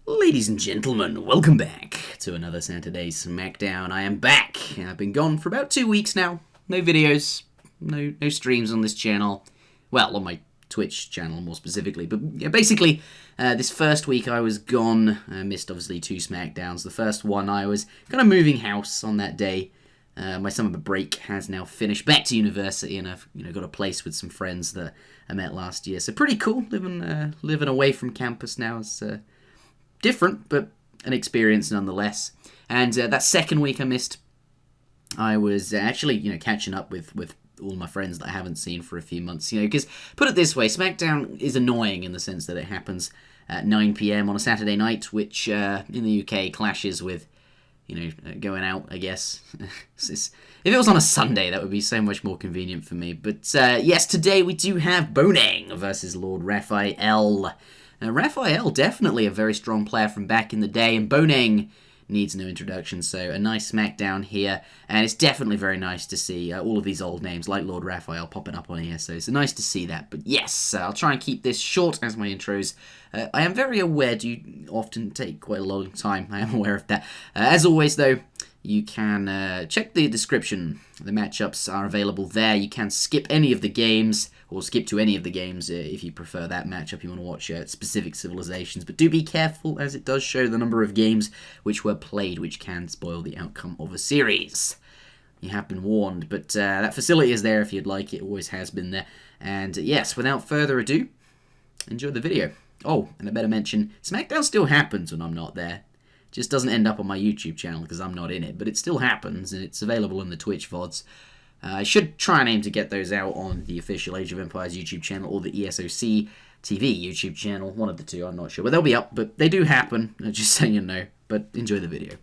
Ladies and gentlemen, welcome back to another Saturday Smackdown. I am back. I've been gone for about 2 weeks now. No videos, no streams on this channel. Well, on my Twitch channel more specifically. But yeah, basically, this first week I was gone. I missed obviously 2 Smackdowns. The first one I was kind of moving house on that day. My summer break has now finished. Back to university, and I've got a place with some friends that I met last year. So pretty cool living away from campus now. It's different, but an experience nonetheless. And that second week I missed, I was actually catching up with all my friends that I haven't seen for a few months. Because put it this way, Smackdown is annoying in the sense that it happens at 9 PM on a Saturday night, which in the UK clashes with going out, I guess. If it was on a Sunday, that would be so much more convenient for me. But yes, today we do have Boneng versus LordRaphael. Now, Raphael, definitely a very strong player from back in the day, and Boneng needs no introduction, so a nice Smackdown here, and it's definitely very nice to see all of these old names, like LordRaphael, popping up on here, so it's nice to see that. But yes, I'll try and keep this short as my intros. I am very aware you often take quite a long time, I am aware of that. As always, though, you can check the description. The matchups are available there. You can skip any of the games, or skip to any of the games if you prefer that matchup. You want to watch specific civilizations. But do be careful, as it does show the number of games which were played, which can spoil the outcome of a series. You have been warned, but that facility is there if you'd like. It always has been there. And yes, without further ado, enjoy the video. Oh, and I better mention, Smackdown still happens when I'm not there. Just doesn't end up on my YouTube channel because I'm not in it, but it still happens, and it's available in the Twitch VODs. I should try and aim to get those out on the official Age of Empires YouTube channel or the ESOC TV YouTube channel. One of the two, I'm not sure. But they'll be up, but they do happen, just so you know. But enjoy the video.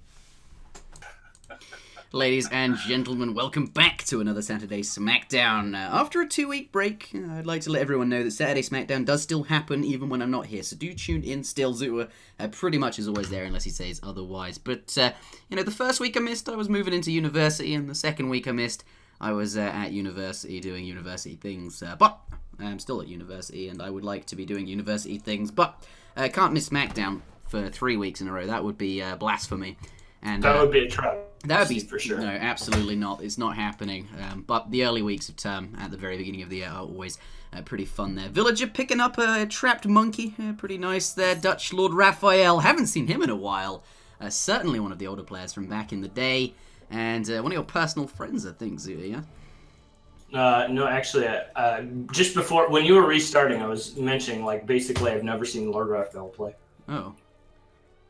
Ladies and gentlemen, welcome back to another Saturday Smackdown. After a 2-week break, I'd like to let everyone know that Saturday Smackdown does still happen even when I'm not here, so do tune in still. Zuta pretty much is always there unless he says otherwise. But, the first week I missed, I was moving into university, and the second week I missed, I was at university doing university things. But I'm still at university, and I would like to be doing university things, but I can't miss Smackdown for 3 weeks in a row. That would be blasphemy. And that would be a trap. That would be for sure. No, absolutely not. It's not happening. But the early weeks of term at the very beginning of the year are always pretty fun there. Villager picking up a trapped monkey. Pretty nice there. Dutch LordRaphael. Haven't seen him in a while. Certainly one of the older players from back in the day. And one of your personal friends, I think, Zuta, yeah? No, actually, just before, when you were restarting, I was mentioning, basically I've never seen LordRaphael play. Oh,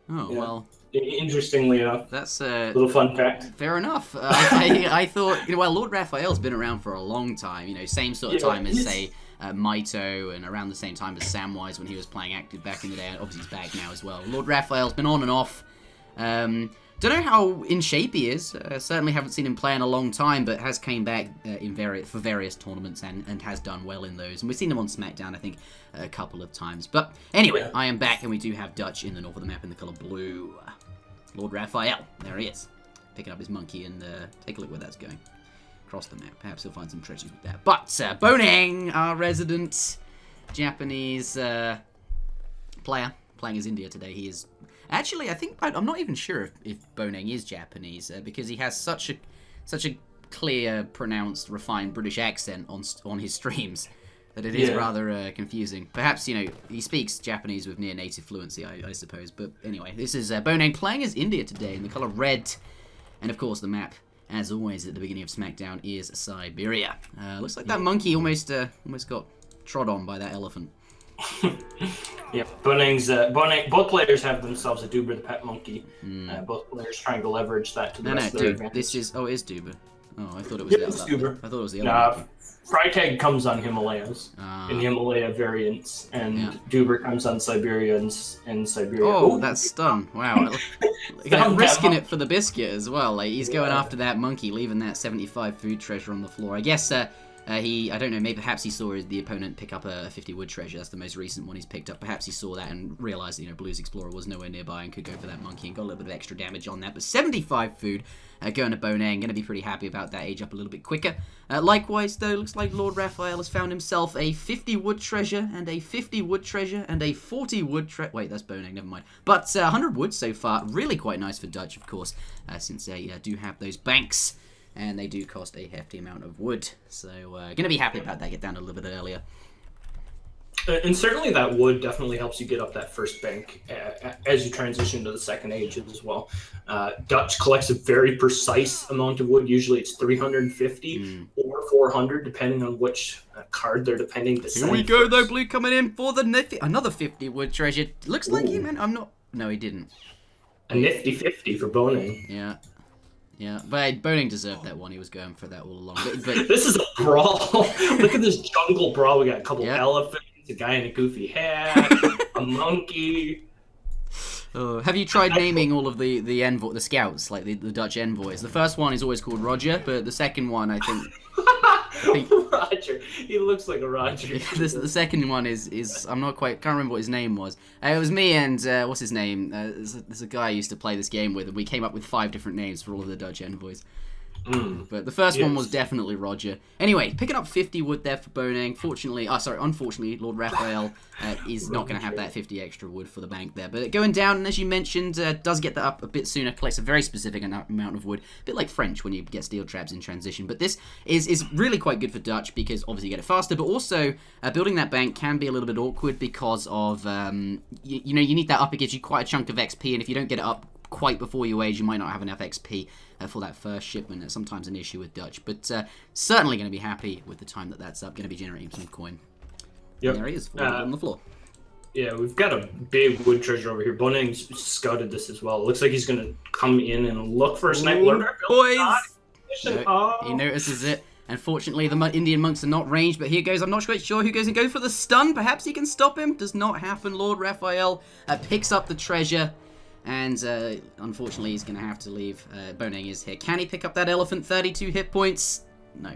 yeah. Well... Interestingly enough, that's a little fun fact. Fair enough. I thought, LordRaphael's been around for a long time. Same sort of time as say Maito, and around the same time as Samwise when he was playing active back in the day. And obviously he's back now as well. LordRaphael's been on and off. Don't know how in shape he is. Certainly haven't seen him play in a long time, but has came back for various tournaments and has done well in those. And we've seen him on Smackdown, I think, a couple of times. But anyway, I am back, and we do have Dutch in the north of the map in the colour blue. LordRaphael, there he is, picking up his monkey, and take a look where that's going. Across the map, perhaps he'll find some treasures with that. But Boneng, our resident Japanese player, playing as India today. He is actually, I think, I'm not even sure if Boneng is Japanese because he has such a clear, pronounced, refined British accent on his streams that it is rather confusing. Perhaps, he speaks Japanese with near native fluency, I suppose. But anyway, this is Boneng playing as India today in the colour red. And of course, the map, as always at the beginning of Smackdown, is Siberia. Looks like that monkey almost got trod on by that elephant. Yeah, Boneng, both players have themselves a Duber the pet monkey. Both players trying to leverage that to the best of their advantage. This is, it is Duber. Oh, I thought it was it's Duber. I thought it was the other monkey. Freytag comes on Himalayas, in Himalaya variants, and Duber comes on Siberia and Siberia. Oh, that's stun. Wow. Risking it for the biscuit as well. He's going after that monkey, leaving that 75 food treasure on the floor. I guess I don't know, maybe perhaps he saw the opponent pick up a 50 wood treasure. That's the most recent one he's picked up. Perhaps he saw that and realized, you know, Blues Explorer was nowhere nearby and could go for that monkey and got a little bit of extra damage on that. But 75 food going to Boneng. Going to be pretty happy about that, age up a little bit quicker. Likewise, though, looks like LordRaphael has found himself a 50 wood treasure and a 50 wood treasure and a 40 wood treasure. Wait, that's Boneng, never mind. But 100 wood so far. Really quite nice for Dutch, of course, since they do have those banks. And they do cost a hefty amount of wood. So, going to be happy about that, get down a little bit earlier. And certainly that wood definitely helps you get up that first bank as you transition to the second age as well. Dutch collects a very precise amount of wood. Usually it's 350 or 400, depending on which card they're depending to send. Here we go, though, Blue coming in for the another 50 wood treasure. Looks like he meant, no, he didn't. A nifty 50 for Boneng. Yeah. Yeah, but Boneng deserved that one. He was going for that all along. But this is a brawl. Look at this jungle brawl. We got a couple elephants, a guy in a goofy hat, a monkey. Have you tried naming all of the scouts, like the Dutch envoys? The first one is always called Roger, but the second one, I think Roger. He looks like a Roger. The second one is can't remember what his name was. It was me and what's his name? There's a guy I used to play this game with, and we came up with 5 different names for all of the Dutch envoys. But the first one was definitely Roger. Anyway, picking up 50 wood there for Boneng. Unfortunately, LordRaphael is not going to have that 50 extra wood for the bank there. But going down, and as you mentioned, does get that up a bit sooner, collects a very specific amount of wood. A bit like French when you get steel traps in transition. But this is really quite good for Dutch because obviously you get it faster, but also building that bank can be a little bit awkward because of, you need that up. It gives you quite a chunk of XP, and if you don't get it up quite before your age, you might not have enough XP for that first shipment. It's sometimes an issue with Dutch, but certainly going to be happy with the time that's up. Going to be generating some coin. Yep. And there he is, on the floor. Yeah, we've got a big wood treasure over here. Boneng's scouted this as well. It looks like he's going to come in and look for a sniper. Boys! No, he notices it. Unfortunately, the Indian monks are not ranged, but here goes. I'm not quite sure who goes and goes for the stun. Perhaps he can stop him. Does not happen. LordRaphael picks up the treasure. And unfortunately, he's going to have to leave. Boneng is here. Can he pick up that elephant? 32 hit points? No.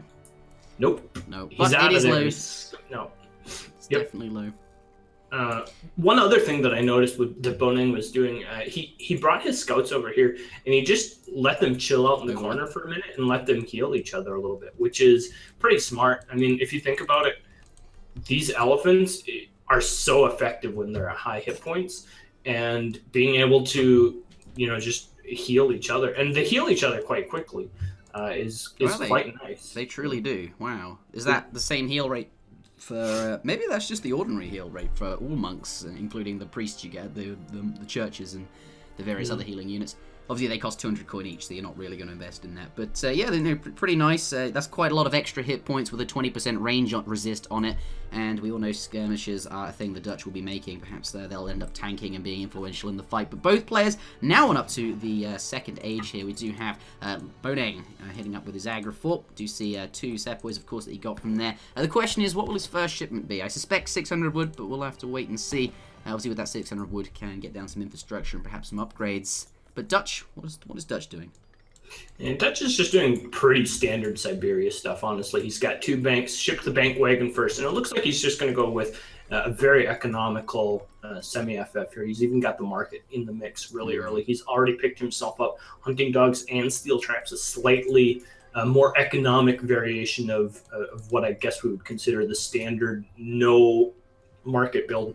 Nope. No. But it is low. No. It's definitely low. One other thing that I noticed that Boneng was doing, he brought his scouts over here, and he just let them chill out in the corner for a minute and let them heal each other a little bit, which is pretty smart. I mean, if you think about it, these elephants are so effective when they're at high hit points. And being able to, just heal each other, and they heal each other quite quickly, is quite nice. They truly do. Wow. Is that the same heal rate for? Maybe that's just the ordinary heal rate for all monks, including the priests you get, the churches, and the various other healing units. Obviously, they cost 200 coin each, so you're not really going to invest in that. But yeah, they're pretty nice. That's quite a lot of extra hit points with a 20% range resist on it. And we all know skirmishes are a thing the Dutch will be making. Perhaps they'll end up tanking and being influential in the fight. But both players now on up to the second age here. We do have Boneng hitting up with his Agra fort. Do see 2 Sepoys, of course, that he got from there. The question is, what will his first shipment be? I suspect 600 wood, but we'll have to wait and see. Obviously, with that 600 wood, can get down some infrastructure and perhaps some upgrades. But Dutch, what is Dutch doing? And Dutch is just doing pretty standard Siberia stuff, honestly. He's got 2 banks, shipped the bank wagon first, and it looks like he's just going to go with a very economical semi-FF here. He's even got the market in the mix really early. He's already picked himself up hunting dogs and steel traps, a slightly more economic variation of what I guess we would consider the standard no market build.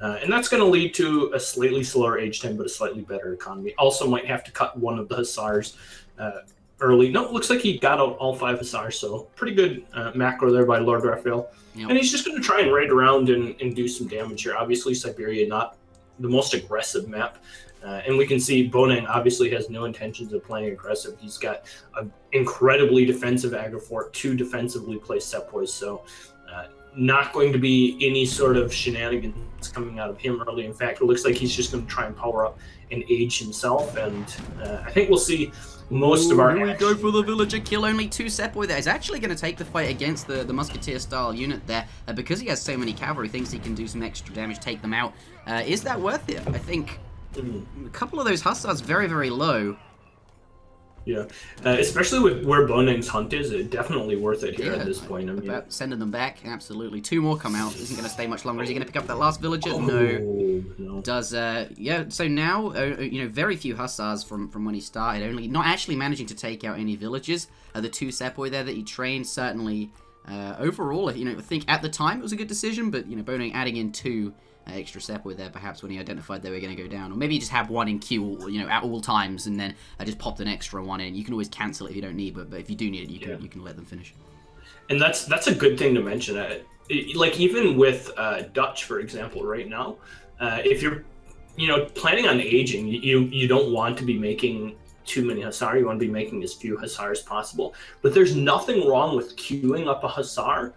And that's going to lead to a slightly slower age time, but a slightly better economy. Also might have to cut one of the Hussars early. No, it looks like he got out all 5 Hussars, so pretty good macro there by LordRaphael. Yep. And he's just going to try and raid around and do some damage here. Obviously, Siberia, not the most aggressive map. And we can see Boneng obviously has no intentions of playing aggressive. He's got an incredibly defensive Agra fort, 2 defensively placed Sepoys, so not going to be any sort of shenanigans coming out of him early. In fact, it looks like he's just going to try and power up and age himself, and I think we'll see most of our Here we go for the villager kill. Only 2 Sepoy there. He's actually going to take the fight against the musketeer-style unit there. Because he has so many cavalry, thinks he can do some extra damage, take them out. Is that worth it? I think a couple of those Hussars very, very low. Yeah, especially with where Boneng's hunt is, it definitely worth it here Yeah, at this point. I mean, about sending them back, absolutely. 2 more come out. Isn't going to stay much longer. Is he going to pick up that last villager? No. No. Does yeah? So now very few hussars from when he started. Only not actually managing to take out any villagers. The 2 sepoy there that he trained certainly. Overall, I think at the time it was a good decision, but Boneng adding in 2 extra sepoy there, perhaps when he identified they were going to go down, or maybe you just have 1 in queue, at all times, and then just popped an extra 1 in. You can always cancel it if you don't need, but if you do need it, you can let them finish. And that's a good thing to mention. Like even with Dutch, for example, right now, if you're planning on aging, you don't want to be making too many hussar. You want to be making as few hussar as possible. But there's nothing wrong with queuing up a hussar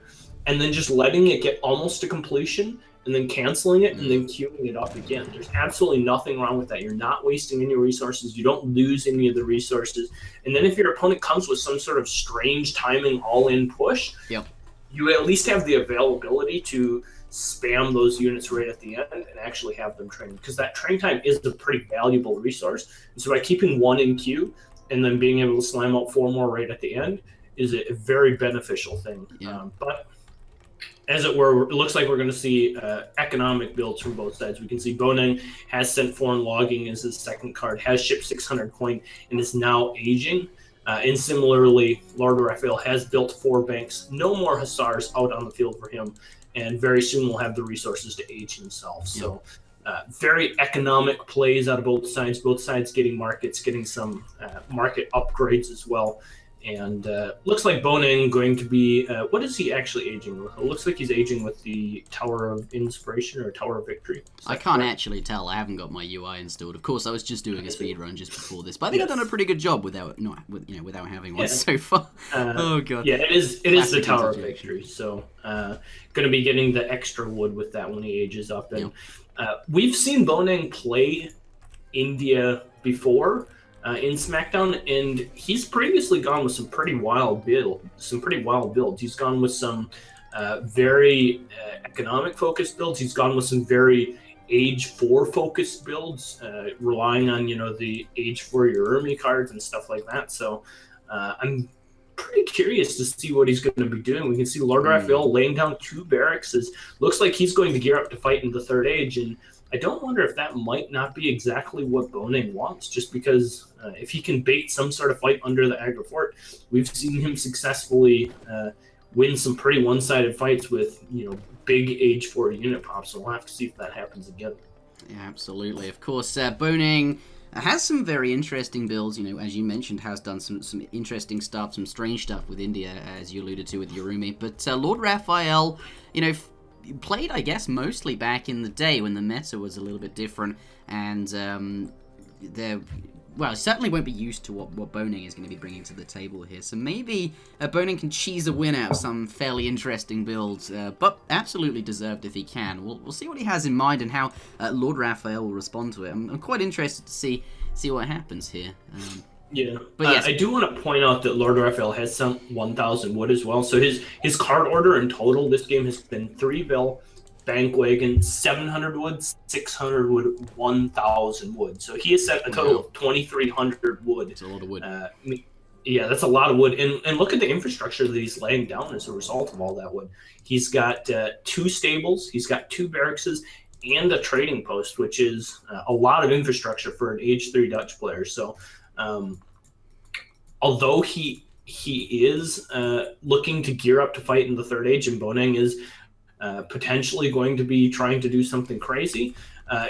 and then just letting it get almost to completion and then canceling it and then queuing it up again. There's absolutely nothing wrong with that. You're not wasting any resources. You don't lose any of the resources. And then if your opponent comes with some sort of strange timing all-in push, you at least have the availability to spam those units right at the end and actually have them train, because that train time is a pretty valuable resource. And so by keeping 1 in queue and then being able to slam out 4 more right at the end is a very beneficial thing. But as it were, it looks like we're going to see economic builds from both sides. We can see Boneng has sent foreign logging as his second card, has shipped 600 coin, and is now aging. And similarly, LordRaphael has built 4 banks. No more hussars out on the field for him, and very soon will have the resources to age himself. So very economic plays out of both sides getting markets, getting some market upgrades as well. And looks like Boneng going to be, what is he actually aging with? It looks like he's aging with the Tower of Inspiration or Tower of Victory. I can't actually tell. I haven't got my UI installed. Of course, I was just doing a speed run just before this, but I think I've done a pretty good job without having one so far. Oh god. Yeah, it is the Tower of Victory. So going to be getting the extra wood with that when he ages up. And we've seen Boneng play India before. In Smackdown, and he's previously gone with some pretty wild builds. He's gone with some very economic focused builds. He's gone with some very age 4 focused builds, relying on the age 4 Urumi cards and stuff like that. So I'm pretty curious to see what he's going to be doing. We can see LordRaphael laying down 2 barracks. Looks like he's going to gear up to fight in the 3rd age, and I don't wonder if that might not be exactly what Boneng wants, just because if he can bait some sort of fight under the Agra Fort, we've seen him successfully win some pretty one-sided fights with big age 4 unit pops. So we'll have to see if that happens again. Yeah, absolutely. Of course, Boneng has some very interesting builds. As you mentioned, has done some interesting stuff, some strange stuff with India, as you alluded to with Urumi. But LordRaphael, played, I guess, mostly back in the day when the meta was a little bit different, and certainly won't be used to what Boneng is going to be bringing to the table here. So maybe Boneng can cheese a win out of some fairly interesting builds, but absolutely deserved if he can. We'll see what he has in mind and how LordRaphael will respond to it. I'm quite interested to see what happens here. But yes. I do want to point out that LordRaphael has some 1,000 wood as well. So his card order in total this game has been 3 bill, bank wagon, 700 wood, 600 wood, 1,000 wood. So he has set a total of 2,300 wood. That's a lot of wood. Yeah, that's a lot of wood. And look at the infrastructure that he's laying down as a result of all that wood. He's got 2 stables, he's got 2 barracks, and a trading post, which is a lot of infrastructure for an age 3 Dutch player. So although he is looking to gear up to fight in the 3rd age, and Boneng is potentially going to be trying to do something crazy,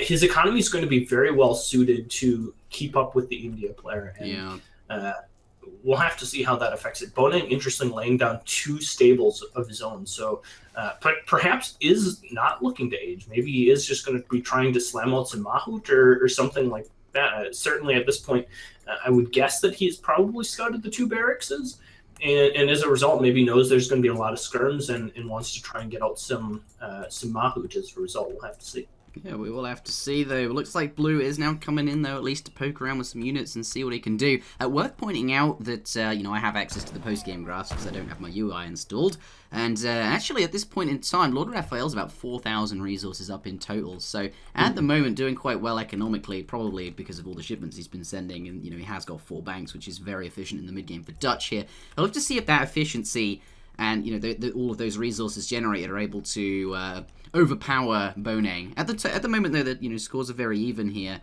his economy is going to be very well suited to keep up with the India player. And, we'll have to see how that affects it. Boneng, interestingly, laying down 2 stables of his own. So perhaps is not looking to age. Maybe he is just going to be trying to slam out some Mahout or something like that. Certainly at this point, I would guess that he's probably scouted the 2 barracks, and as a result, maybe knows there's going to be a lot of skirms and wants to try and get out some Mahout as a result. We'll have to see. Yeah, we will have to see, though. It looks like Blue is now coming in, though, at least to poke around with some units and see what he can do. Worth pointing out that, you know, I have access to the post-game graphs because I don't have my UI installed. And actually, at this point in time, LordRaphael's about 4,000 resources up in total. So, at the moment, doing quite well economically, probably because of all the shipments he's been sending. And, you know, he has got 4 banks, which is very efficient in the mid-game for Dutch here. I'll have to see if that efficiency and, you know, all of those resources generated are able to overpower Boneng. At the moment, though, that, you know, scores are very even here,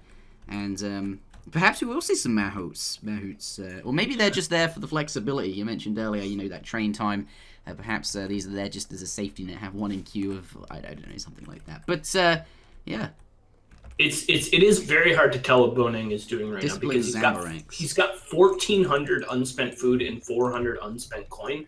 and perhaps we will see some Mahouts, or maybe they're just there for the flexibility you mentioned earlier. You know, that train time. Perhaps these are there just as a safety net. Have one in queue of I don't know, something like that. But yeah. It is very hard to tell what Boneng is doing right now because he's got 1,400 unspent food and 400 unspent coin.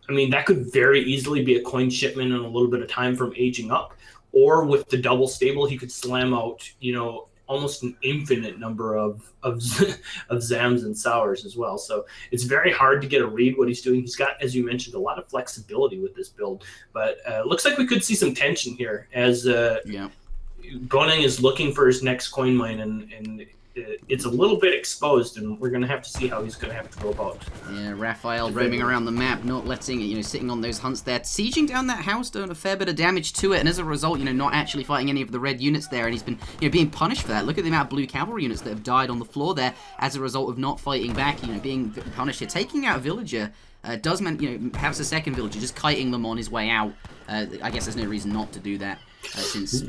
I mean, that could very easily be a coin shipment and a little bit of time from aging up. Or with the double stable, he could slam out, you know, almost an infinite number of Zams and Sours as well. So it's very hard to get a read what he's doing. He's got, as you mentioned, a lot of flexibility with this build. But it looks like we could see some tension here as Boneng is looking for his next coin mine, and it's a little bit exposed, and we're going to have to see how he's going to have to go about. Yeah, Raphael roaming around the map, not letting it, you know, sitting on those hunts there, sieging down that house, doing a fair bit of damage to it, and as a result, you know, not actually fighting any of the red units there, and he's been, you know, being punished for that. Look at the amount of blue cavalry units that have died on the floor there as a result of not fighting back, you know, being punished here. Taking out a villager does mean, you know, perhaps a second villager, just kiting them on his way out. I guess there's no reason not to do that, since...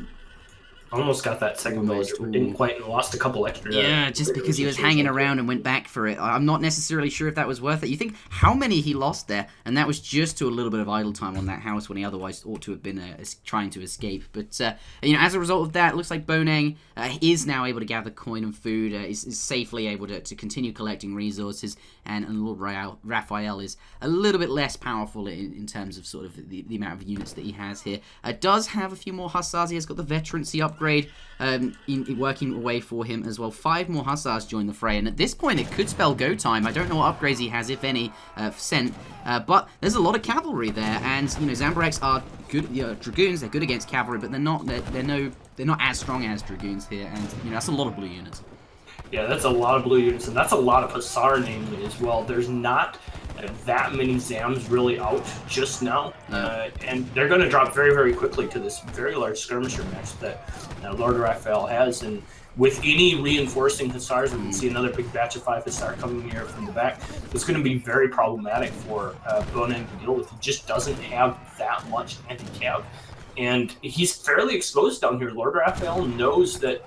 Almost got that second villager, but didn't quite, and lost a couple extra. Yeah, just because he was hanging around and went back for it. I'm not necessarily sure if that was worth it. You think how many he lost there, and that was just to a little bit of idle time on that house when he otherwise ought to have been trying to escape. But you know, as a result of that, it looks like Boneng is now able to gather coin and food, is safely able to continue collecting resources, and LordRaphael is a little bit less powerful in terms of sort of the amount of units that he has here. Does have a few more hussars. He has got the veterancy upgrade working away for him as well. 5 more hussars join the fray, and at this point it could spell go time. I don't know what upgrades he has, if any, sent, but there's a lot of cavalry there, and you know, Zambareks are good. Dragoons, they're good against cavalry, but they're not as strong as dragoons here, and you know, that's a lot of blue units. Yeah, that's a lot of blue units, and that's a lot of hussar namely as well. There's not that many Zams really out just now, and they're going to drop very, very quickly to this very large skirmisher match that LordRaphael has, and with any reinforcing hussars, we can see another big batch of 5 hussar coming here from the back. It's going to be very problematic for Boneng to deal with. He just doesn't have that much anti-cav, and he's fairly exposed down here. LordRaphael knows that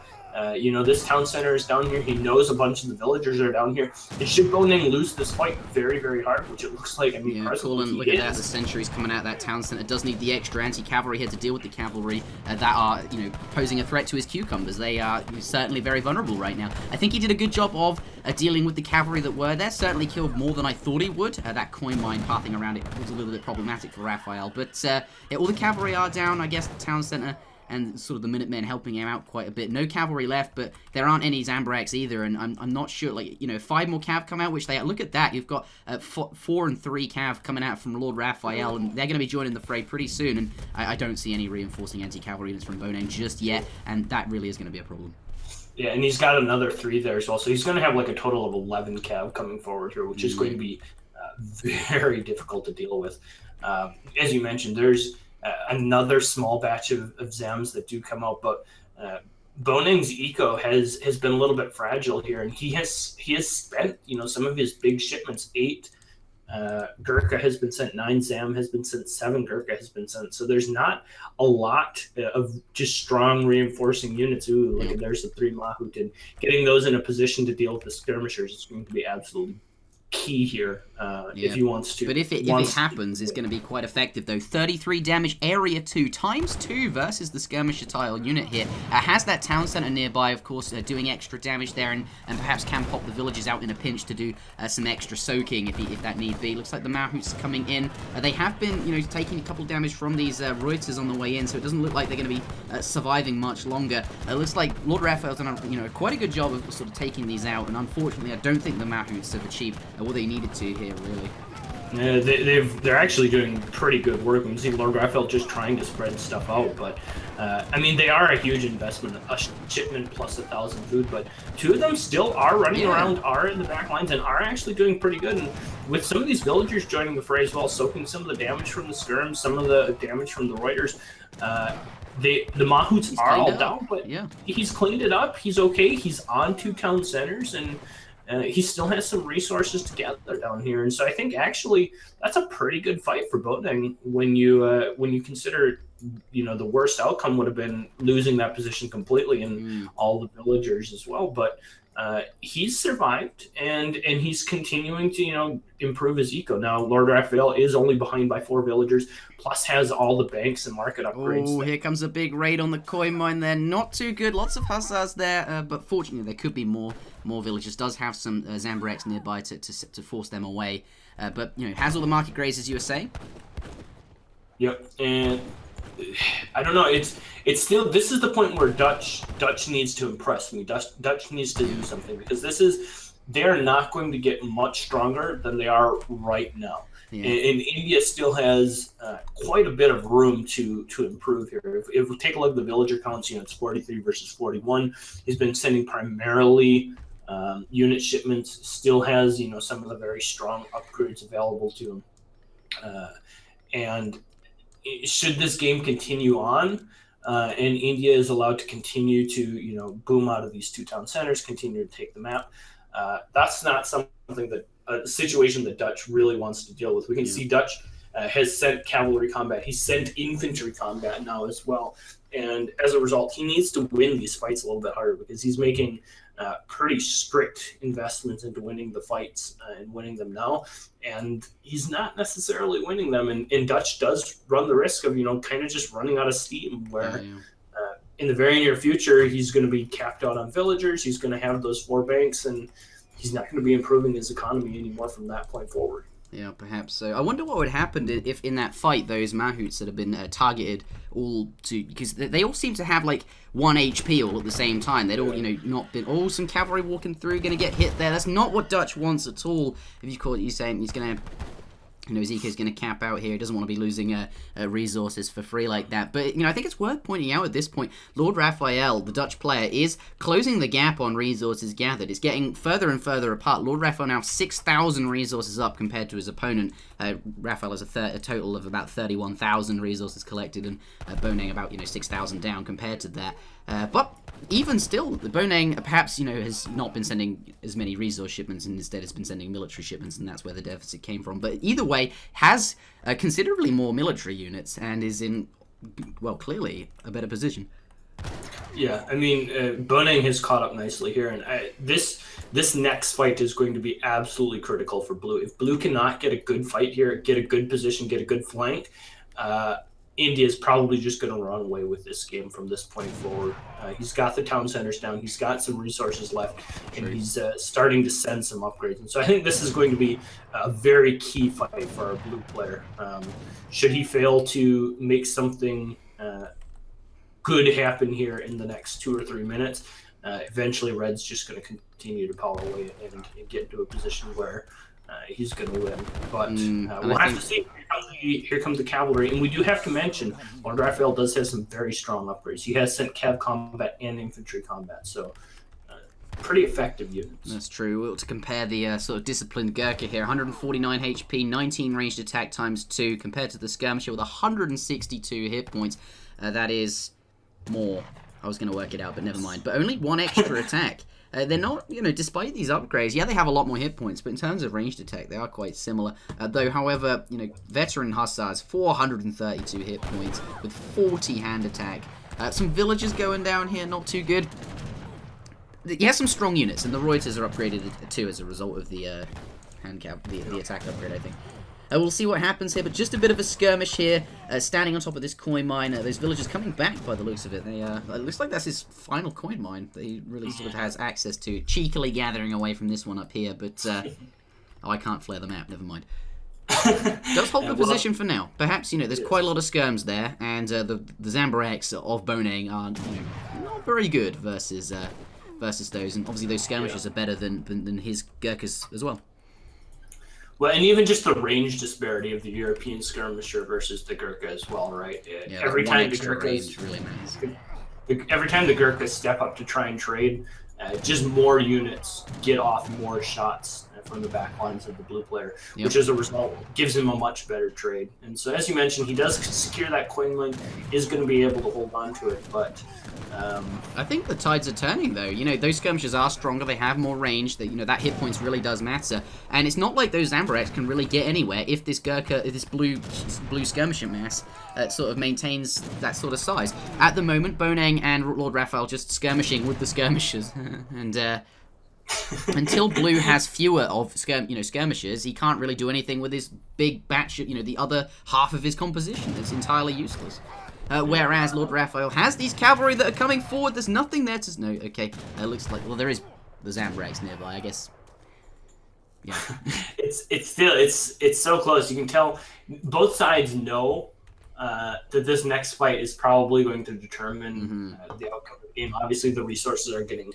you know, this town center is down here. He knows a bunch of the villagers are down here. And should Boneng lose this fight very, very hard, which it looks like, I mean, yeah, Colin, look at that. The sentries coming out of that town center. Does need the extra anti-cavalry here to deal with the cavalry that are, you know, posing a threat to his cucumbers. They are certainly very vulnerable right now. I think he did a good job of dealing with the cavalry that were there. Certainly killed more than I thought he would. That coin mine pathing around it was a little bit problematic for Raphael. But yeah, all the cavalry are down. I guess the town center and sort of the Minutemen helping him out quite a bit. No cavalry left, but there aren't any Zambareks either, and I'm not sure, like, you know, 5 more cav come out, which they look at that. You've got 4 and 3 cav coming out from LordRaphael, and they're going to be joining the fray pretty soon, and I don't see any reinforcing anti-cavalry units from Boneng just yet, and that really is going to be a problem. Yeah, and he's got another 3 there as well, so he's going to have like a total of 11 cav coming forward here, which is going to be very difficult to deal with. As you mentioned, there's another small batch of Zams that do come out, but Boneng's eco has been a little bit fragile here, and he has spent, you know, some of his big shipments. 8 Gurkha has been sent, 9 Zam has been sent, 7 Gurkha has been sent. So there's not a lot of just strong reinforcing units. Ooh, look at there's the 3 Mahout, and getting those in a position to deal with the skirmishers is going to be absolutely key here if he wants to. But if it happens, it's going to be quite effective, though. 33 damage, area 2, times 2 versus the skirmisher tile unit here. Has that town center nearby, of course, doing extra damage there, and perhaps can pop the villagers out in a pinch to do some extra soaking if that need be. Looks like the Mahouts coming in. They have been, you know, taking a couple of damage from these Reuters on the way in, so it doesn't look like they're going to be surviving much longer. It looks like LordRaphael's done, you know, quite a good job of sort of taking these out, and unfortunately, I don't think the Mahouts have achieved what they needed to here, really. They're actually doing pretty good work. We can see LordRaphael just trying to spread stuff out, but I mean, they are a huge investment, a shipment plus 1,000 food, but two of them still are running around, are in the back lines, and are actually doing pretty good. And with some of these villagers joining the fray as well, soaking some of the damage from the skirms, some of the damage from the Reuters, the Mahouts are all down, but he's cleaned it up. He's okay. He's on 2 town centers, and he still has some resources to gather down here. And so I think actually that's a pretty good fight for Boneng when you consider, you know, the worst outcome would have been losing that position completely and all the villagers as well. But he's survived, and he's continuing to, you know, improve his eco. Now, LordRaphael is only behind by 4 villagers, plus has all the banks and market upgrades. Oh, here comes a big raid on the coin mine there. Not too good. Lots of hussars there, but fortunately there could be more villagers. Does have some Zambreks nearby to force them away. But, you know, has all the market grades, as you were saying. Yep, and I don't know. It's still, this is the point where Dutch needs to impress me. Dutch needs to do something, because they're not going to get much stronger than they are right now. Yeah. And India still has quite a bit of room to improve here. If we take a look at the villager counts, you know, it's 43 versus 41. He's been sending primarily unit shipments. Still has, you know, some of the very strong upgrades available to him. And should this game continue on, and India is allowed to continue to, you know, boom out of these 2 town centers, continue to take the map, that's not something that a situation that Dutch really wants to deal with. We can see Dutch has sent cavalry combat. He's sent infantry combat now as well. And as a result, he needs to win these fights a little bit harder, because he's making pretty strict investments into winning the fights and winning them now. And he's not necessarily winning them. And Dutch does run the risk of, you know, kind of just running out of steam, where in the very near future, he's going to be capped out on villagers. He's going to have those 4 banks, and he's not going to be improving his economy anymore from that point forward. Yeah, perhaps so. I wonder what would happen if in that fight those Mahouts that have been targeted all to, because they all seem to have like 1 HP all at the same time. They'd all, you know, not been some cavalry walking through, going to get hit there. That's not what Dutch wants at all. If you call it, you saying he's going to, you know, Ezekiel's going to cap out here. He doesn't want to be losing resources for free like that. But, you know, I think it's worth pointing out at this point, LordRaphael, the Dutch player, is closing the gap on resources gathered. It's getting further and further apart. LordRaphael now 6,000 resources up compared to his opponent. Raphael has a total of about 31,000 resources collected, and Boneng about, you know, 6,000 down compared to that. But even still, Boneng perhaps, you know, has not been sending as many resource shipments, and instead has been sending military shipments, and that's where the deficit came from. But either way, has considerably more military units, and is in, well, clearly a better position. Yeah, I mean, Boneng has caught up nicely here, and this next fight is going to be absolutely critical for Blue. If Blue cannot get a good fight here, get a good position, get a good flank, India is probably just going to run away with this game from this point forward. He's got the town centers down, he's got some resources left, and he's starting to send some upgrades. And so I think this is going to be a very key fight for our Blue player. Should he fail to make something good happen here in the next 2 or 3 minutes, eventually Red's just going to continue to power away and get into a position where he's going to win. But we'll have to see. Here comes the cavalry. And we do have to mention, LordRaphael does have some very strong upgrades. He has sent cav combat and infantry combat. So pretty effective units. That's true. Well, to compare the sort of disciplined Gurkha here, 149 HP, 19 ranged attack times 2, compared to the skirmisher with 162 hit points. That is more. I was going to work it out, but never mind. But only 1 extra attack. They're not, you know, despite these upgrades, yeah, they have a lot more hit points, but in terms of ranged attack, they are quite similar. Though, however, you know, veteran Hussars, 432 hit points with 40 hand attack. Some villagers going down here, not too good. He has some strong units, and the Reuters are upgraded too as a result of the the attack upgrade, I think. We'll see what happens here, but just a bit of a skirmish here, standing on top of this coin mine. Those villagers coming back by the looks of it. They it looks like that's his final coin mine that he really sort of has access to. Cheekily gathering away from this one up here, but oh, I can't flare the map, never mind. Does hold the position for now. Perhaps, you know, there's quite a lot of skirms there, and the Zambreks of Boneng are, you know, not very good versus those, and obviously those skirmishes are better than his Gurkhas as well. Well, and even just the range disparity of the European skirmisher versus the Gurkha as well, right? Yeah, every time the Gurkhas really matters. Every time the Gurkhas step up to try and trade, just more units get off more shots from the back lines of the blue player, which as a result gives him a much better trade. And so, as you mentioned, he does secure that coin line, is going to be able to hold on to it, but I think the tides are turning, though. You know, those skirmishers are stronger. They have more range. That, you know, that hit points really does matter. And it's not like those Zambreks can really get anywhere if this Gurkha, if this blue skirmisher mass sort of maintains that sort of size. At the moment, Boneng and LordRaphael just skirmishing with the skirmishers, and until blue has fewer of skirmishers, he can't really do anything with his big batch of, the other half of his composition. It's entirely useless. Whereas LordRaphael has these cavalry that are coming forward. There's nothing there to... No, okay. It looks like... Well, there is the Zambreks nearby, I guess. Yeah. It's so close. You can tell both sides know that this next fight is probably going to determine the outcome of the game. Obviously, the resources are getting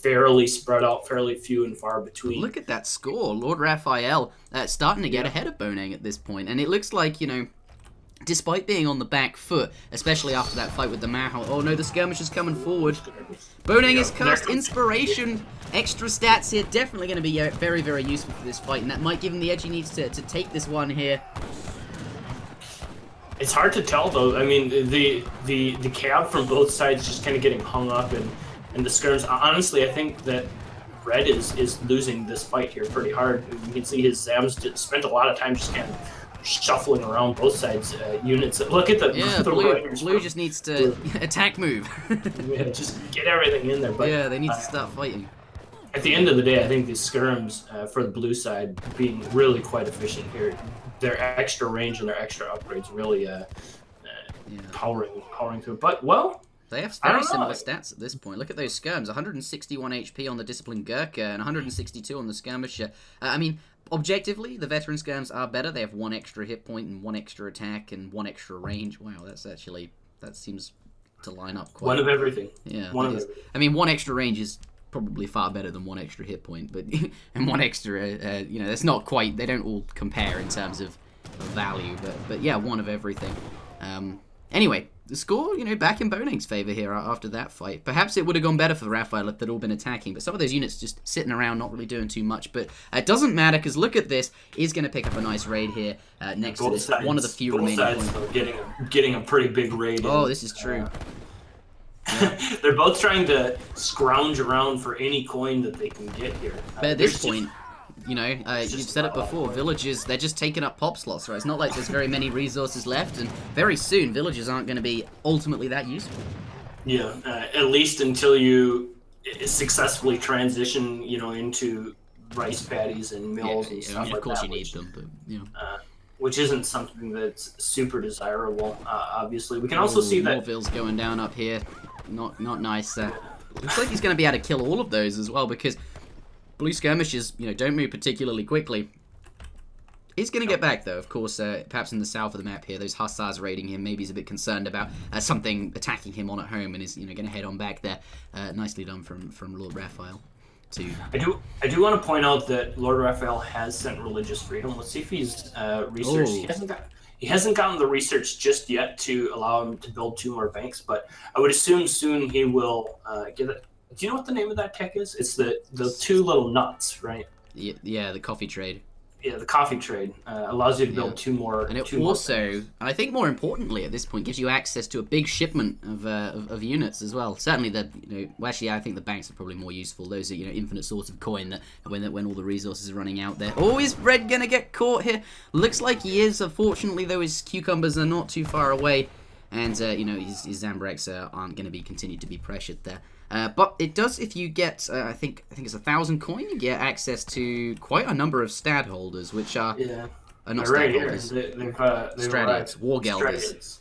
fairly spread out, fairly few and far between. Look at that score. LordRaphael starting to get ahead of Boneng at this point. And it looks like, despite being on the back foot, especially after that fight with the Mahal. Oh no, the skirmisher's coming forward. Boneng has cast Inspiration. Extra stats here, definitely going to be very, very useful for this fight, and that might give him the edge he needs to take this one here. It's hard to tell though. I mean, the cab from both sides just kind of getting hung up, and the skirms. Honestly, I think that Red is losing this fight here pretty hard. You can see his Zams spent a lot of time just kind of shuffling around both sides units. Look at the blue just needs to attack move. Yeah, just get everything in there. But yeah, they need to start fighting. At the end of the day, I think these skirms for the blue side being really quite efficient here. Their extra range and their extra upgrades really powering through. But they have very similar stats at this point. Look at those skirms. 161 HP on the Disciplined Gurkha and 162 on the Skirmisher. I mean, objectively, the veteran skirms are better. They have 1 extra hit point and 1 extra attack and 1 extra range. Wow, that seems to line up quite. One of everything. Yeah. One of everything. I mean, 1 extra range is probably far better than 1 extra hit point, but and 1 extra, that's not quite. They don't all compare in terms of value, but yeah, 1 of everything. Anyway, the score, back in Boneng's favor here after that fight. Perhaps it would have gone better for Raphael if they'd all been attacking, but some of those units just sitting around, not really doing too much. But it doesn't matter, because look at this. He's going to pick up a nice raid here next to this. One of the few remaining points. Getting a pretty big raid. Oh, this is true. Yeah. They're both trying to scrounge around for any coin that they can get here. But at this point... you've said it before, villagers, they're just taking up pop slots, right? It's not like there's very many resources left, and very soon, villagers aren't going to be ultimately that useful. Yeah, at least until you successfully transition, into rice paddies and mills and stuff like that. Of course you need them, but, which isn't something that's super desirable, obviously. We can also see that... Morville's going down up here. Not nice. Looks like he's going to be able to kill all of those as well, because... Blue skirmishers, don't move particularly quickly. He's going to get back, though. Of course, perhaps in the south of the map here, those hussars raiding him. Maybe he's a bit concerned about something attacking him on at home, and is going to head on back there. Nicely done from LordRaphael. I do want to point out that LordRaphael has sent religious freedom. Let's see if he's researched. He hasn't gotten the research just yet to allow him to build 2 more banks, but I would assume soon he will get it. Do you know what the name of that tech is? It's the 2 little nuts, right? Yeah, the coffee trade. Yeah, the coffee trade allows you to build 2 more. And it also, and I think more importantly at this point, gives you access to a big shipment of units as well. Certainly, actually, I think the banks are probably more useful. Those are infinite sorts of coin that when all the resources are running out there. Oh, is Red gonna get caught here? Looks like he is. Unfortunately, though, his cucumbers are not too far away, and his Zambreks aren't going to be continued to be pressured there. But it does, if you get, I think it's 1,000 coin, you get access to quite a number of stadholders, which are not stadholders. Stradiates, war gelders.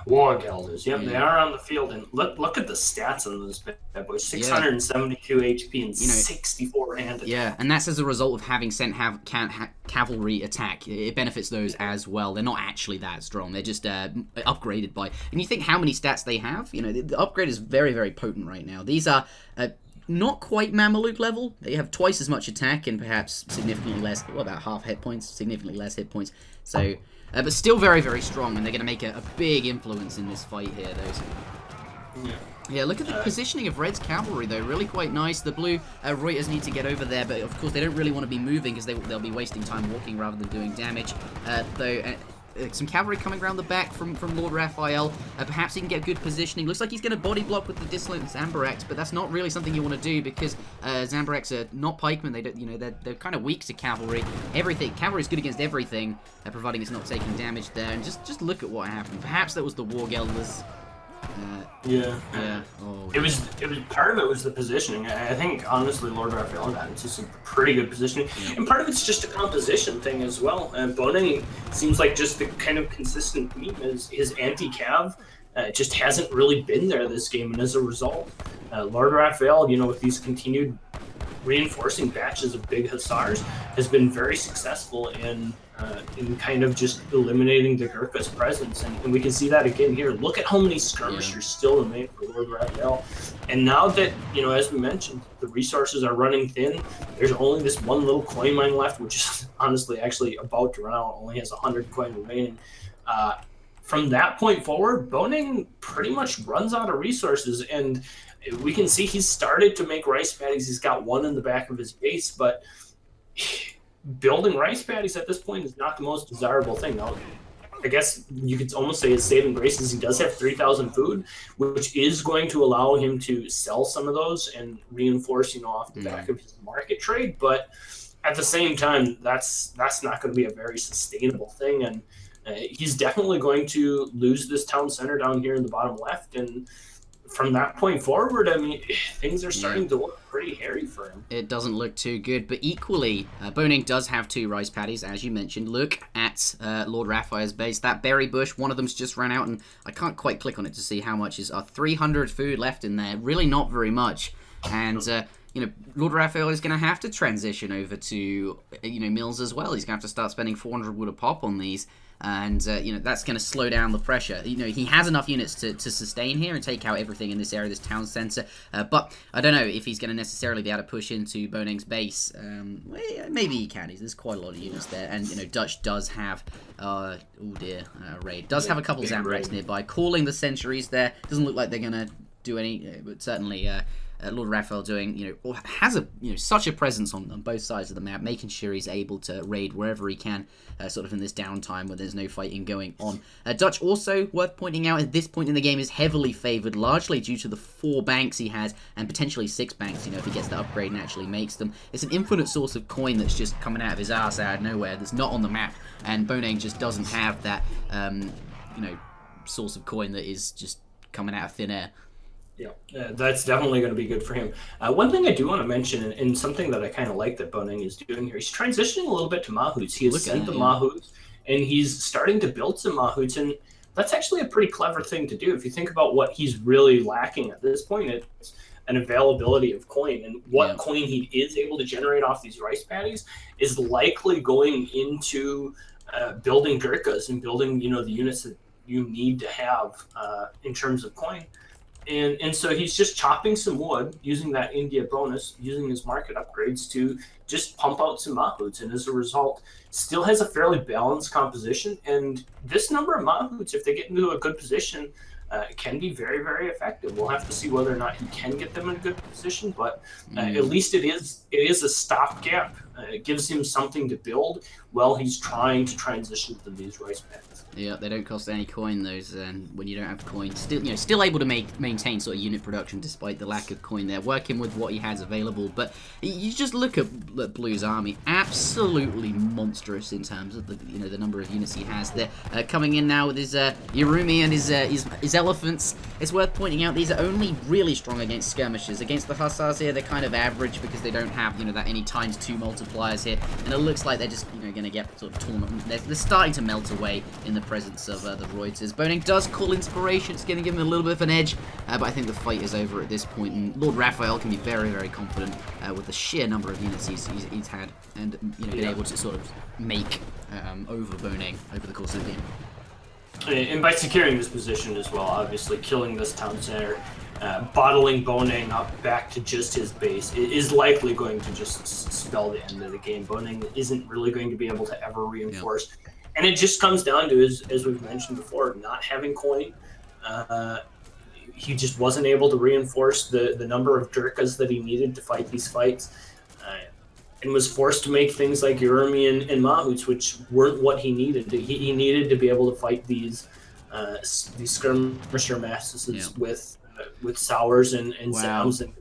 War gelders, yep, they are on the field, and look at the stats on those bad boys. 672 HP and 64 handed. Yeah, and that's as a result of having sent cavalry attack. It benefits those as well. They're not actually that strong. They're just upgraded by... And you think how many stats they have? The upgrade is very, very potent right now. These are not quite Mameluke level. They have twice as much attack and perhaps significantly less, well, about half hit points, significantly less hit points. So, but still very, very strong, and they're going to make a big influence in this fight here, though. So. Yeah, look at the positioning of Red's cavalry, though. Really quite nice. The blue Reuters need to get over there, but of course they don't really want to be moving because they'll be wasting time walking rather than doing damage. Some cavalry coming around the back from LordRaphael. Perhaps he can get good positioning. Looks like he's going to body block with the dissolute Zambaraks, but that's not really something you want to do because Zambaraks are not pikemen. They don't, they're kind of weak to cavalry. Cavalry's good against everything, providing it's not taking damage there. And just look at what happened. Perhaps that was the Wargelders. Yeah. Oh, it was part of it was the positioning. I think honestly, LordRaphael got into some pretty good positioning, and part of it's just a composition thing as well. And Boneng seems like just the kind of consistent meme is his anti-cav just hasn't really been there this game, and as a result, LordRaphael, with these continued reinforcing batches of big hussars, has been very successful in kind of just eliminating the Gurkha's presence, and we can see that again here. Look at how many skirmishers still remain for LordRaphael, and now that as we mentioned, the resources are running thin. There's only this one little coin mine left, which is honestly actually about to run out. Only has 100 coin remaining. From that point forward, Boneng pretty much runs out of resources, and we can see he's started to make rice paddies. He's got one in the back of his base, but building rice paddies at this point is not the most desirable thing. Now, I guess you could almost say his saving grace is he does have 3,000 food, which is going to allow him to sell some of those and reinforce, off the back of his market trade. But at the same time, that's not going to be a very sustainable thing, and he's definitely going to lose this town center down here in the bottom left. And from that point forward, I mean, things are starting to look pretty hairy for him. It doesn't look too good, but equally, Boneng does have 2 rice paddies, as you mentioned. Look at LordRaphael's base. That berry bush, one of them's just ran out, and I can't quite click on it to see how much is 300 food left in there. Really not very much. And, LordRaphael is going to have to transition over to, mills as well. He's going to have to start spending 400 wood a pop on these. And, that's going to slow down the pressure. He has enough units to sustain here and take out everything in this area, this town center. But I don't know if he's going to necessarily be able to push into Boneng's base. Maybe he can. There's quite a lot of units there. And, Dutch does have, Raid. Does have a couple Zambaraks nearby. Calling the sentries there. Doesn't look like they're going to do any, but certainly... LordRaphael doing, or has such a presence on both sides of the map, making sure he's able to raid wherever he can, sort of in this downtime where there's no fighting going on. Dutch also, worth pointing out, at this point in the game is heavily favoured, largely due to the 4 banks he has, and potentially 6 banks, if he gets the upgrade and actually makes them. It's an infinite source of coin that's just coming out of his ass out of nowhere, that's not on the map, and Boneng just doesn't have that, source of coin that is just coming out of thin air. Yeah, that's definitely going to be good for him. One thing I do want to mention, and something that I kind of like that Boneng is doing here, he's transitioning a little bit to Mahouts. He has sent the Mahouts, and he's starting to build some Mahouts, and that's actually a pretty clever thing to do. If you think about what he's really lacking at this point, it's an availability of coin, and what coin he is able to generate off these rice paddies is likely going into building Gurkhas and building, the units that you need to have in terms of coin. And so he's just chopping some wood, using that India bonus, using his market upgrades to just pump out some Mahouts, and as a result, still has a fairly balanced composition. And this number of Mahouts, if they get into a good position, can be very, very effective. We'll have to see whether or not he can get them in a good position, but at least it is a stopgap. It gives him something to build while he's trying to transition to these rice paddies. Yeah, they don't cost any coin, those, and when you don't have coin, still able to maintain sort of unit production despite the lack of coin there, working with what he has available. But you just look at Blue's army, absolutely monstrous in terms of the number of units he has there. Coming in now with his Yarumi and his elephants. It's worth pointing out these are only really strong against skirmishers. Against the hussars here, they're kind of average because they don't have that any ×2 multipliers here, and it looks like they're just going to get sort of torn. They're starting to melt away in the presence of the Reuters. Boneng does call inspiration. It's going to give him a little bit of an edge, but I think the fight is over at this point, and LordRaphael can be very, very confident with the sheer number of units he's had, and been able to sort of make over Boneng over the course of the game. And by securing this position as well, obviously killing this town center bottling Boneng up back to just his base is likely going to just spell the end of the game. Boneng isn't really going to be able to ever reinforce. Yep. And it just comes down to, as we've mentioned before, not having coin. He just wasn't able to reinforce the number of Durkas that he needed to fight these fights. And was forced to make things like Urumi and Mahouts, which weren't what he needed. He needed to be able to fight these skirmisher masses with Sours and Sounds and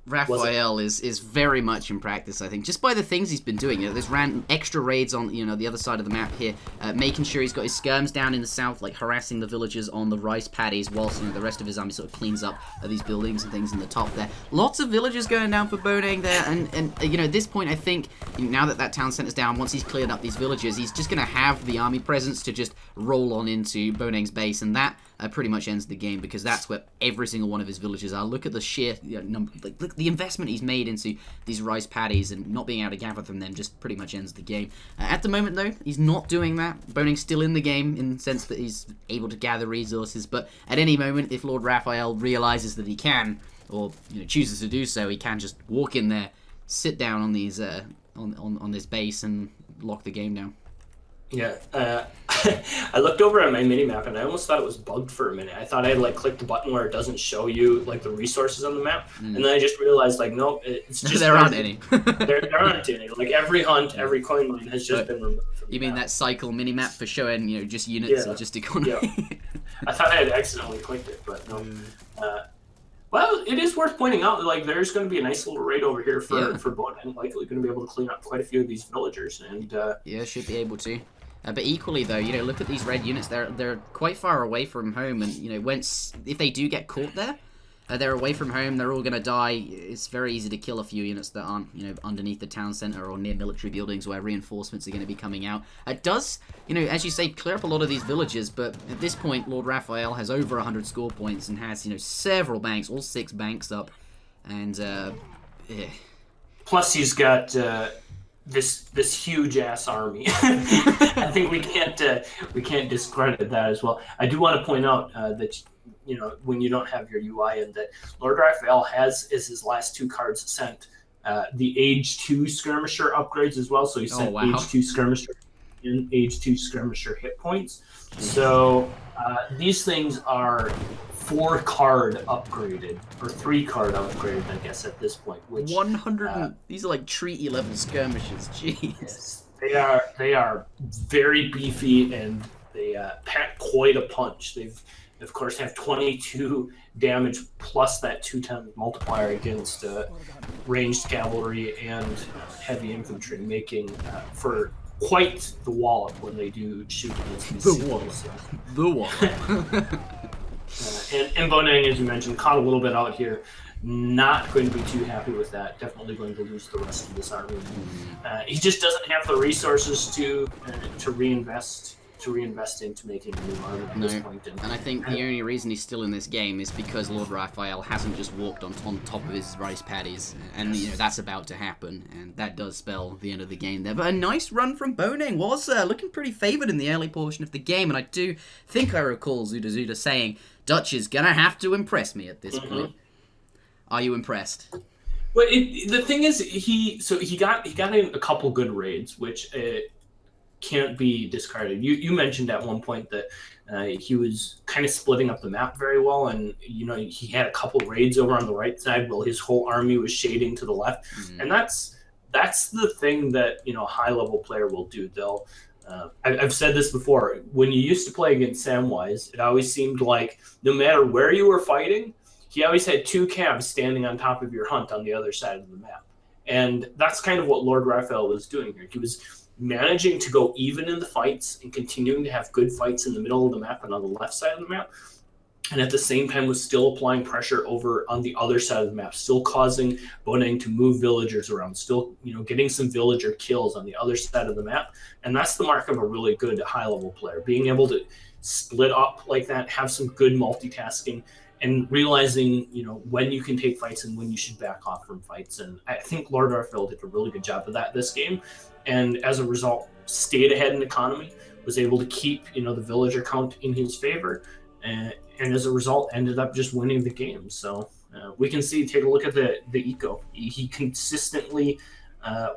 Raphael is very much in practice, I think, just by the things he's been doing. There's ran extra raids on the other side of the map here, making sure he's got his skirms down in the south, like harassing the villagers on the rice paddies, whilst the rest of his army sort of cleans up these buildings and things in the top there. Lots of villagers going down for Boneng there, and at this point, I think now that town center's down, once he's cleared up these villagers, he's just going to have the army presence to just roll on into Boneng's base, and that pretty much ends the game, because that's where every single one of his villagers are. Look at the sheer number, look the investment he's made into these rice paddies, and not being able to gather from them just pretty much ends the game. At the moment, though, he's not doing that. Boneng's still in the game in the sense that he's able to gather resources, but at any moment, if LordRaphael realizes that he can, or chooses to do so, he can just walk in there, sit down on these on this base, and lock the game down. Yeah, I looked over at my minimap and I almost thought it was bugged for a minute. I thought I had clicked the button where it doesn't show you the resources on the map, and then I just realized no, it's just there aren't any. there aren't any. Every hunt, every coin mine has just been removed. You mean that cycle minimap for showing just units or just economy? Yeah. I thought I had accidentally clicked it, but no. Well, it is worth pointing out there's going to be a nice little raid over here for Boneng. Likely going to be able to clean up quite a few of these villagers, and should be able to. But equally, though, look at these red units. They're quite far away from home, and if they do get caught there, they're away from home. They're all gonna die. It's very easy to kill a few units that aren't underneath the town center or near military buildings where reinforcements are going to be coming out. It does, as you say, clear up a lot of these villages. But at this point, LordRaphael has over 100 score points and has several banks, all 6 banks up, and plus he's got. This huge ass army. I think we can't discredit that as well. I do want to point out that when you don't have your UI in, that LordRaphael has as his last 2 cards sent the Age 2 Skirmisher upgrades as well. So he sent Age 2 Skirmisher and Age 2 Skirmisher hit points. So these things are 4-card upgraded, or 3-card upgraded, I guess, at this point. Which 100. These are treaty level skirmishes. Jeez. Yes, they are very beefy, and they pack quite a punch. They've of course have 22 damage plus that 2x multiplier against ranged cavalry and heavy infantry, making for quite the wallop when they do shoot against these cities. The wallop. And Boneng, as you mentioned, caught a little bit out here. Not going to be too happy with that. Definitely going to lose the rest of this army. He just doesn't have the resources to reinvest into making a new army at this point. And I think the only reason he's still in this game is because LordRaphael hasn't just walked on top of his rice paddies, and that's about to happen, and that does spell the end of the game there. But a nice run from Boneng. Was looking pretty favoured in the early portion of the game, and I do think I recall ZutaZuta saying, Dutch is gonna have to impress me at this point. Are you impressed? Well, the thing is, he got in a couple good raids, which can't be discarded. You mentioned at one point that he was kind of splitting up the map very well, and he had a couple raids over on the right side while his whole army was shading to the left, and that's the thing that a high level player will do. They'll I've said this before. When you used to play against Samwise, it always seemed like no matter where you were fighting, he always had 2 cabs standing on top of your hunt on the other side of the map. And that's kind of what LordRaphael was doing here. He was managing to go even in the fights and continuing to have good fights in the middle of the map and on the left side of the map. And at the same time was still applying pressure over on the other side of the map, still causing Boneng to move villagers around, still getting some villager kills on the other side of the map. And that's the mark of a really good high-level player, being able to split up like that, have some good multitasking, and realizing when you can take fights and when you should back off from fights. And I think LordRaphael did a really good job of that this game, and as a result stayed ahead in economy, was able to keep the villager count in his favor, and as a result, ended up just winning the game. So we can see, take a look at the eco. He consistently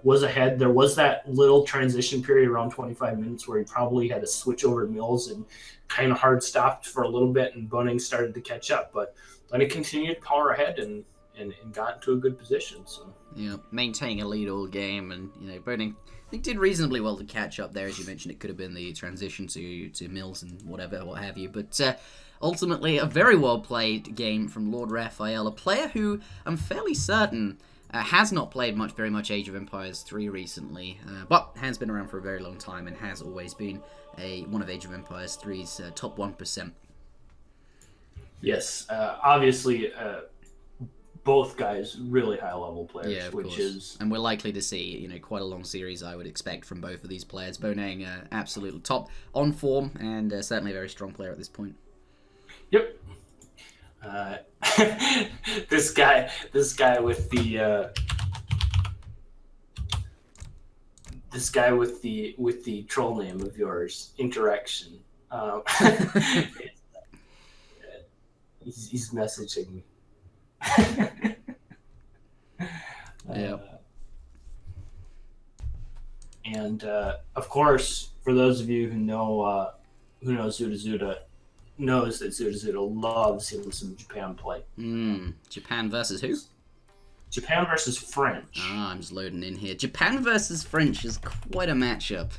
was ahead. There was that little transition period around 25 minutes where he probably had to switch over mills and kind of hard stopped for a little bit, and Boneng started to catch up. But then he continued to power ahead and got into a good position. So yeah, maintaining a lead all game, and Boneng, I think, did reasonably well to catch up there. As you mentioned, it could have been the transition to mills and what have you. But ultimately, a very well played game from LordRaphael, a player who I'm fairly certain has not played very much Age of Empires 3 recently, but has been around for a very long time and has always been one of Age of Empires 3's top 1%. Yes, obviously, both guys really high-level players, yeah, which is, and we're likely to see quite a long series, I would expect, from both of these players. Boneng, absolutely top on form, and certainly a very strong player at this point. Yep. This guy with the troll name of yours, Interjection. He's messaging me. Yeah. And of course, for those of you who know ZutaZuta, knows that ZutaZuta loves him some Japan play. Japan versus who? Japan versus French. I'm just loading in here. Japan versus French is quite a matchup.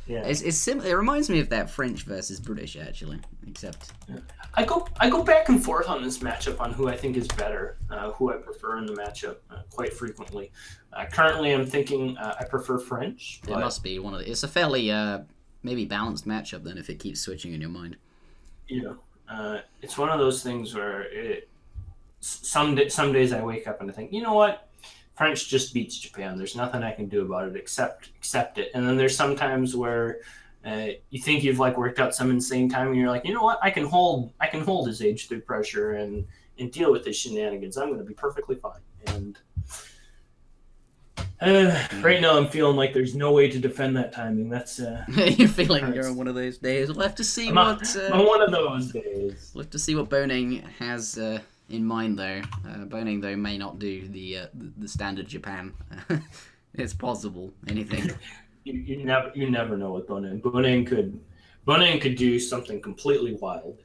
Yeah. It's it reminds me of that French versus British, actually, except... Yeah. I go back and forth on this matchup on who I think is better, who I prefer in the matchup quite frequently. Currently, I'm thinking I prefer French. It must be one of the... It's a fairly maybe balanced matchup, then, if it keeps switching in your mind. It's one of those things where some days I wake up and I think, you know what, French just beats Japan. There's nothing I can do about it except accept it. And then there's some times where you think you've worked out some insane time, and you're like, you know what, I can hold his age through pressure and deal with his shenanigans. I'm going to be perfectly fine. And right now I'm feeling like there's no way to defend that timing. That's you're feeling you're on one of those days. We'll have to see I'm on one of those days. We'll have to see what Boneng has in mind, though. Boneng, though, may not do the standard Japan. It's possible. Anything. You never know with Boneng. Boneng could do something completely wild.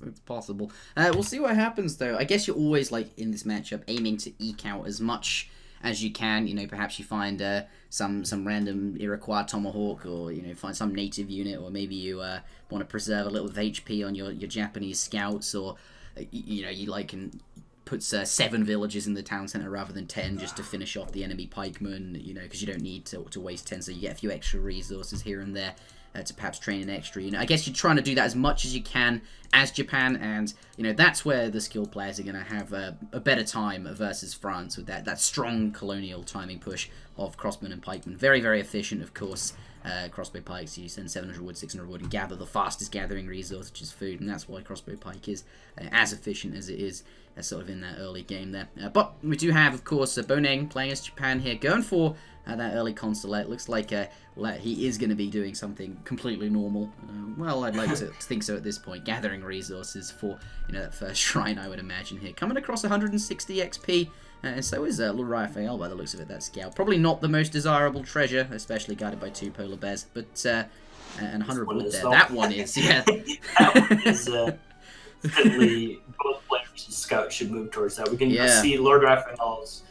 It's possible. We'll see what happens, though. I guess you're always, in this matchup, aiming to eke out as much as you can. Perhaps you find some random Iroquois tomahawk, or find some native unit, or maybe you want to preserve a little of HP on your Japanese scouts, or you can put 7 villages in the town center rather than 10 just to finish off the enemy pikemen, because you don't need to waste 10, so you get a few extra resources here and there to perhaps train an extra. I guess you're trying to do that as much as you can as Japan, and that's where the skilled players are going to have a better time versus France with that strong colonial timing push of crossmen and pikemen. Very, very efficient, of course. Crossbow pikes, you send 700 wood, 600 wood, and gather the fastest gathering resource, which is food, and that's why crossbow pike is as efficient as it is sort of in that early game there. But we do have, of course, Boneng playing as Japan here, going for that early consulate. Looks like he is going to be doing something completely normal. Well, I'd like to think so at this point. Gathering resources for that first shrine, I would imagine here. Coming across 160 XP, and so is LordRaphael by the looks of it, that scout. Probably not the most desirable treasure, especially guided by 2 polar bears, but and 100 wood there. That one is, yeah. That one is certainly both players' scouts should move towards that. We can see LordRaphael's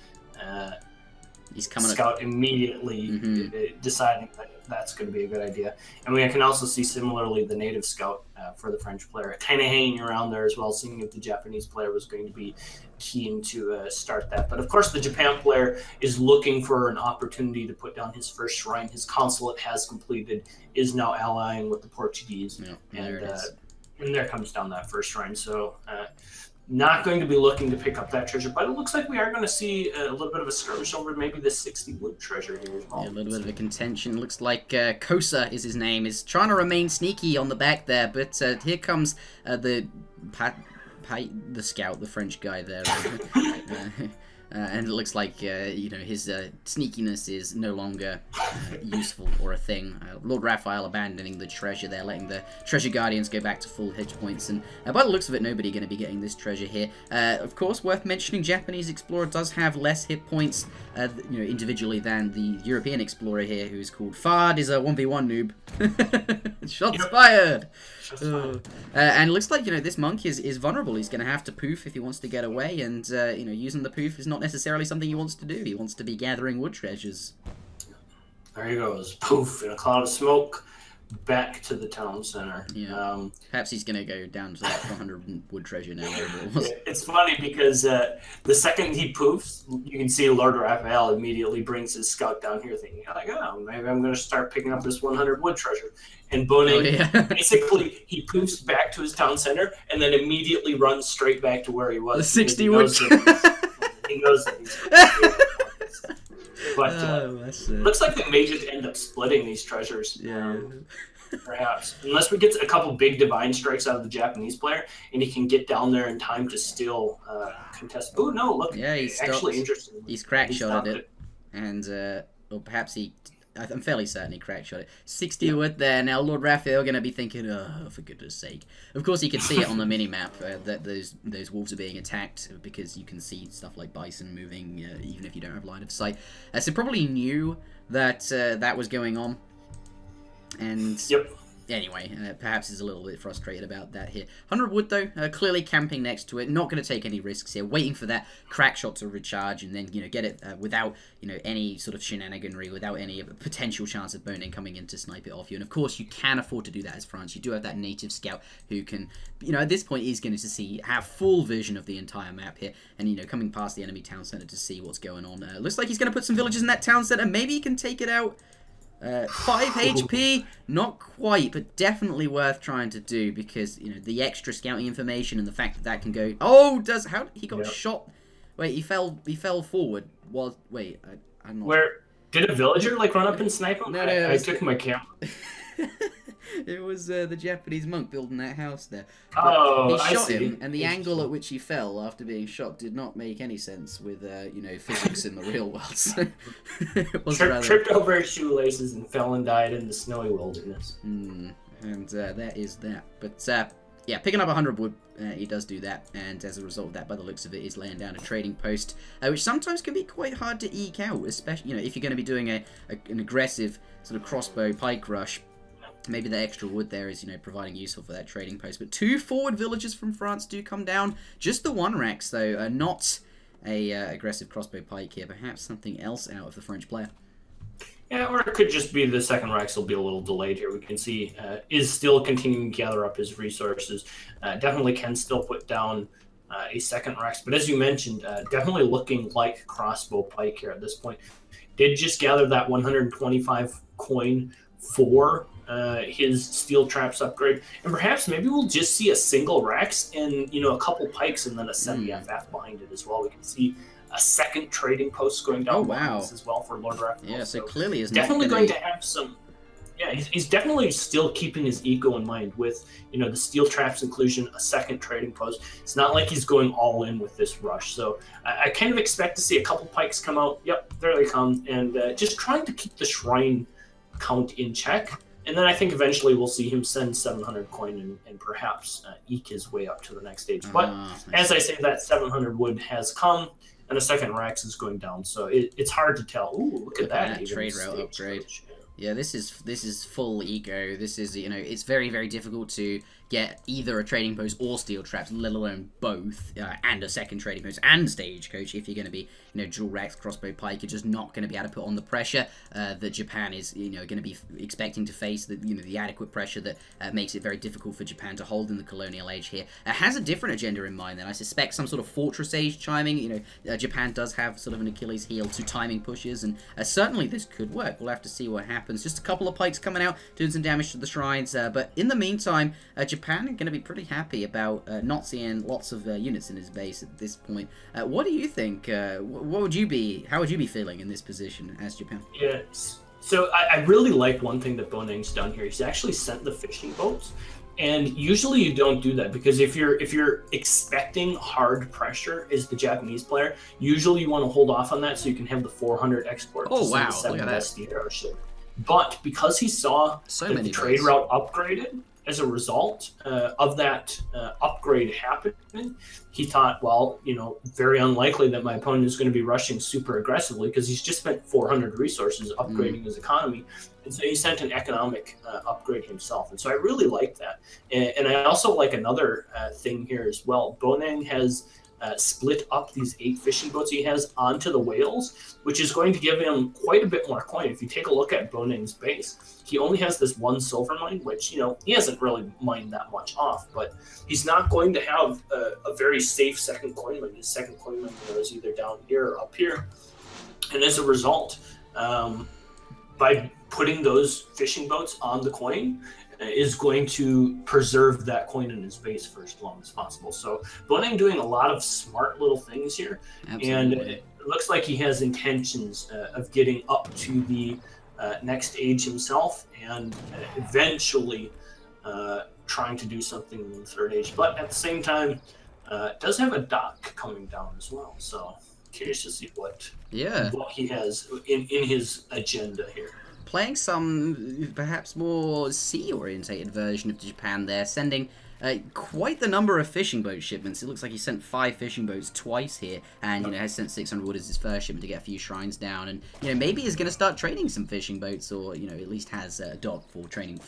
he's coming scout immediately deciding that that's going to be a good idea. And we can also see similarly the native scout for the French player kind of hanging around there as well, seeing if the Japanese player was going to be keen to start that. But of course the Japan player is looking for an opportunity to put down his first shrine. His consulate has completed, is now allying with the Portuguese. And there comes down that first shrine. So not going to be looking to pick up that treasure, but it looks like we are going to see a little bit of a skirmish over maybe the 60 wood treasure here as well. Yeah, a little bit of a contention. Looks like Kosa is his name, is trying to remain sneaky on the back there, but here comes the scout, the French guy there. And it looks like his sneakiness is no longer useful or a thing. LordRaphael abandoning the treasure there, letting the treasure guardians go back to full hit points, and by the looks of it, nobody going to be getting this treasure here. Of course, worth mentioning, Japanese explorer does have less hit points, individually than the European explorer here, who is called Fard, is a 1v1 noob. Shots fired! And it looks like, this monk is vulnerable. He's going to have to poof if he wants to get away, and, using the poof is not necessarily something he wants to do. He wants to be gathering wood treasures. There he goes. Poof, in a cloud of smoke, back to the town center. Yeah. Perhaps he's going to go down to that 100 wood treasure now. It's funny because the second he poofs, you can see LordRaphael immediately brings his scout down here thinking, maybe I'm going to start picking up this 100 wood treasure. And Boneng, basically, he poofs back to his town center and then immediately runs straight back to where he was. The 60 wood. He knows that he's But looks like they may just end up splitting these treasures. Yeah. Perhaps. Unless we get a couple big divine strikes out of the Japanese player, and he can get down there in time to still contest. Oh, no, look. Yeah, he's actually interesting. He's crack-shotted it. And, or perhaps I'm fairly certain he crack-shot it. 60 wood there. Now, LordRaphael going to be thinking, oh, for goodness sake. Of course, you can see it on the mini-map that those wolves are being attacked, because you can see stuff like bison moving, even if you don't have line of sight. So probably knew that that was going on. And anyway, perhaps he's a little bit frustrated about that here. 100 wood, though, clearly camping next to it. Not going to take any risks here. Waiting for that crack shot to recharge and then, get it without, any sort of shenaniganry, without any potential chance of Boneng coming in to snipe it off you. And, of course, you can afford to do that as France. You do have that native scout who can, at this point is going to have full vision of the entire map here. And, coming past the enemy town center to see what's going on. Looks like he's going to put some villagers in that town center. Maybe he can take it out. 5 HP, not quite, but definitely worth trying to do, because, the extra scouting information and the fact that can go... Oh, how he got shot? Wait, he fell forward. I'm not... Where, did a villager, run up and snipe him? No, I took my camera. It was the Japanese monk building that house there. But he shot him, and the angle at which he fell after being shot did not make any sense with, physics in the real world. So it was tripped over his shoelaces and fell and died in the snowy wilderness. And that is that. But, yeah, picking up 100 wood, he does do that, and as a result of that, by the looks of it, is laying down a trading post, which sometimes can be quite hard to eke out, especially, if you're going to be doing an aggressive sort of crossbow pike rush. Maybe the extra wood there is, providing useful for that trading post. But 2 forward villagers from France do come down. Just the 1 Rex, though, not a aggressive crossbow pike here. Perhaps something else out of the French player. Yeah, or it could just be the second Rex will be a little delayed here. We can see is still continuing to gather up his resources. Definitely can still put down a second Rex. But as you mentioned, definitely looking like crossbow pike here at this point. Did just gather that 125 coin for his steel traps upgrade, and perhaps maybe we'll just see a single Rex and a couple pikes and then a semi-FF behind it as well. We can see a second trading post going down as well for LordRaphael. Yeah, so clearly is definitely going to have some. Yeah, he's definitely still keeping his ego in mind with the steel traps inclusion, a second trading post. It's not like he's going all in with this rush. So I kind of expect to see a couple pikes come out. Yep, there they come, and just trying to keep the shrine count in check. And then I think eventually we'll see him send 700 coin and perhaps eke his way up to the next stage. But as I say, that 700 wood has come, and a second Rex is going down. So it's hard to tell. Ooh, look at that. Trade route upgrade. Yeah, this is full eco. This is, it's very, very difficult to get either a trading post or steel traps, let alone both, and a second trading post and stagecoach. If you're going to be, dual Rex, crossbow pike, you're just not going to be able to put on the pressure that Japan is, going to be expecting to face. The adequate pressure that makes it very difficult for Japan to hold in the colonial age here. Has a different agenda in mind. Then I suspect some sort of fortress age chiming. Japan does have sort of an Achilles heel to timing pushes, and certainly this could work. We'll have to see what happens. Just a couple of pikes coming out, doing some damage to the shrines. But in the meantime, Japan are going to be pretty happy about not seeing lots of units in his base at this point. What do you think? How would you be feeling in this position as Japan? Yes. So I really like one thing that Boneng's done here. He's actually sent the fishing boats, And usually you don't do that, because if you're expecting hard pressure as the Japanese player, usually you want to hold off on that so you can have the 400 export. Oh wow, the 7 look at best arrow ship. But because he saw the trade route upgraded as a result of that upgrade happening, he thought, well, you know, very unlikely that my opponent is going to be rushing super aggressively, because he's just spent 400 resources upgrading his economy. And so he sent an economic upgrade himself. And so I really like that. And I also like another thing here as well. Boneng has split up these 8 fishing boats he has onto the whales, which is going to give him quite a bit more coin. If you take a look at Boneng's base, he only has this 1 silver mine, which, you know, he hasn't really mined that much off, but he's not going to have a very safe second coin mine. His second coin mine is either down here or up here. And as a result, by putting those fishing boats on the coin, is going to preserve that coin in his base for as long as possible. So Boneng doing a lot of smart little things here. Absolutely. And it looks like he has intentions of getting up to the next age himself, and eventually trying to do something in the 3rd age. But at the same time, does have a dock coming down as well. So curious to see what he has in his agenda here. Playing some perhaps more sea-orientated version of Japan there, sending quite the number of fishing boat shipments. It looks like he sent 5 fishing boats twice here, and, you know, has sent 600 wood as his first shipment to get a few shrines down. And, you know, maybe he's going to start trading some fishing boats, or, you know, at least has a dock for trading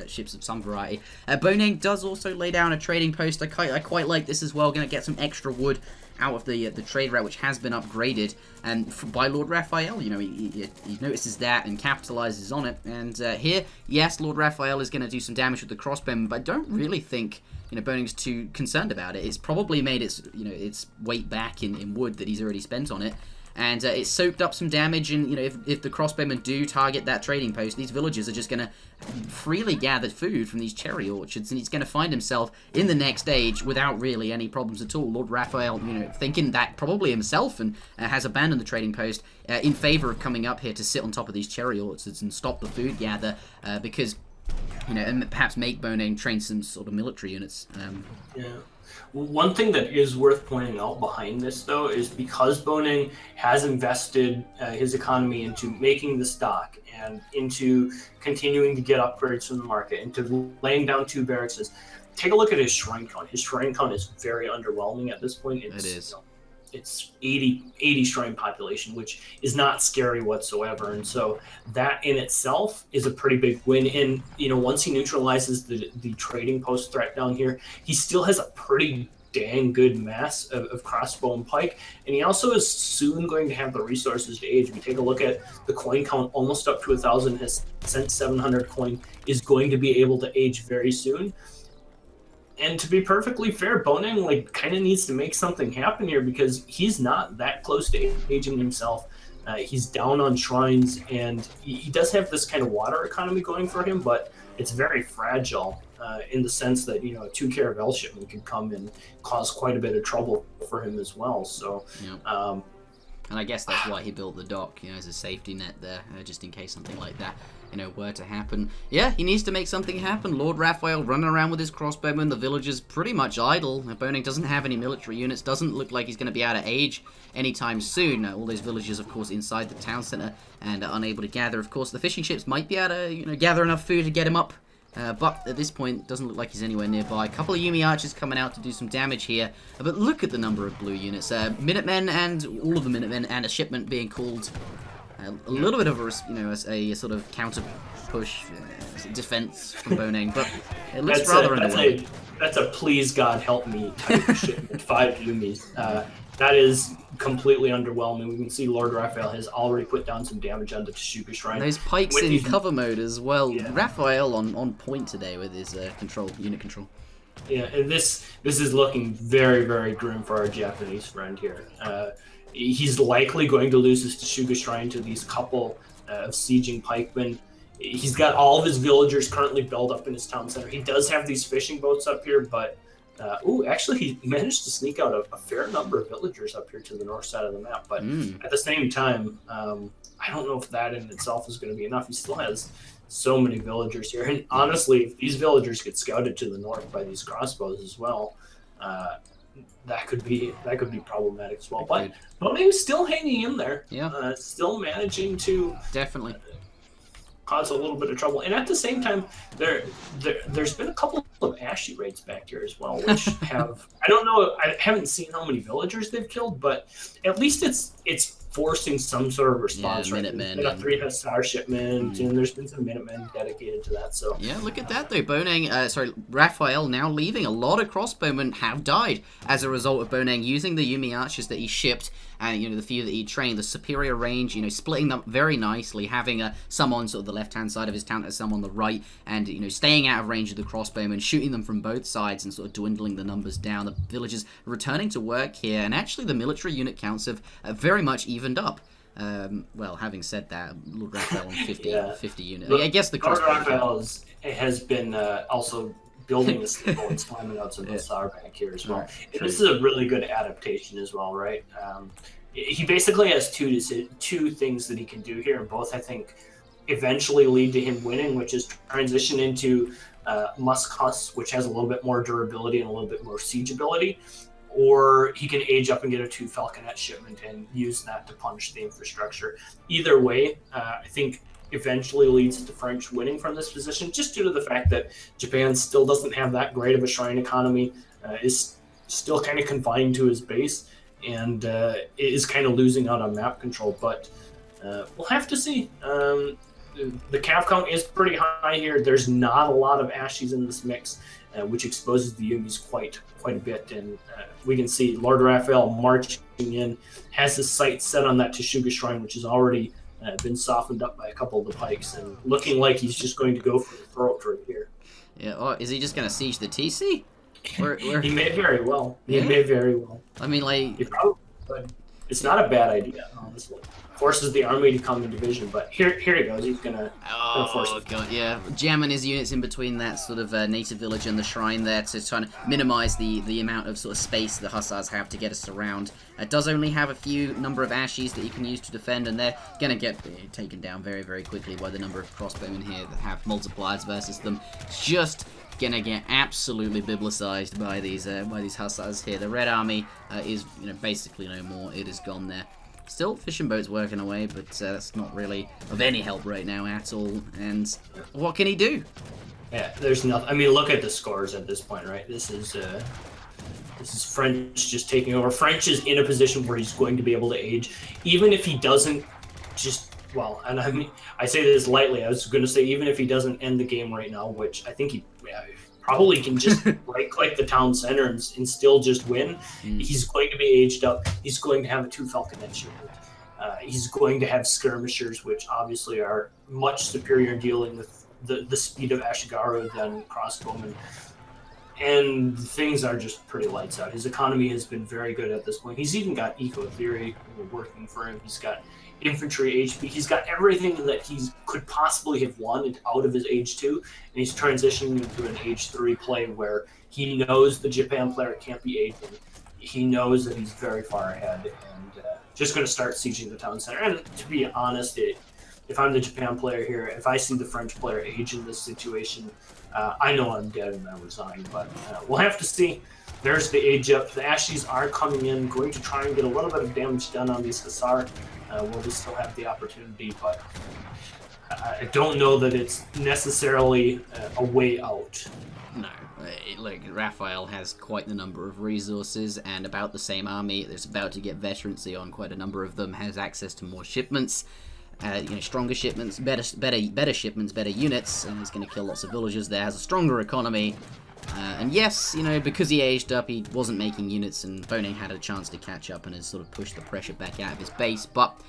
ships of some variety. Boneng does also lay down a trading post. I quite like this as well. Going to get some extra wood out of the trade route, which has been upgraded by LordRaphael. You know, he notices that and capitalizes on it. And here, yes, LordRaphael is going to do some damage with the crossbow, but I don't really think, you know, Boneng's too concerned about it. It's probably made its, you know, its weight back in wood that he's already spent on it. And it's soaked up some damage, and, you know, if the crossbowmen do target that trading post, these villagers are just going to freely gather food from these cherry orchards, and he's going to find himself in the next age without really any problems at all. LordRaphael, you know, thinking that probably himself, and has abandoned the trading post in favor of coming up here to sit on top of these cherry orchards and stop the food gather, because, you know, and perhaps make Boneng train some sort of military units. Yeah. One thing that is worth pointing out behind this, though, is because Boneng has invested his economy into making the stock and into continuing to get upgrades from the market, into laying down 2 barracks. Take a look at his shrine count. His shrine count is very underwhelming at this point. It is. You know, it's 80 shrine population, which is not scary whatsoever. And so that in itself is a pretty big win. And, you know, once he neutralizes the trading post threat down here, he still has a pretty dang good mass of crossbow and pike. And he also is soon going to have the resources to age. We take a look at the coin count, almost up to 1,000, has sent 700 coin, is going to be able to age very soon. And to be perfectly fair, Boneng, like, kind of needs to make something happen here, because he's not that close to aging himself. He's down on shrines, and he does have this kind of water economy going for him, but it's very fragile in the sense that, you know, a 2 caravel shipment could come and cause quite a bit of trouble for him as well. So, and I guess that's why he built the dock, you know, as a safety net there, just in case something like that, you know, were to happen. Yeah, he needs to make something happen. LordRaphael running around with his crossbowmen, the villagers pretty much idle. Boneng doesn't have any military units, doesn't look like he's going to be out of age anytime soon. All those villagers, of course, inside the town center and are unable to gather. Of course, the fishing ships might be able to, you know, gather enough food to get him up. But at this point, it doesn't look like he's anywhere nearby. A couple of Yumi archers coming out to do some damage here. But look at the number of blue units. Minutemen, and all of the Minutemen, and a shipment being called. A little bit of a, you know, a sort of counter push defense from Boneng, but it looks rather underwhelming. That's a please God help me type of shipment. 5 Yumis. That is completely underwhelming. We can see LordRaphael has already put down some damage on the Tsukuga Shrine. And those pikes in cover mode as well. Yeah. Raphael on point today with his unit control. Yeah, and this is looking very, very grim for our Japanese friend here. He's likely going to lose his Tsukuga Shrine to these couple of sieging pikemen. He's got all of his villagers currently built up in his town center. He does have these fishing boats up here, but Actually, he managed to sneak out a fair number of villagers up here to the north side of the map. But at the same time, I don't know if that in itself is going to be enough. He still has so many villagers here. And honestly, if these villagers get scouted to the north by these crossbows as well, that could be problematic as well. But Boneng's still hanging in there. Yeah. Still managing to definitely cause a little bit of trouble. And at the same time, there's been a couple of Ashy raids back here as well, which have I haven't seen how many villagers they've killed, but at least it's forcing some sort of response. Yeah, right? Minutemen. There's been a 3 Hussar shipment, and there's been some Minutemen dedicated to that. So yeah, look at that though. Raphael now leaving. A lot of crossbowmen have died as a result of Boneng using the Yumi archers that he shipped, and the few that he trained. The superior range, splitting them very nicely, having some on sort of the left-hand side of his town, some on the right, and staying out of range of the crossbowmen, shooting them from both sides, and sort of dwindling the numbers down. The villagers returning to work here, and actually the military unit counts have very much evened up. Well, having said that, LordRaphael on 50 units. I guess the LordRaphael has been also building the stable and slamming out some Hussar back here as well. And this is a really good adaptation as well, right? He basically has two things that he can do here, and both I think eventually lead to him winning, which is transition into Musk Huss, which has a little bit more durability and a little bit more siege ability, or he can age up and get a 2 Falconet shipment and use that to punish the infrastructure. Either way, I think eventually leads to French winning from this position, just due to the fact that Japan still doesn't have that great of a shrine economy, is still kind of confined to his base, and is kind of losing out on map control. But we'll have to see. The cav count is pretty high here. There's not a lot of Ashies in this mix, which exposes the Yumis quite a bit. And we can see LordRaphael marching in, has his sights set on that Teshuga shrine, which has already been softened up by a couple of the pikes, and looking like he's just going to go for the throat right here. Yeah, or is he just going to siege the TC? He may very well. He may very well. I mean, like... He probably could. It's not a bad idea, honestly. Forces the army to come in division, but here he goes. He's gonna force it. God, yeah, jamming his units in between that sort of native village and the shrine there to try to minimize the amount of sort of space the Hussars have to get us around. It does only have a few number of Ashies that you can use to defend, and they're gonna get taken down very, very quickly by the number of crossbowmen here that have multipliers versus them. Just gonna get absolutely biblicized by these Hussars here. The Red Army is basically no more. It is gone there. Still, fishing boats working away, but that's not really of any help right now at all. And what can he do? Yeah, there's nothing. I mean, look at the scores at this point, right? This is French just taking over. French is in a position where he's going to be able to age, even if he doesn't just, well, and I mean, I say this lightly. I was going to say even if he doesn't end the game right now, which I think he probably can just right-click the town center and still just win. He's going to be aged up. He's going to have a 2 Falconet shipment. He's going to have skirmishers, which obviously are much superior in dealing with the speed of Ashigaru than crossbowmen. And things are just pretty lights out. His economy has been very good at this point. He's even got Eco Theory working for him. He's got infantry HP. He's got everything that he could possibly have won out of his age 2, and he's transitioning into an age 3 play where he knows the Japan player can't be aging. He knows that he's very far ahead, and just going to start sieging the town center. And to be honest, if I'm the Japan player here, if I see the French player age in this situation, I know I'm dead and I resign. But we'll have to see. There's the age up. The Ashies are coming in, going to try and get a little bit of damage done on these Hussar. Will we still have the opportunity, but I don't know that it's necessarily a way out. No. Look, Raphael has quite the number of resources and about the same army. There's about to get veterancy on quite a number of them, has access to more shipments, stronger shipments, better shipments, better units, and he's going to kill lots of villagers there, has a stronger economy. And yes, because he aged up, he wasn't making units, and Boneng had a chance to catch up and has sort of pushed the pressure back out of his base. But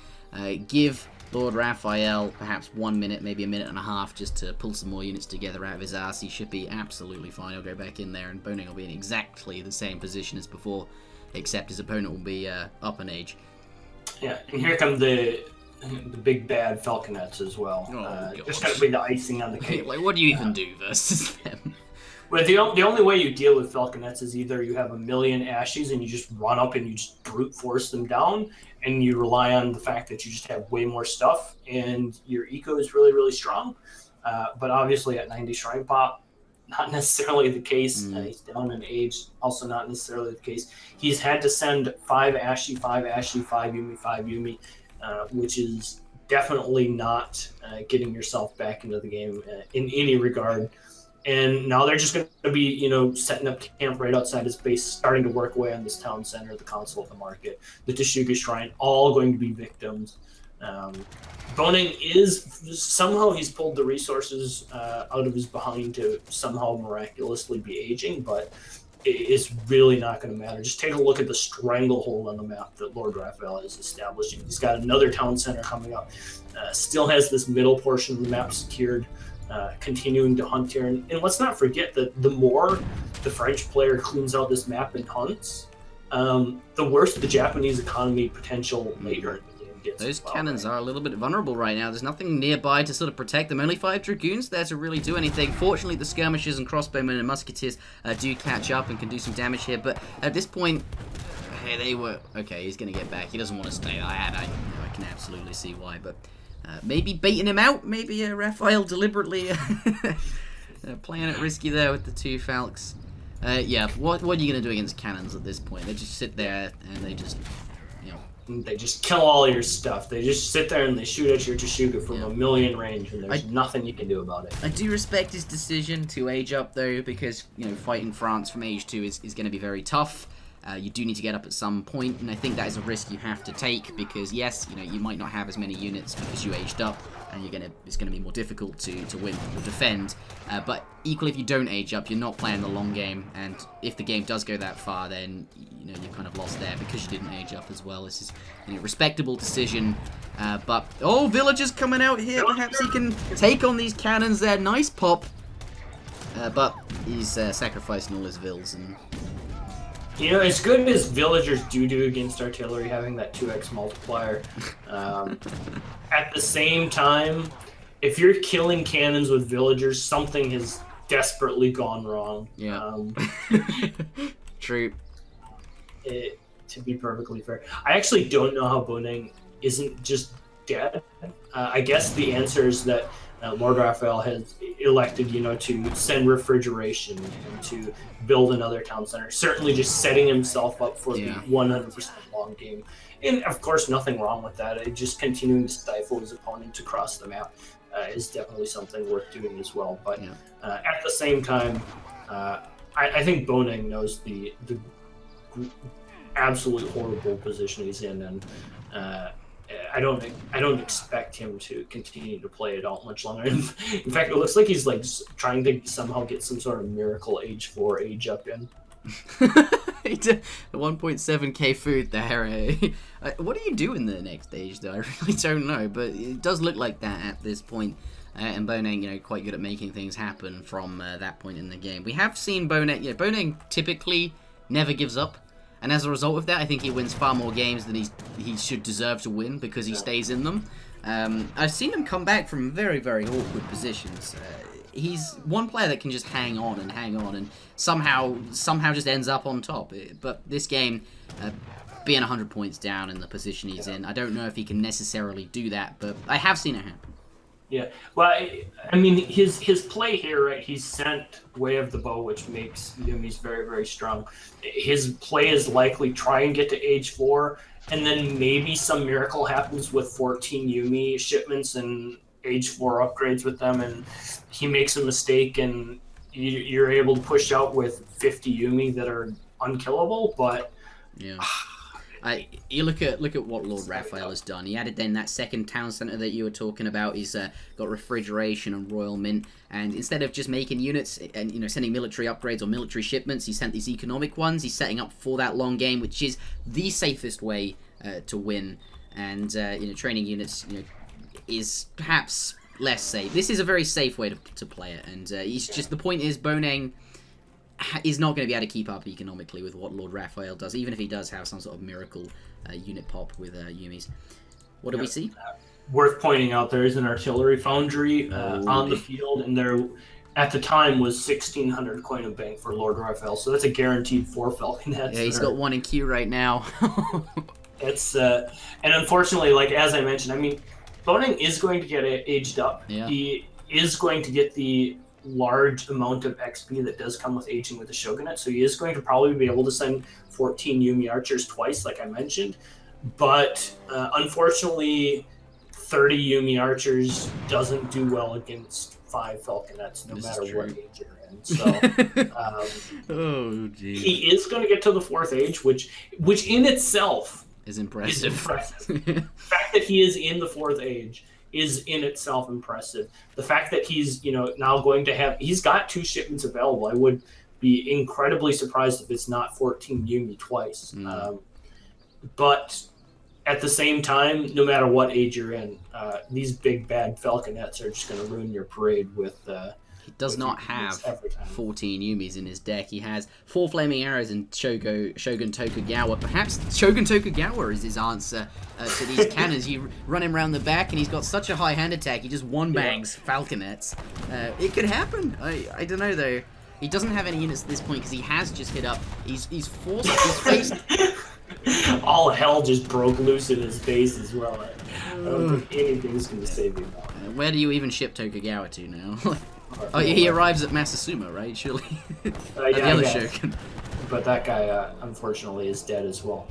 give LordRaphael perhaps 1 minute, maybe a minute and a half, just to pull some more units together out of his arse. He should be absolutely fine. He'll go back in there, and Boneng will be in exactly the same position as before, except his opponent will be up in age. Yeah, and here come the big bad Falconets as well. Just going to be the icing on the cake. Like, what do you even do versus them? Well, the only way you deal with falconets is either you have a million ashies and you just run up and you just brute force them down, and you rely on the fact that you just have way more stuff and your eco is really, really strong. But obviously at 90 Shrine Pop, not necessarily the case. He's down in age, also not necessarily the case. He's had to send 5 Ashy, 5 Ashy, 5 Yumi, 5 Yumi, which is definitely not getting yourself back into the game in any regard. And now they're just going to be, you know, setting up camp right outside his base, starting to work away on this town center, the Council of the Market, the Teshugga Shrine, all going to be victims. Boneng is, somehow he's pulled the resources out of his behind to somehow miraculously be aging, but it's really not going to matter. Just take a look at the stranglehold on the map that LordRaphael is establishing. He's got another town center coming up, still has this middle portion of the map secured. Continuing to hunt here. And let's not forget that the more the French player cleans out this map and hunts, the worse the Japanese economy potential later in the game gets. Those cannons are a little bit vulnerable right now. There's nothing nearby to sort of protect them. Only 5 Dragoons there to really do anything. Fortunately, the skirmishers and crossbowmen and musketeers do catch up and can do some damage here. But at this point, hey, they were... Okay, he's going to get back. He doesn't want to stay. I can absolutely see why, but... maybe baiting him out. Maybe Raphael deliberately playing it risky there with the 2 Falcons. Yeah, what are you going to do against cannons at this point? They just sit there and they just, you know... They just kill all your stuff. They just sit there and they shoot at your Teshugga from a million range, and there's nothing you can do about it. I do respect his decision to age up, though, because, you know, fighting France from age 2 is going to be very tough. You do need to get up at some point, and I think that is a risk you have to take because, yes, you know, you might not have as many units because you aged up, and it's going to be more difficult to win or defend. But equally, if you don't age up, you're not playing the long game, and if the game does go that far, then you know you're kind of lost there because you didn't age up as well. This is, you know, a respectable decision. But villagers coming out here. Perhaps he can take on these cannons there. Nice pop. But he's sacrificing all his vills and. You know, as good as villagers do against artillery, having that 2x multiplier, at the same time, if you're killing cannons with villagers, something has desperately gone wrong. Yeah. True. To be perfectly fair. I actually don't know how Boneng isn't just dead. I guess the answer is that LordRaphael has elected, you know, to send refrigeration and to build another town center. Certainly just setting himself up for the 100% long game. And, of course, nothing wrong with that. Just continuing to stifle his opponent across the map is definitely something worth doing as well. But at the same time, I think Boneng knows the absolute horrible position he's in, and I don't expect him to continue to play it out much longer. In fact, it looks like he's like trying to somehow get some sort of miracle age 4 age up in. He did 1.7k food there. What do you do in the next age, though? I really don't know, but it does look like that at this point. And Boneng, you know, quite good at making things happen from that point in the game. We have seen Boneng. Yeah, Boneng typically never gives up. And as a result of that, I think he wins far more games than he should deserve to win because he stays in them. I've seen him come back from very, very awkward positions. He's one player that can just hang on and somehow just ends up on top. But this game, being 100 points down in the position he's in, I don't know if he can necessarily do that, but I have seen it happen. Yeah, well, I mean, his play here, right? He's sent Way of the Bow, which makes Yumi's very, very strong. His play is likely try and get to age 4, and then maybe some miracle happens with 14 Yumi shipments and age 4 upgrades with them, and he makes a mistake, and you're able to push out with 50 Yumi that are unkillable. But yeah. You look at what LordRaphael has done. He added then that second town center that you were talking about. He's got refrigeration and royal mint, and instead of just making units and sending military upgrades or military shipments, he sent these economic ones. He's setting up for that long game, which is the safest way to win. And training units is perhaps less safe. This is a very safe way to play it, and he's just the point is Boneng is not going to be able to keep up economically with what LordRaphael does, even if he does have some sort of miracle unit pop with Yumi's. What do we see? Worth pointing out, there is an artillery foundry on the field, and at the time was 1,600 coin of bank for LordRaphael, so that's a guaranteed 4 Falcon heads. Yeah, he's got 1 in queue right now. It's and unfortunately, like as I mentioned, I mean, Boneng is going to get aged up. Yeah. He is going to get the large amount of XP that does come with aging with the Shogunate, so he is going to probably be able to send 14 Yumi archers twice, like I mentioned. But unfortunately, 30 Yumi archers doesn't do well against 5 Falconets, no matter what age you're in. So oh, geez. he is going to get to the 4th age, which in itself is impressive. The fact that he is in the 4th age is in itself impressive. The fact that he's now going to have, he's got 2 shipments available. I would be incredibly surprised if it's not 14 Yumi twice. But at the same time, no matter what age you're in, these big bad Falconets are just going to ruin your parade with. He does not have 14 Yumis in his deck. He has 4 Flaming Arrows and Shogun Tokugawa. Perhaps Shogun Tokugawa is his answer to these cannons. You run him around the back and he's got such a high hand attack, he just one-bangs Falconets. It could happen. I don't know, though. He doesn't have any units at this point because he has just hit up. He's forced. He's faced. All hell just broke loose in his face as well. I don't think anything's going to save you now. Where do you even ship Tokugawa to now? Oh, he arrives at Masasuma, right? Surely. Yeah, the other Shogun. But that guy, unfortunately, is dead as well.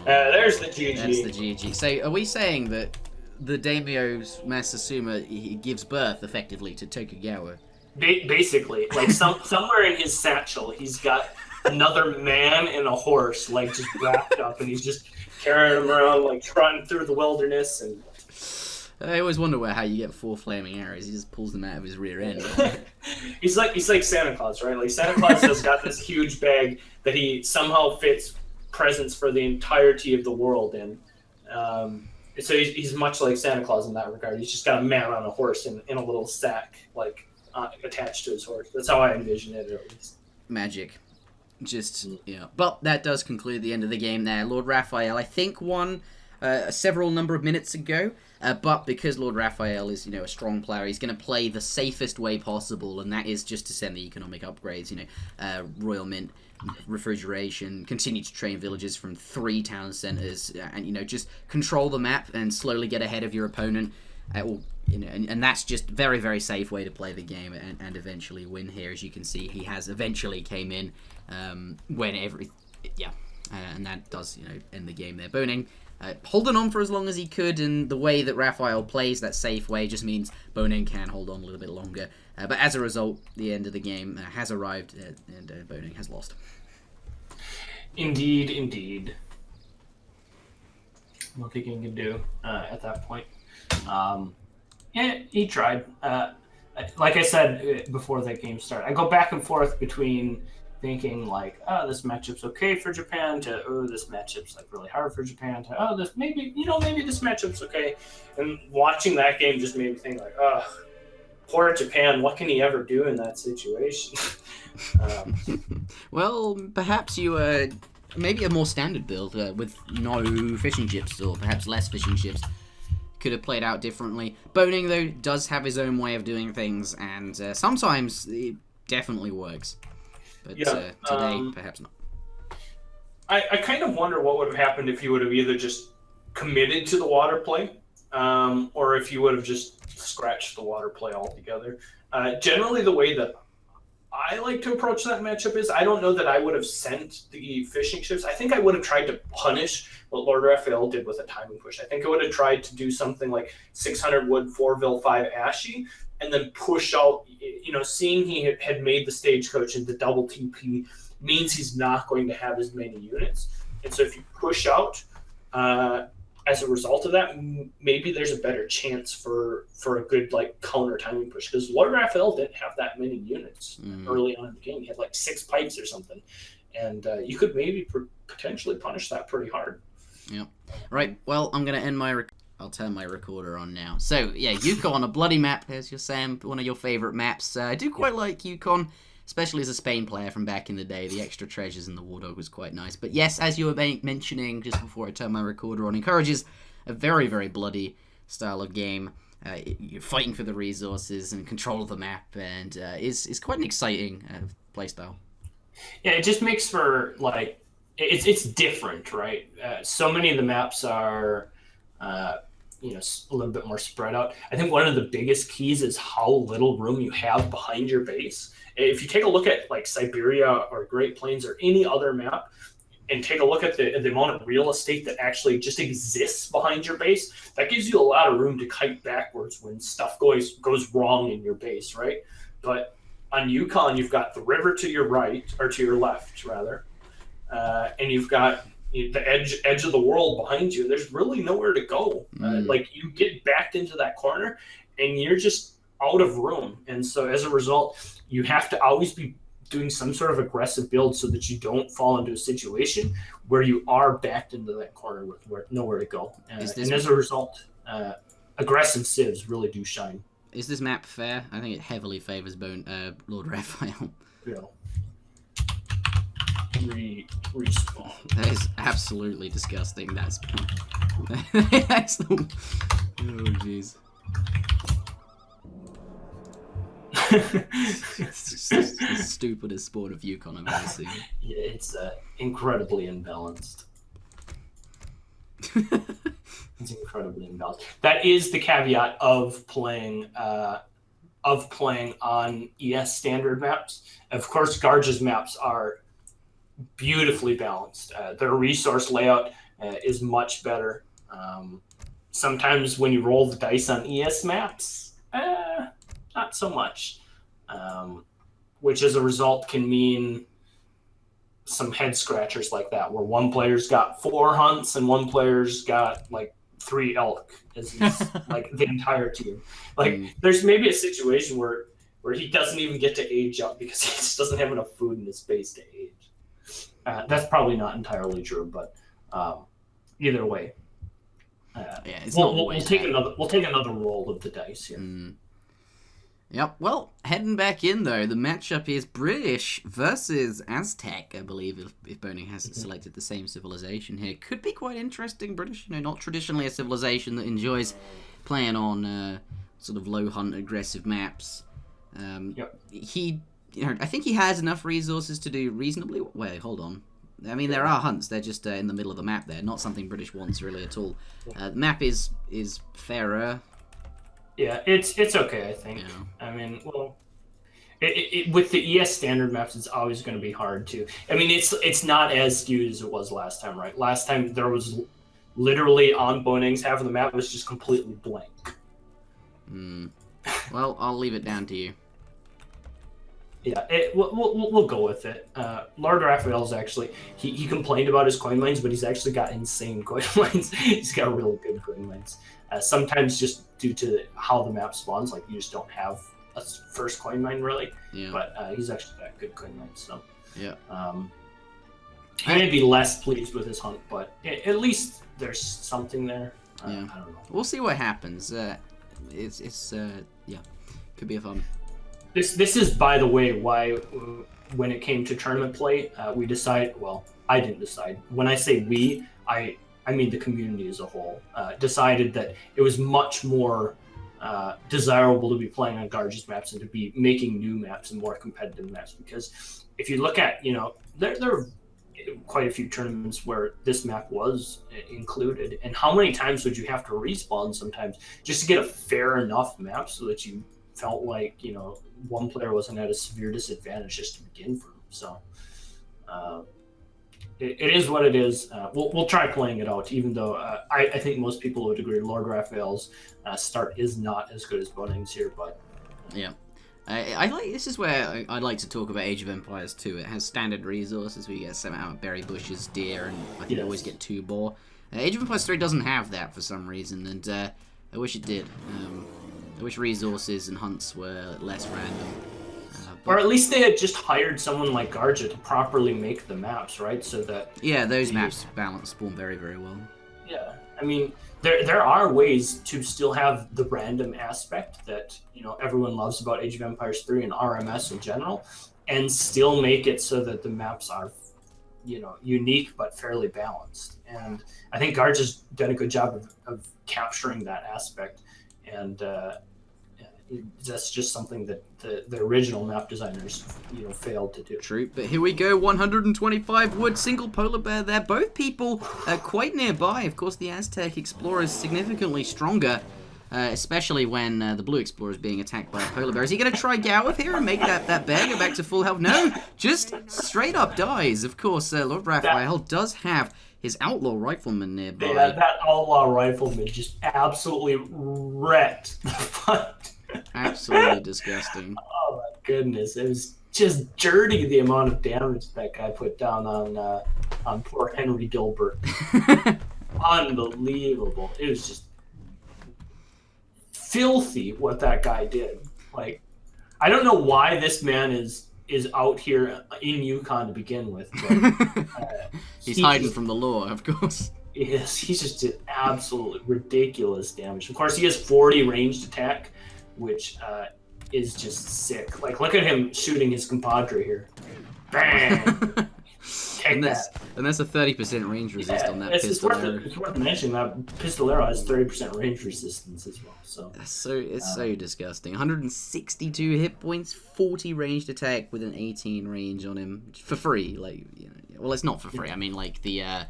There's the GG. That's the GG. So, are we saying that the Daimyo's Masasuma he gives birth, effectively, to Tokugawa? Basically. Like, somewhere in his satchel, he's got another man and a horse, like, just wrapped up, and he's just carrying him around, like, trotting through the wilderness, and... I always wonder how you get 4 flaming arrows. He just pulls them out of his rear end. He's like Santa Claus, right? Like Santa Claus has got this huge bag that he somehow fits presents for the entirety of the world in. So he's much like Santa Claus in that regard. He's just got a man on a horse in a little sack, like attached to his horse. That's how I envision it, at least. Magic. Just, But that does conclude the end of the game there. LordRaphael, I think, won several number of minutes ago. But because LordRaphael is, a strong player, he's going to play the safest way possible, and that is just to send the economic upgrades, Royal Mint, refrigeration, continue to train villages from 3 town centers, and, just control the map and slowly get ahead of your opponent. And that's just very, very safe way to play the game and eventually win here. As you can see, he has eventually came in and that does, end the game there. Boneng holding on for as long as he could, and the way that Raphael plays, that safe way, just means Boneng can hold on a little bit longer. But as a result, the end of the game has arrived, and Boneng has lost. Indeed. Nothing he can do at that point. He tried. Like I said before that game started, I go back and forth between thinking like, oh, this matchup's okay for Japan, to, oh, this matchup's like really hard for Japan, to, oh, this maybe this matchup's okay. And watching that game just made me think like, oh, poor Japan, what can he ever do in that situation? Well, perhaps you maybe a more standard build with no fishing ships, or perhaps less fishing ships, could have played out differently. Boneng, though, does have his own way of doing things, and sometimes it definitely works. But today, perhaps not. I kind of wonder what would have happened if you would have either just committed to the water play, or if you would have just scratched the water play altogether. Generally, the way that I like to approach that matchup is, I don't know that I would have sent the fishing ships. I think I would have tried to punish what LordRaphael did with a timing push. I think I would have tried to do something like 600 wood, 4vil, 5 ashy, and then push out, seeing he had made the stagecoach into double TP means he's not going to have as many units. And so if you push out, as a result of that, maybe there's a better chance for a good counter timing push, because LordRaphael didn't have that many units early on in the game. He had 6 pipes or something, and you could maybe potentially punish that pretty hard. Yep. Right. Well, I'm gonna end I'll turn my recorder on now. So yeah, Yukon, a bloody map, as you're saying, one of your favorite maps. I do quite like Yukon, especially as a Spain player from back in the day. The extra treasures in the War Dog was quite nice. But yes, as you were mentioning just before I turned my recorder on, encourages a very, very bloody style of game. you're fighting for the resources and control of the map, and is quite an exciting playstyle. Yeah, it just makes for like it's different, right? So many of the maps are you know, a little bit more spread out. I think one of the biggest keys is how little room you have behind your base. If you take a look at like Siberia or Great Plains or any other map, and take a look at the amount of real estate that actually just exists behind your base, that gives you a lot of room to kite backwards when stuff goes wrong in your base, right? But on Yukon, you've got the river to your right, or to your left, rather, and you've got the edge of the world behind you. There's really nowhere to go. Like, you get backed into that corner, and you're just out of room. And so as a result, you have to always be doing some sort of aggressive build so that you don't fall into a situation where you are backed into that corner with nowhere to go. And as a result, aggressive civs really do shine. Is this map fair? I think it heavily favors LordRaphael. Yeah. Respawn. That is absolutely disgusting. That's the... Oh jeez. It's just the stupidest sport of Yukon I've ever seen. Yeah, it's incredibly imbalanced. It's incredibly imbalanced. That is the caveat of playing on ES standard maps. Of course, Garge's maps are beautifully balanced. Their resource layout is much better. Sometimes when you roll the dice on ES maps, not so much. Which as a result can mean some head scratchers like that, where one player's got 4 hunts and one player's got like 3 elk as like the entire team. Like there's maybe a situation where he doesn't even get to age up because he just doesn't have enough food in his base to age. That's probably not entirely true, but either way, we'll take another roll of the dice here. Yep, well, heading back in, though, the matchup is British versus Aztec, I believe, if Boneng hasn't selected the same civilization here. Could be quite interesting. British, not traditionally a civilization that enjoys playing on sort of low hunt, aggressive maps. He, I think he has enough resources to do reasonably... Wait, hold on. I mean, there are hunts. They're just in the middle of the map there. Not something British wants, really, at all. The map is fairer. Yeah, it's okay, I think. Yeah. I mean, well, with the ES standard maps, it's always going to be hard to. I mean, it's not as skewed as it was last time, right? Last time there was literally on Boneng's half of the map was just completely blank. Well, I'll leave it down to you. Yeah, we'll go with it. LordRaphael's actually he complained about his coin mines, but he's actually got insane coin mines. He's got really good coin mines. Sometimes just due to how the map spawns, like you just don't have a first coin mine really. Yeah. But he's actually got good coin mines. So yeah. He may be less pleased with his hunt, but at least there's something there. Yeah. I don't know. We'll see what happens. It's yeah, could be a fun. This is, by the way, why when it came to tournament play, we decided. Well, I didn't decide. When I say we, I mean the community as a whole decided that it was much more desirable to be playing on Garge's maps and to be making new maps and more competitive maps. Because if you look at, there are quite a few tournaments where this map was included, and how many times would you have to respawn sometimes just to get a fair enough map so that you felt like one player wasn't at a severe disadvantage just to begin from. So it is what it is. We'll try playing it out, even though I think most people would agree LordRaphael's start is not as good as Boneng's here. But yeah, I like. This is where I like to talk about Age of Empires 2. It has standard resources. We get some out of berry bushes, deer, and I think we always get 2 boar. Age of Empires 3 doesn't have that for some reason, and I wish it did. I wish resources and hunts were less random. Or at least they had just hired someone like Garja to properly make the maps, right? So that those maps spawn very, very well. Yeah, I mean, there are ways to still have the random aspect that everyone loves about Age of Empires 3 and RMS in general, and still make it so that the maps are unique but fairly balanced. And I think Garja's done a good job of capturing that aspect. and that's just something that the original map designers, failed to do. True, but here we go, 125 wood, single polar bear there. Both people quite nearby. Of course, the Aztec Explorer is significantly stronger, especially when the blue Explorer is being attacked by a polar bear. Is he going to try get out of here and make that bear go back to full health? No, just straight up dies. Of course, LordRaphael does have his outlaw rifleman nearby. Yeah, that outlaw rifleman just absolutely wrecked the fight. Absolutely disgusting. Oh my goodness, it was just dirty the amount of damage that guy put down on poor Henry Gilbert. Unbelievable. It was just filthy what that guy did. Like, I don't know why this man is out here in Yukon to begin with. But, he's hiding from the law, of course. Yes, he just did absolutely ridiculous damage. Of course, he has 40 ranged attack, which is just sick. Like, look at him shooting his compadre here. Bam! And that's a 30% range resist on that pistolero. It's worth mentioning that pistolero has 30% range resistance as well. So it's so disgusting. 162 hit points, 40 ranged attack with an 18 range on him for free. Like, well, it's not for free. I mean, like the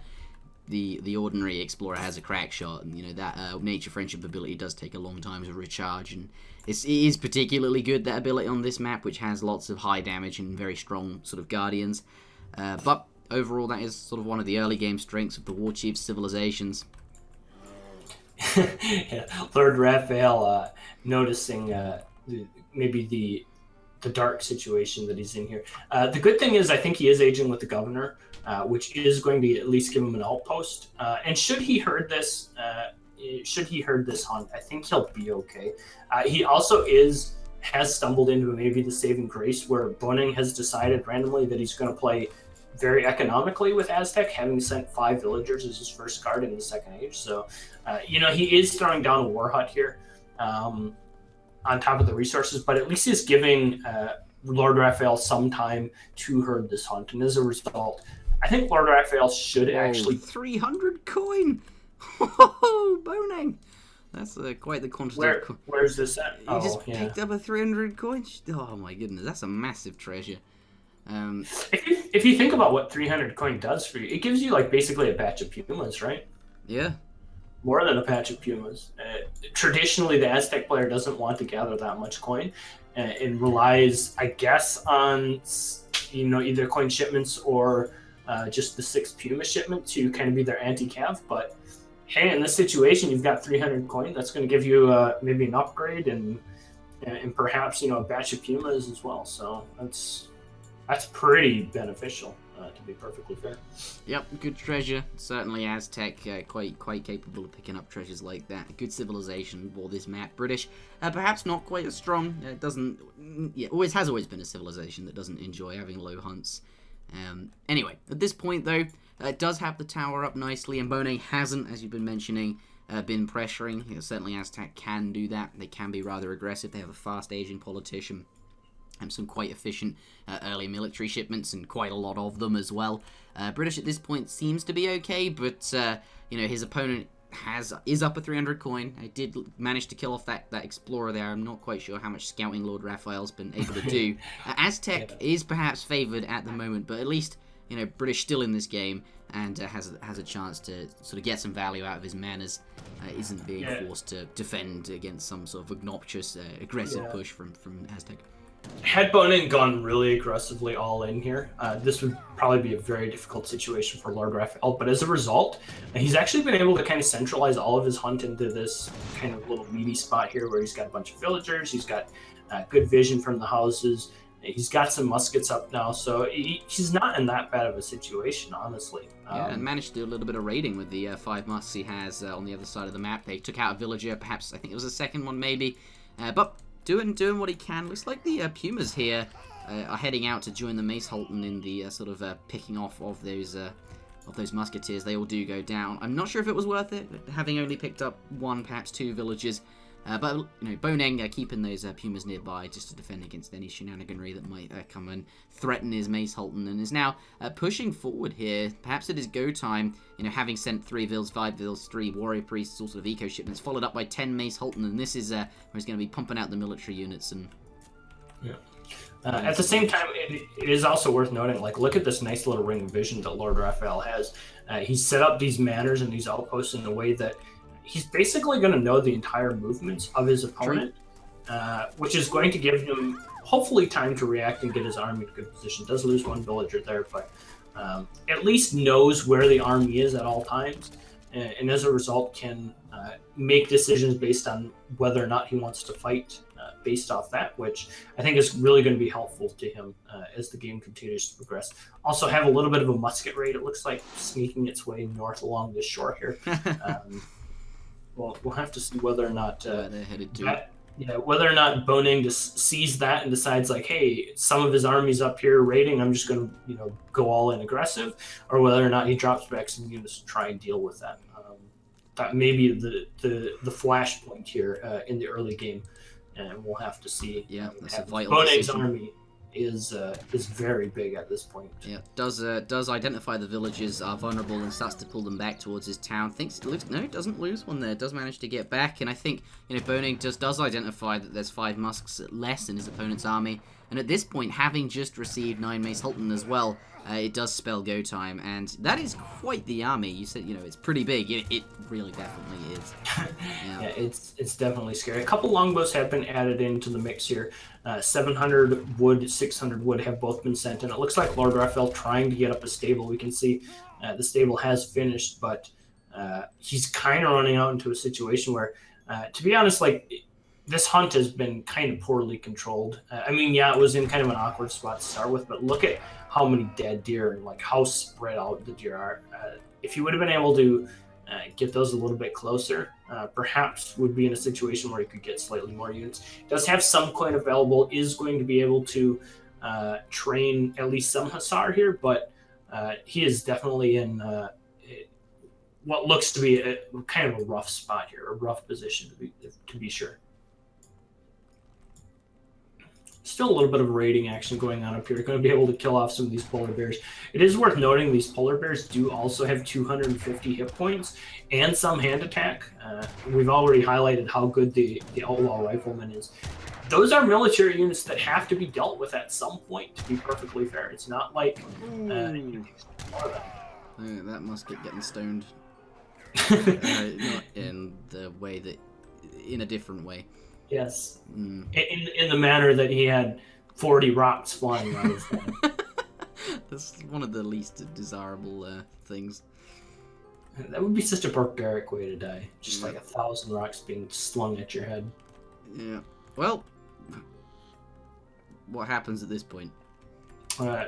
ordinary Explorer has a crack shot, and that nature friendship ability does take a long time to recharge, and it is particularly good, that ability on this map, which has lots of high damage and very strong sort of guardians. But overall, that is sort of one of the early game strengths of the War Chief's civilizations. Yeah, LordRaphael noticing maybe the dark situation that he's in here. The good thing is, I think he is aging with the governor, which is going to at least give him an outpost. And should he herd this hunt, I think he'll be okay. He also has stumbled into maybe the saving grace where Boneng has decided randomly that he's going to play very economically with Aztec, having sent 5 villagers as his first card in the second age. So, he is throwing down a war hut here on top of the resources, but at least he's giving LordRaphael some time to herd this hunt. And as a result, I think LordRaphael should actually... 300 coin! Oh, Boneng! That's quite the quantity. Where's this at? He just picked up a 300 coin. Oh my goodness, that's a massive treasure. If you think about what 300 coin does for you, it gives you like basically a batch of pumas, right? Yeah. More than a patch of pumas. Traditionally, the Aztec player doesn't want to gather that much coin, and relies, I guess, on either coin shipments or just the 6 puma shipment to kind of be their anti-cav. But hey, in this situation, you've got 300 coin. That's going to give you maybe an upgrade and perhaps a batch of pumas as well. So that's pretty beneficial, to be perfectly fair. Yep, good treasure. Certainly Aztec, quite capable of picking up treasures like that. A good civilization for this map. British, perhaps not quite as strong. Always been a civilization that doesn't enjoy having low hunts. Anyway, at this point though, it does have the tower up nicely, and Boneng hasn't, as you've been mentioning, been pressuring. Certainly Aztec can do that. They can be rather aggressive. They have a fast aging politician. And some quite efficient early military shipments, and quite a lot of them as well. British at this point seems to be okay, but his opponent is up a 300 coin. I did manage to kill off that Explorer there. I'm not quite sure how much scouting LordRaphael's been able to do. Aztec is perhaps favoured at the moment, but at least British still in this game, and has a chance to sort of get some value out of his men, as isn't being forced to defend against some sort of obnoxious aggressive push from Aztec. Had Boneng gone really aggressively all in here, this would probably be a very difficult situation for LordRaphael. But as a result, he's actually been able to kind of centralize all of his hunt into this kind of little meaty spot here, where he's got a bunch of villagers, he's got good vision from the houses, he's got some muskets up now, so he's not in that bad of a situation, honestly. And managed to do a little bit of raiding with the 5 musks he has on the other side of the map. They took out a villager, perhaps, I think it was a second one maybe, but doing what he can. Looks like the Pumas here are heading out to join the Mace Holton in the sort of picking off of those musketeers. They all do go down. I'm not sure if it was worth it, having only picked up 1, perhaps 2 villagers. But Boneng keeping those pumas nearby just to defend against any shenaniganry that might come and threaten his Mace Halton, and is now pushing forward here. Perhaps it is go time. Having sent 3 Vils, 5 Vils, 3 Warrior Priests, all sort of eco shipments, followed up by 10 Mace Halton, and this is where he's going to be pumping out the military units and. Yeah. At the same time, it is also worth noting, like, look at this nice little ring of vision that LordRaphael has. He's set up these manors and these outposts in a way that he's basically going to know the entire movements of his opponent, which is going to give him, hopefully, time to react and get his army in good position. Does lose 1 villager there, but at least knows where the army is at all times, and as a result can make decisions based on whether or not he wants to fight based off that, which I think is really going to be helpful to him as the game continues to progress. Also have a little bit of a musket raid, it looks like, sneaking its way north along this shore here. We'll have to see whether or not they're headed to whether or not Boneng just sees that and decides, like, hey, some of his army's up here raiding, I'm just going to go all in aggressive, or whether or not he drops back some units to try and deal with that. That may be the flashpoint here in the early game, and we'll have to see. Yeah, that's a vital Boneng's decision. army is very big at this point. Yeah, does identify the villagers are vulnerable and starts to pull them back towards his town. Doesn't lose one there. Does manage to get back, and I think Boneng does identify that there's 5 musks less in his opponent's army, and at this point, having just received 9 Mace Halton as well, it does spell go time, and that is quite the army. You said it's pretty big. It really definitely is. Yeah, it's definitely scary. A couple longbows have been added into the mix here. 700 wood, 600 wood have both been sent, and it looks like LordRaphael trying to get up a stable. We can see the stable has finished, but he's kind of running out into a situation where, to be honest, like, this hunt has been kind of poorly controlled. It was in kind of an awkward spot to start with, but look at how many dead deer and, like, how spread out the deer are. If you would have been able to get those a little bit closer, perhaps would be in a situation where he could get slightly more units. Does have some coin available, is going to be able to train at least some Hussar here, but he is definitely in what looks to be a kind of a rough spot here, a rough position to be sure. Still a little bit of raiding action going on up here. Going to be able to kill off some of these polar bears. It is worth noting these polar bears do also have 250 hit points and some hand attack. We've already highlighted how good the outlaw rifleman is. Those are military units that have to be dealt with at some point, to be perfectly fair. It's not like that must get getting stoned. Not in the way that, in a different way. Yes, in the manner that he had 40 rocks flying around his head. That's one of the least desirable things. That would be such a barbaric way to die. Just like 1,000 rocks being slung at your head. Yeah. Well, what happens at this point? I'm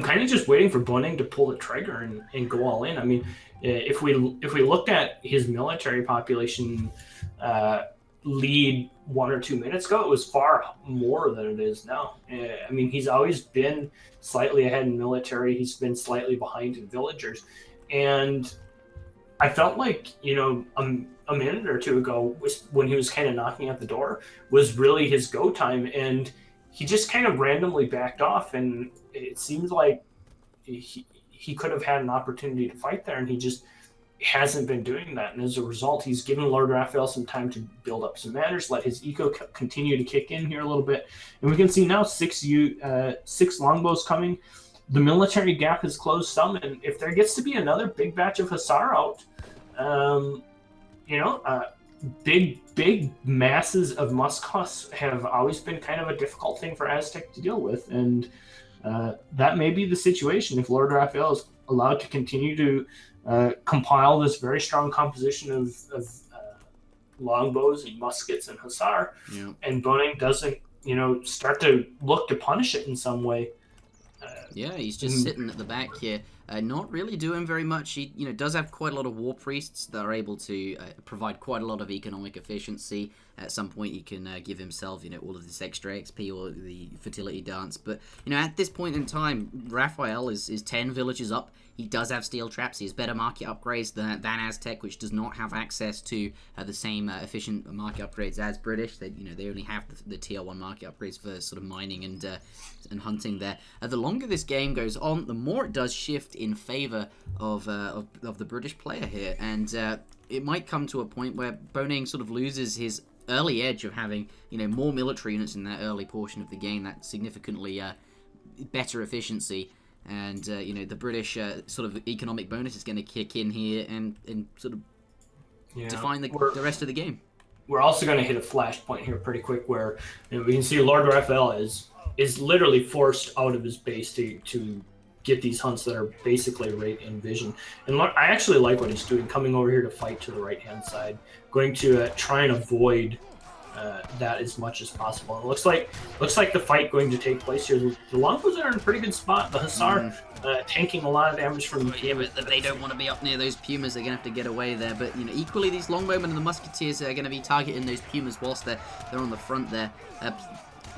kind of just waiting for Boneng to pull the trigger and go all in. I mean, if we looked at his military population lead 1 or 2 minutes ago, it was far more than it is now. I mean, he's always been slightly ahead in military. He's been slightly behind in villagers. And I felt like, a minute or two ago, when he was kind of knocking at the door, was really his go time. And he just kind of randomly backed off. And it seems like he could have had an opportunity to fight there, and he just hasn't been doing that, and as a result, he's given LordRaphael some time to build up some manners, let his eco continue to kick in here a little bit, and we can see now 6 longbows coming. The military gap has closed some, and if there gets to be another big batch of Hussar out, big masses of muskos have always been kind of a difficult thing for Aztec to deal with, and that may be the situation if LordRaphael is allowed to continue to compile this very strong composition of longbows and muskets and Hussar, and Boneng doesn't, start to look to punish it in some way. He's just sitting at the back here, not really doing very much. He, does have quite a lot of war priests that are able to provide quite a lot of economic efficiency. At some point, he can give himself, all of this extra XP or the fertility dance. But, at this point in time, Raphael is 10 villages up. He does have steel traps. He has better market upgrades than Aztec, which does not have access to the same efficient market upgrades as British. They only have the tier 1 market upgrades for sort of mining and hunting there. The longer this game goes on, the more it does shift in favor of the British player here, and it might come to a point where Boneng sort of loses his early edge of having more military units in that early portion of the game, that significantly better efficiency, and the British sort of economic bonus is going to kick in here and sort of define the rest of the game. We're also going to hit a flashpoint here pretty quick where we can see LordRaphael is literally forced out of his base to get these hunts that are basically right in vision. And I actually like what he's doing, coming over here to fight to the right-hand side, going to try and avoid that as much as possible. And it looks like the fight going to take place here. The longbows are in a pretty good spot. The Hussar tanking a lot of damage from the Puma. But they don't want to be up near those Pumas. They're going to have to get away there. But equally, these longbowmen and the musketeers are going to be targeting those Pumas whilst they're on the front there.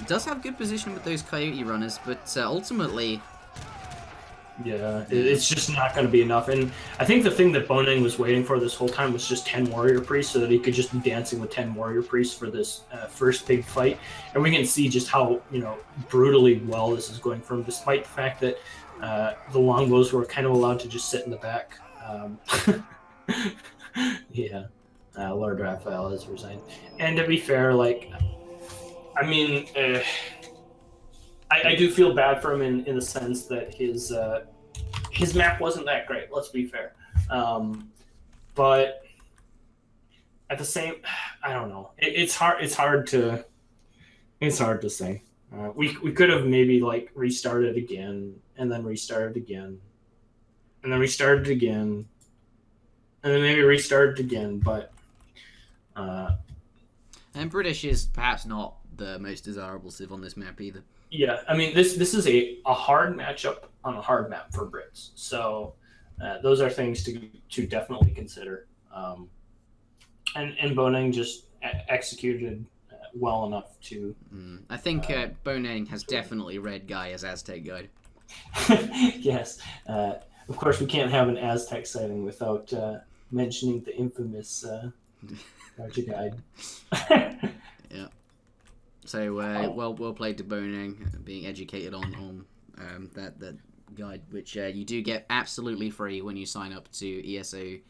Does have good position with those Coyote runners, but ultimately... Yeah, it's just not going to be enough. And I think the thing that Boneng was waiting for this whole time was just 10 warrior priests so that he could just be dancing with 10 warrior priests for this first big fight. And we can see just how, brutally well this is going for him, despite the fact that the longbows were kind of allowed to just sit in the back. Yeah, LordRaphael has resigned. And to be fair, I do feel bad for him in the sense that his map wasn't that great. Let's be fair, but at the same, I don't know. It's hard to say. We could have maybe restarted again, and then restarted again, and then restarted again, and then maybe restarted again. But and British is perhaps not the most desirable civ on this map either. Yeah, I mean, this is a hard matchup on a hard map for Brits. So those are things to definitely consider. And Boneng just executed well enough to... I think Boneng has definitely read Guy as Aztec Guide. Yes. Of course, we can't have an Aztec sighting without mentioning the infamous Archer Guide. Yeah. So well played to Boneng, being educated on that guide, which you do get absolutely free when you sign up to ESOC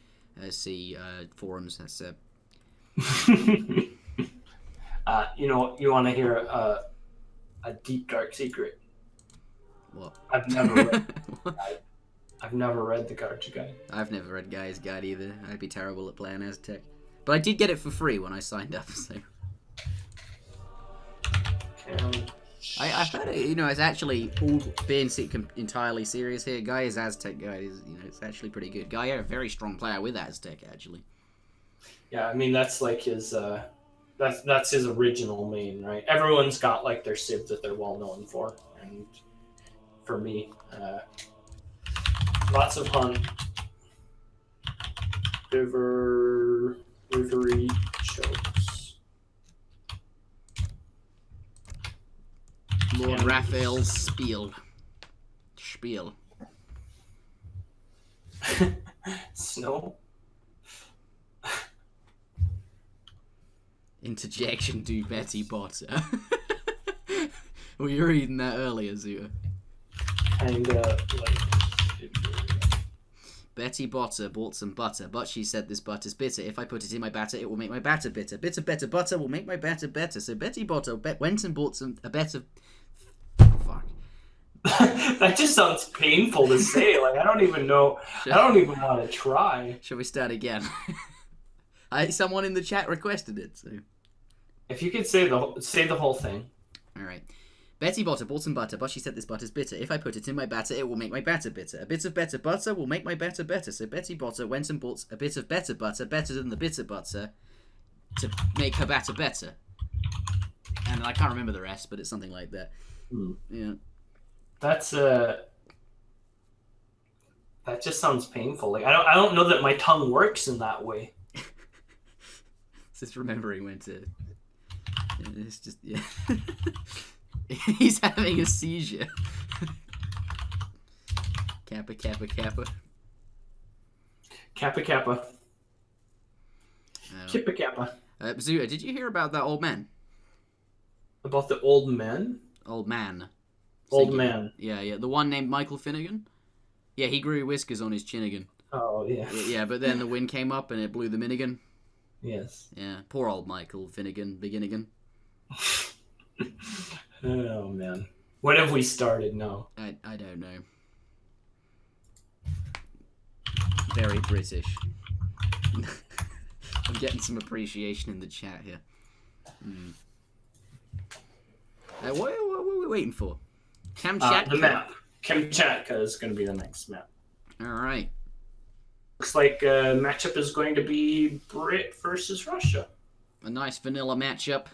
forums. That's you want to hear a deep dark secret? What? I've never read the Archer Guide. I've never read Guy's Guide either. I'd be terrible at playing Aztec, but I did get it for free when I signed up. So. I've heard it, it's actually all being entirely serious here. Guy's Aztec Guide is, it's actually pretty good. Guy, a very strong player with Aztec, actually. Yeah, I mean, that's his, that's his original main, right? Everyone's got, their civ that they're well known for. And for me, lots of hunt, rivery, chokes. LordRaphael's spiel. Snow. Interjection to Betty Botter. Well, you were reading that earlier, Zuta. Betty Botter bought some butter, but she said this butter's bitter. If I put it in my batter, it will make my batter bitter. Bitter, better butter will make my batter better. So Betty Botter went and bought a better... Fuck. That just sounds painful to say. I don't even know. I don't even want to try. Shall we start again? Someone in the chat requested it, so... If you could say the whole thing. All right. Betty Botter bought some butter, but she said this butter's bitter. If I put it in my batter, it will make my batter bitter. A bit of better butter will make my batter better. So Betty Botter went and bought a bit of better butter, better than the bitter butter, to make her batter better. And I can't remember the rest, but it's something like that. Yeah. That's that just sounds painful. I don't know that my tongue works in that way. It's just remembering when to... It's just... Yeah. He's having a seizure. Kappa, Kappa, Kappa. Kappa Kappa. Kippa Kappa. Zuta, did you hear about that old man? About the old men? Old man. Old man. Yeah. The one named Michael Finnegan? Yeah, he grew whiskers on his chin again. Oh, yeah. Yeah, but then the wind came up and it blew the minigan. Yes. Yeah, poor old Michael Finnegan, Beginnigan. Oh, man. What have we started now? I don't know. Very British. I'm getting some appreciation in the chat here. What are we waiting for? Kamchatka? The map. Kamchatka is going to be the next map. Alright. Looks like matchup is going to be Brit versus Russia. A nice vanilla matchup.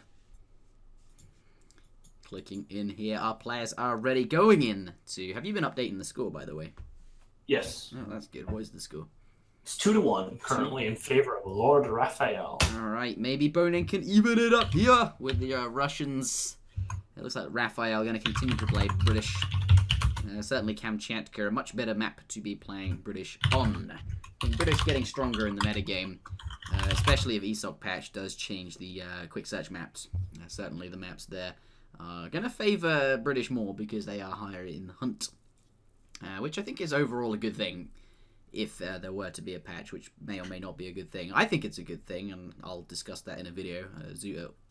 Clicking in here. Our players are ready. Going in to... Have you been updating the score, by the way? Yes. Oh, that's good. What is the score? It's 2-1, currently in favor of LordRaphael. Alright, maybe Boneng can even it up here with the Russians. It looks like Raphael going to continue to play British. Certainly Kamchatka, a much better map to be playing British on. I think British getting stronger in the metagame, especially if ESOC patch does change the quick search maps. Certainly the maps there are going to favour British more because they are higher in Hunt, which I think is overall a good thing. If there were to be a patch, which may or may not be a good thing. I think it's a good thing, and I'll discuss that in a video.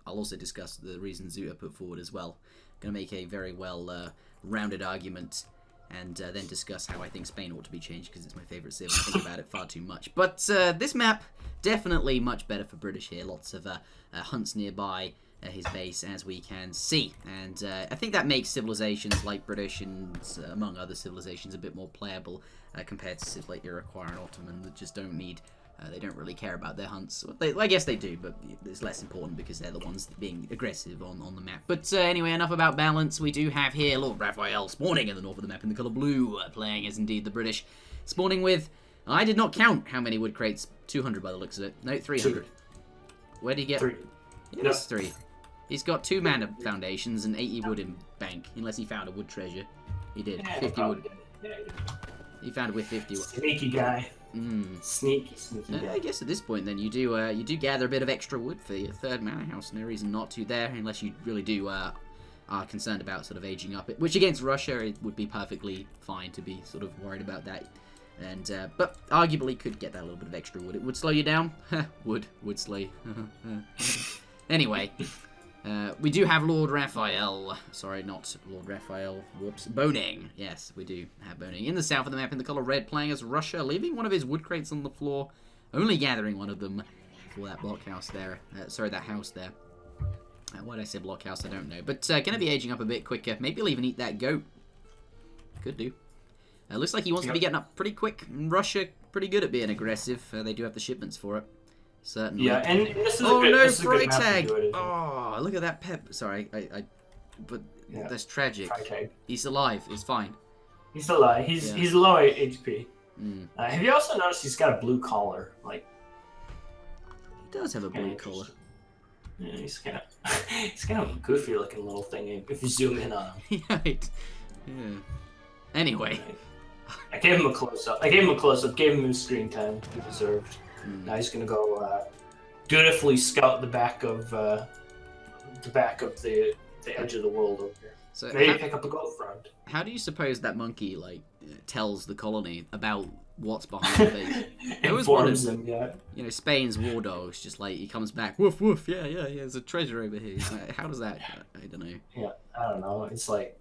I'll also discuss the reasons Zuta put forward as well. Going to make a very well rounded argument, and then discuss how I think Spain ought to be changed, because it's my favourite civ, and I think about it far too much. But this map, definitely much better for British here. Lots of hunts nearby his base, as we can see. And I think that makes civilizations like British and among other civilizations a bit more playable compared to civ like Iroquois and Ottoman that just don't need, they don't really care about their hunts. I guess they do, but it's less important because they're the ones being aggressive on the map. But anyway, enough about balance. We do have here LordRaphael spawning in the north of the map in the colour blue, playing as indeed the British. Spawning with, I did not count how many wood crates, 200 by the looks of it. No, 300. Where did he get? 3. Yeah, that's 3. He's got 2 mana foundations and 80 wood in bank, unless he found a wood treasure. He did. Yeah, 50 wood. Yeah, he found it with 50 wood. Sneaky guy. Sneaky guy. I guess at this point then you do gather a bit of extra wood for your 3rd mana house. No reason not to there, unless you really do are concerned about sort of aging up it. Which against Russia it would be perfectly fine to be sort of worried about that. And but arguably could get that little bit of extra wood. It would slow you down. would slow you. Anyway. We do have LordRaphael. Sorry, not LordRaphael. Whoops. Boneng. Yes, we do have Boneng. In the south of the map in the colour red, playing as Russia, leaving one of his wood crates on the floor, only gathering one of them for that blockhouse there. Sorry, that house there. Why did I say blockhouse? I don't know. But going to be aging up a bit quicker. Maybe he'll even eat that goat. Could do. Looks like he wants to be getting up pretty quick. Russia, pretty good at being aggressive. They do have the shipments for it. Certainly. Yeah, and this is oh a good, no, this is a good tag! map to do it, Oh, look at that pep. Sorry, but yeah. That's tragic. Tag. He's alive. It's fine. He's alive. He's low HP. Have you also noticed he's got a blue collar? Like he does have a blue collar. Yeah, he's kind of a goofy looking little thing if you zoom in on him. Right. Yeah. Anyway. I gave him a close up. Gave him his screen time he deserved. Now he's gonna go dutifully scout the back of the edge of the world over here. So maybe pick up a goat front. How do you suppose that monkey tells the colony about what's behind the base? Informs them, yeah. You know, Spain's war dog's just like he comes back, woof woof, yeah, there's a treasure over here. How does that? I don't know. Yeah, I don't know. It's like,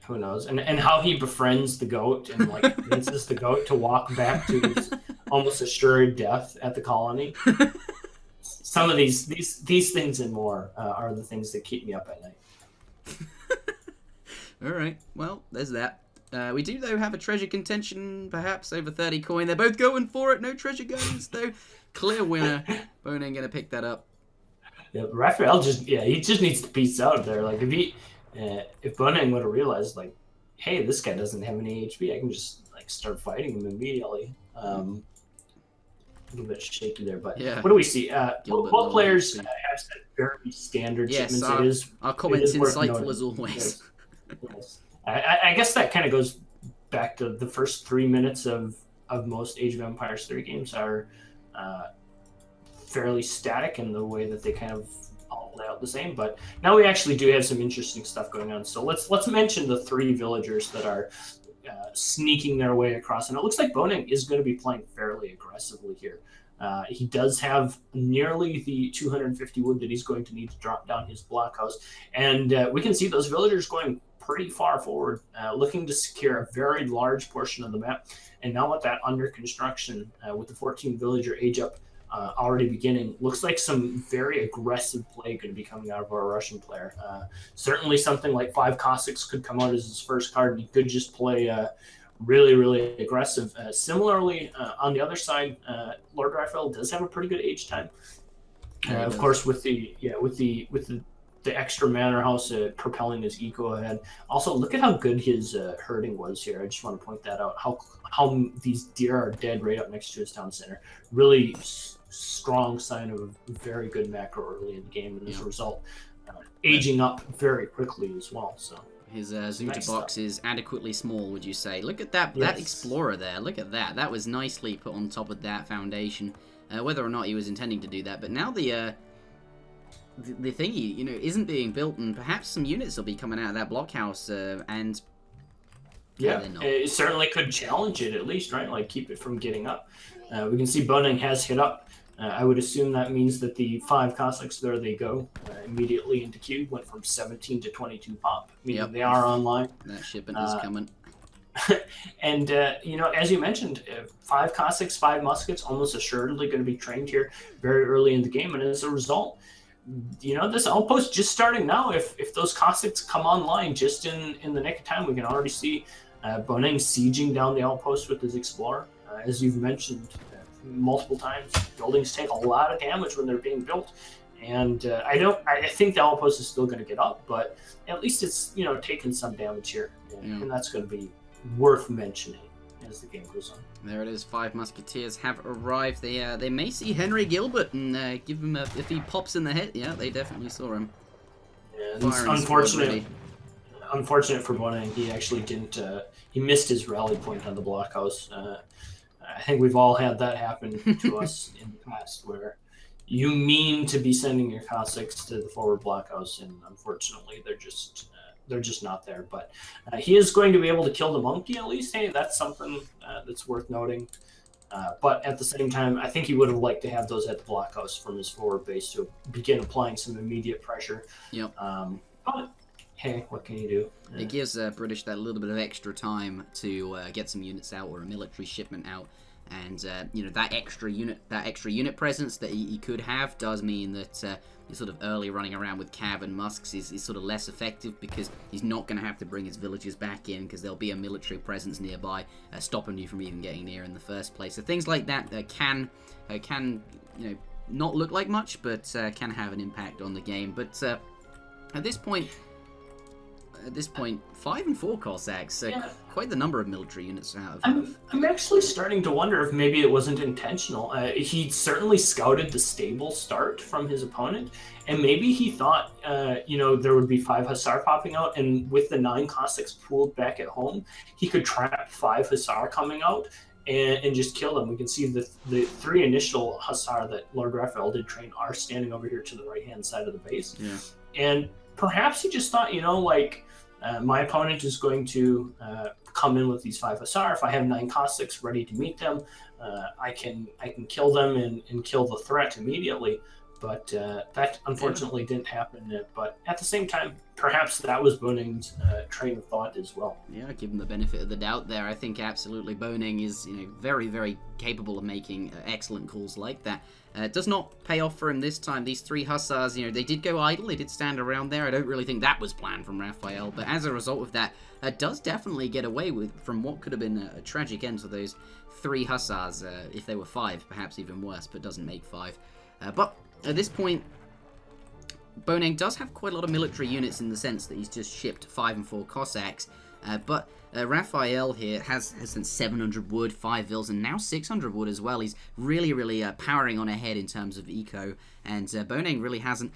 who knows? And how he befriends the goat and convinces the goat to walk back to his almost assured death at the colony. Some of these things and more are the things that keep me up at night. All right, well, there's that. We do though have a treasure contention, perhaps over 30 coin. They're both going for it. No treasure guns though. Clear winner. Boneng gonna pick that up. Yeah, Raphael he just needs to peace out there. Like if Boneng would have realized, like, hey, this guy doesn't have any HP, I can just start fighting him immediately. A little bit shaky there, but yeah. What do we see? Both players have said very standard shipments. Our comments insightful as always. Yes. I guess that kind of goes back to the first 3 minutes of most Age of Empires 3 games are fairly static in the way that they kind of all lay out the same. But now we actually do have some interesting stuff going on. So let's mention the 3 villagers that are sneaking their way across. And it looks like Boneng is going to be playing fairly aggressively here. He does have nearly the 250 wood that he's going to need to drop down his blockhouse. And we can see those villagers going pretty far forward, looking to secure a very large portion of the map. And now with that under construction, with the 14 villager age up already beginning, looks like some very aggressive play going to be coming out of our Russian player. Certainly something like 5 Cossacks could come out as his first card, and he could just play really, really aggressive. Similarly, on the other side, LordRaphael does have a pretty good age time. Of course, with the extra manor house propelling his eco ahead. Also, look at how good his herding was here. I just want to point that out. How these deer are dead right up next to his town center. Really strong sign of a very good macro early in the game, and as a result, aging up very quickly as well. So. His Zuta box is adequately small, would you say? Look at that explorer there. Look at that. That was nicely put on top of that foundation. Whether or not he was intending to do that, but now the thingy, isn't being built, and perhaps some units will be coming out of that blockhouse, and it certainly could challenge it at least, right? Like keep it from getting up. We can see Boneng has hit up. I would assume that means that the 5 Cossacks, there they go, immediately into queue, went from 17 to 22 pop, meaning they are online. That shipment is coming. And, as you mentioned, 5 Cossacks, 5 muskets, almost assuredly going to be trained here very early in the game. And as a result, this outpost just starting now, if those Cossacks come online just in the nick of time, we can already see Boneng sieging down the outpost with his Explorer. As you've mentioned multiple times, buildings take a lot of damage when they're being built. And I think the outpost is still going to get up, but at least it's, taking some damage here. And that's going to be worth mentioning as the game goes on. There it is. 5 musketeers have arrived. They may see Henry Gilbert and give him if he pops in the head. Yeah, they definitely saw him. Yeah, it's unfortunate for Boneng. He actually didn't. He missed his rally point on the blockhouse. I think we've all had that happen to us in the past, where you mean to be sending your Cossacks to the forward blockhouse, and unfortunately they're just not there. But he is going to be able to kill the monkey at least. Hey, that's something that's worth noting. But at the same time, I think he would have liked to have those at the blockhouse from his forward base to begin applying some immediate pressure. Yep. But hey, what can you do? It gives British that little bit of extra time to get some units out, or a military shipment out. And that extra unit presence that he could have does mean that he's sort of early running around with cav and musks is sort of less effective, because he's not going to have to bring his villagers back in, because there'll be a military presence nearby stopping you from even getting near in the first place. So things like that can not look like much, but can have an impact on the game. But at this point, 5 and 4 Cossacks, quite the number of military units out of. I'm actually starting to wonder if maybe it wasn't intentional. He certainly scouted the stable start from his opponent, and maybe he thought, there would be 5 Hussar popping out, and with the 9 Cossacks pooled back at home, he could trap 5 Hussar coming out and just kill them. We can see the 3 initial Hussar that LordRaphael did train are standing over here to the right-hand side of the base. Yeah. And perhaps he just thought, my opponent is going to come in with these 5 Hussar. If I have 9 Cossacks ready to meet them, I can kill them and kill the threat immediately. But that unfortunately didn't happen. But at the same time, perhaps that was Boneng's train of thought as well. Yeah, give him the benefit of the doubt there. I think absolutely Boneng is very, very capable of making excellent calls like that. It does not pay off for him this time. These 3 Hussars, they did go idle. They did stand around there. I don't really think that was planned from Raphael. But as a result of that, does definitely get away from what could have been a tragic end to those 3 Hussars. If they were 5, perhaps even worse, but doesn't make 5. But at this point, Boneng does have quite a lot of military units, in the sense that he's just shipped 5 and 4 Cossacks. But Raphael here has sent 700 wood, 5 vills, and now 600 wood as well. He's really, really powering on ahead in terms of eco, and Boneng really hasn't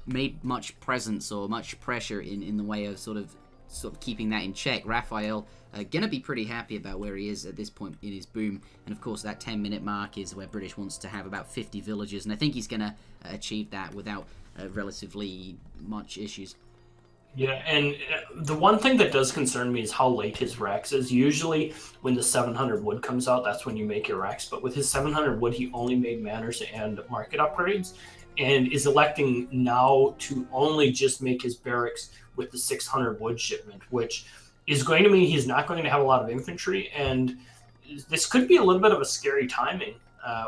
made much presence or much pressure in the way of sort of sort of keeping that in check. Raphael gonna be pretty happy about where he is at this point in his boom, and of course that 10-minute mark is where British wants to have about 50 villagers, and I think he's gonna achieve that without relatively much issues. Yeah, and the one thing that does concern me is how late his Rex is. Usually when the 700 wood comes out, that's when you make your Rex, but with his 700 wood, he only made manners and market upgrades, and is electing now to only just make his barracks with the 600 wood shipment, which is going to mean he's not going to have a lot of infantry, and this could be a little bit of a scary timing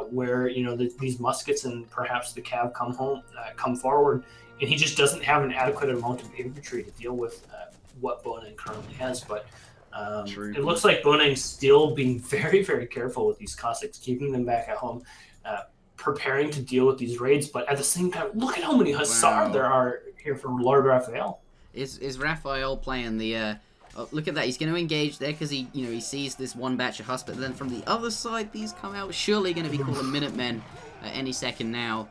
where, you know, these muskets and perhaps the cav come forward, and he just doesn't have an adequate amount of infantry to deal with what Boneng currently has. But it looks like Boneng's still being very, very careful with these Cossacks, keeping them back at home, preparing to deal with these raids. But at the same time, look at how many Hussar there are here from LordRaphael. Is Raphael playing the... Oh, look at that, he's going to engage there because he sees this one batch of Huss, but then from the other side, these come out, surely going to be called Minutemen any second now.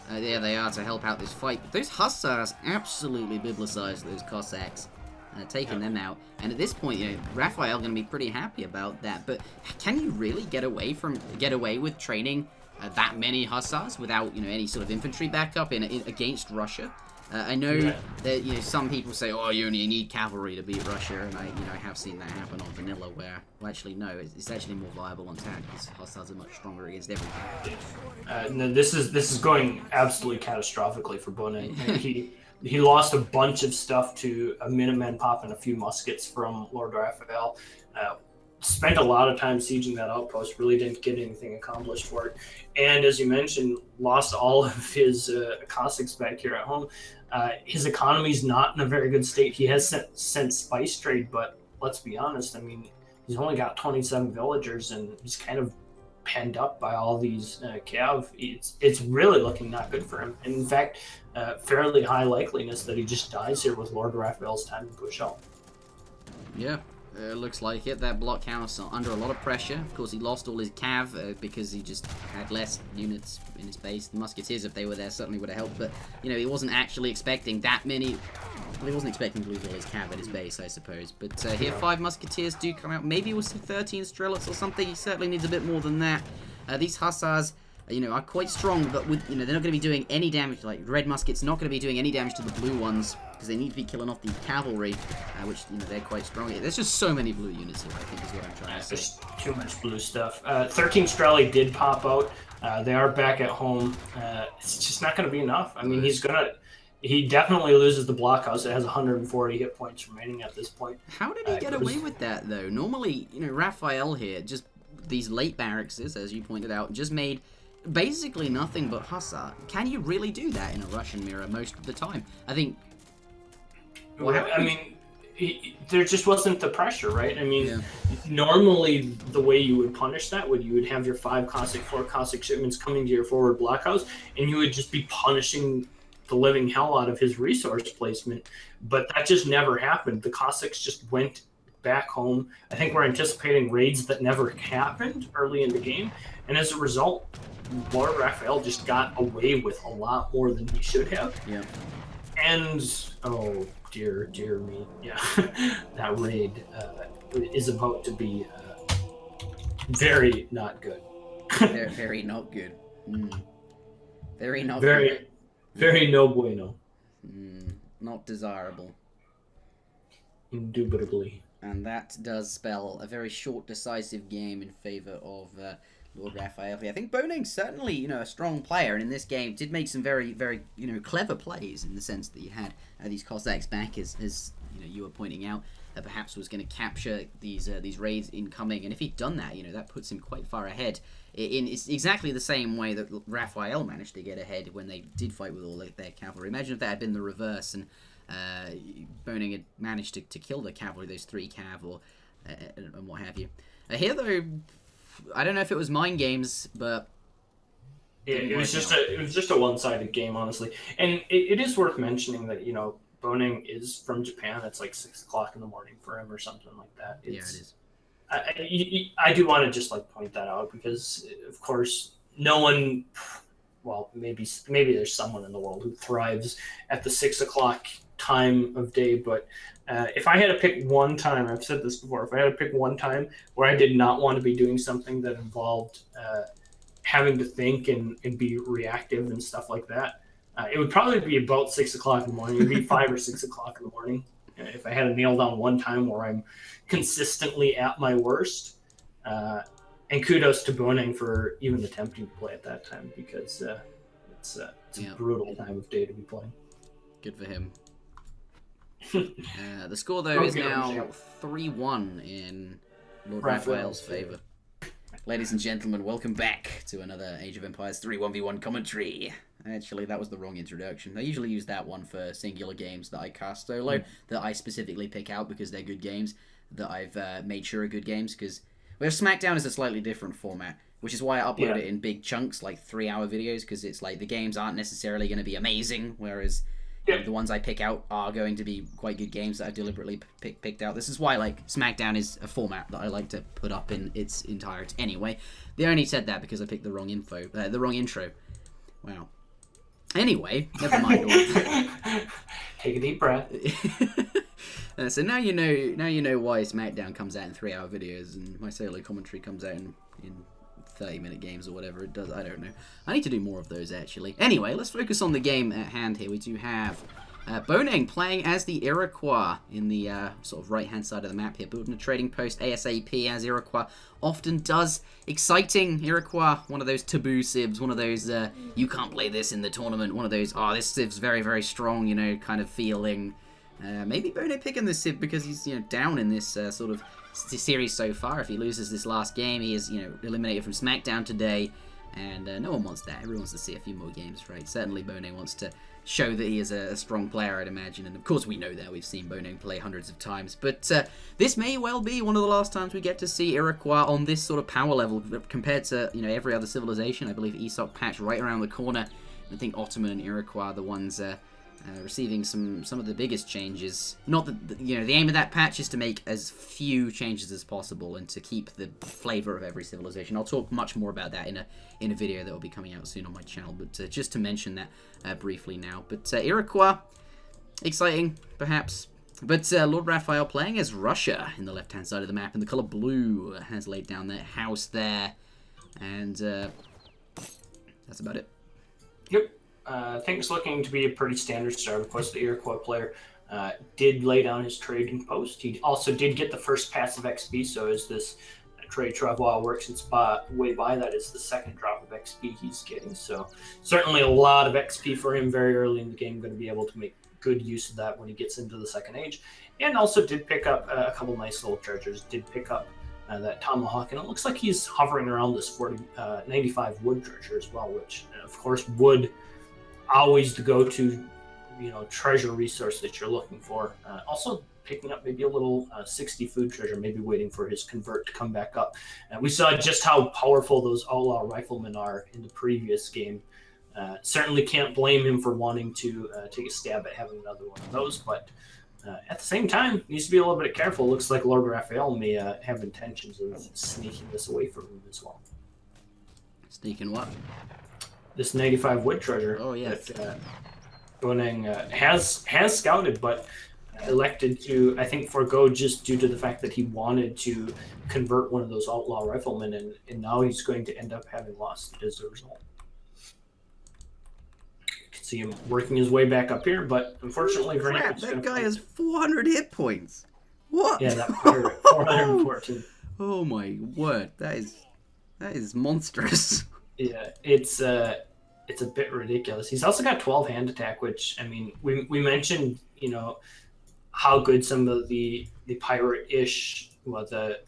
There they are to help out this fight. But those Hussars absolutely biblicized those Cossacks, taking them out. And at this point, Raphael going to be pretty happy about that. But can you really get away with training that many Hussars without any sort of infantry backup against Russia? I know that some people say, oh, you only need cavalry to beat Russia, and I have seen that happen on vanilla. Where, well, actually no, it's actually more viable on tank because Hussars are much stronger against everything. No, this is going absolutely catastrophically for Boneng. He lost a bunch of stuff to a Minuteman pop and a few muskets from LordRaphael. Spent a lot of time sieging that outpost, really didn't get anything accomplished for it. And as you mentioned, lost all of his Cossacks back here at home. His economy's not in a very good state. He has sent spice trade, but let's be honest, I mean, he's only got 27 villagers, and he's kind of penned up by all these cav. It's really looking not good for him. And in fact, fairly high likeliness that he just dies here with LordRaphael's time to push out. Yeah. Looks like it. That block house under a lot of pressure. Of course, he lost all his cav because he just had less units in his base. The musketeers, if they were there, certainly would have helped. But he wasn't actually expecting that many. Well, he wasn't expecting to lose all his cav at his base, I suppose. But here, 5 musketeers do come out. Maybe it was 13 strelets or something. He certainly needs a bit more than that. These Hussars, are quite strong, but with they're not going to be doing any damage. Like red muskets, not going to be doing any damage to the blue ones, because they need to be killing off the cavalry, which they're quite strong. There's just so many blue units here, I think is what I'm trying to say. There's too much blue stuff. 13 Strelly did pop out. They are back at home. It's just not going to be enough. I mean, he definitely loses the blockhouse. It has 140 hit points remaining at this point. How did he get away with that, though? Normally, Raphael here, just these late barracks, as you pointed out, just made basically nothing but Hussar. Can you really do that in a Russian mirror most of the time? I think... Well, I mean, there just wasn't the pressure, right? I mean, normally the way you would punish that you would have your 4 Cossack shipments coming to your forward blockhouse, and you would just be punishing the living hell out of his resource placement. But that just never happened. The Cossacks just went back home. I think we're anticipating raids that never happened early in the game, and as a result, LordRaphael just got away with a lot more than he should have. Yeah. And oh dear me, yeah, that raid is about to be very not good. very not good. Very not. Very, very no bueno. Not desirable. Indubitably. And that does spell a very short, decisive game in favor of LordRaphael. I think Boneng's certainly, a strong player, and in this game did make some very, very, clever plays in the sense that you had these Cossacks back, as you were pointing out, that perhaps was going to capture these raids incoming, and if he'd done that, that puts him quite far ahead. It's exactly the same way that Raphael managed to get ahead when they did fight with all their cavalry. Imagine if that had been the reverse, and Boneng had managed to kill the cavalry, those 3 cav, or and what have you. Here, though, I don't know if it was mind games, but it was just a one-sided game, honestly. And it is worth mentioning that Boneng is from Japan. It's like 6 o'clock in the morning for him or something like that. Yeah, it is. I do want to just point that out because, of course, no one. Well, maybe there's someone in the world who thrives at the 6 o'clock time of day, but if I had to pick one time, I've said this before, if I had to pick one time where I did not want to be doing something that involved having to think and be reactive and stuff like that, it would probably be about 6 o'clock in the morning. It would be 5 or 6 o'clock in the morning. If I had to nail down one time where I'm consistently at my worst. And kudos to Boneng for even attempting to play at that time, because it's a brutal time of day to be playing. Good for him. The score, though, is now 3-1 in LordRaphael's favour. Ladies and gentlemen, welcome back to another Age of Empires 3 1v1 commentary. Actually, that was the wrong introduction. I usually use that one for singular games that I cast solo, that I specifically pick out because they're good games, that I've made sure are good games, because Smackdown is a slightly different format, which is why I upload it in big chunks, like 3-hour videos, because it's like the games aren't necessarily going to be amazing, whereas the ones I pick out are going to be quite good games that I've deliberately picked out. This is why, like, Smackdown is a format that I like to put up in its entirety. Anyway, they only said that because I picked the wrong intro. Wow. Anyway, never mind. Take a deep breath. So now you know why Smackdown comes out in 3-hour videos and my solo commentary comes out in 30-minute games or whatever it does. I don't know. I need to do more of those, actually. Anyway, let's focus on the game at hand here. We do have Boneng playing as the Iroquois in the sort of right-hand side of the map here, building a trading post ASAP, as Iroquois often does. Exciting Iroquois, one of those taboo civs, one of those you can't play this in the tournament, one of those, oh, this civ's very, very strong, you know, kind of feeling. Maybe Boneng picking this civ because he's, you know, down in this sort of series so far. If he loses this last game, he is, you know, eliminated from Smackdown today, and no one wants that. Everyone wants to see a few more games, right? Certainly Boneng wants to show that he is a strong player, I'd imagine, and of course we know that. We've seen Boneng play hundreds of times, but this may well be one of the last times we get to see Iroquois on this sort of power level compared to, you know, every other civilization. I believe ESOC patch right around the corner. I think Ottoman and Iroquois are the ones receiving some of the biggest changes. Not that, you know, the aim of that patch is to make as few changes as possible and to keep the flavor of every civilization. I'll talk much more about that in a video that will be coming out soon on my channel, but just to mention that briefly now. But Iroquois, exciting, perhaps. But LordRaphael playing as Russia in the left-hand side of the map, and the colour blue has laid down their house there. And that's about it. Yep. I think it's looking to be a pretty standard start. Of course, the Iroquois player did lay down his trading post. He also did get the first passive XP, so as this trade travail works its way by, that is the second drop of XP he's getting. So certainly a lot of XP for him very early in the game. Going to be able to make good use of that when he gets into the second age. And also did pick up a couple nice little treasures. Did pick up that tomahawk, and it looks like he's hovering around this 95 wood treasure as well, which of course wood always the go-to, you know, treasure resource that you're looking for. Also picking up maybe a little 60 food treasure, maybe waiting for his convert to come back up. And we saw just how powerful those outlaw riflemen are in the previous game. Certainly can't blame him for wanting to take a stab at having another one of those, but at the same time, needs to be a little bit careful. Looks like LordRaphael may have intentions of sneaking this away from him as well. Sneaking what? This 95 wood treasure. Oh, yes. That Boneng has scouted, but elected to, I think, forego just due to the fact that he wanted to convert one of those outlaw riflemen, and now he's going to end up having lost as a result. You can see him working his way back up here, but unfortunately for him, that guy has 400 hit points. What? Yeah, that pirate, 414. Oh my word, that is monstrous. Yeah, it's a bit ridiculous. He's also got 12 hand attack, which, I mean, we mentioned, you know, how good some of the pirate-ish, well,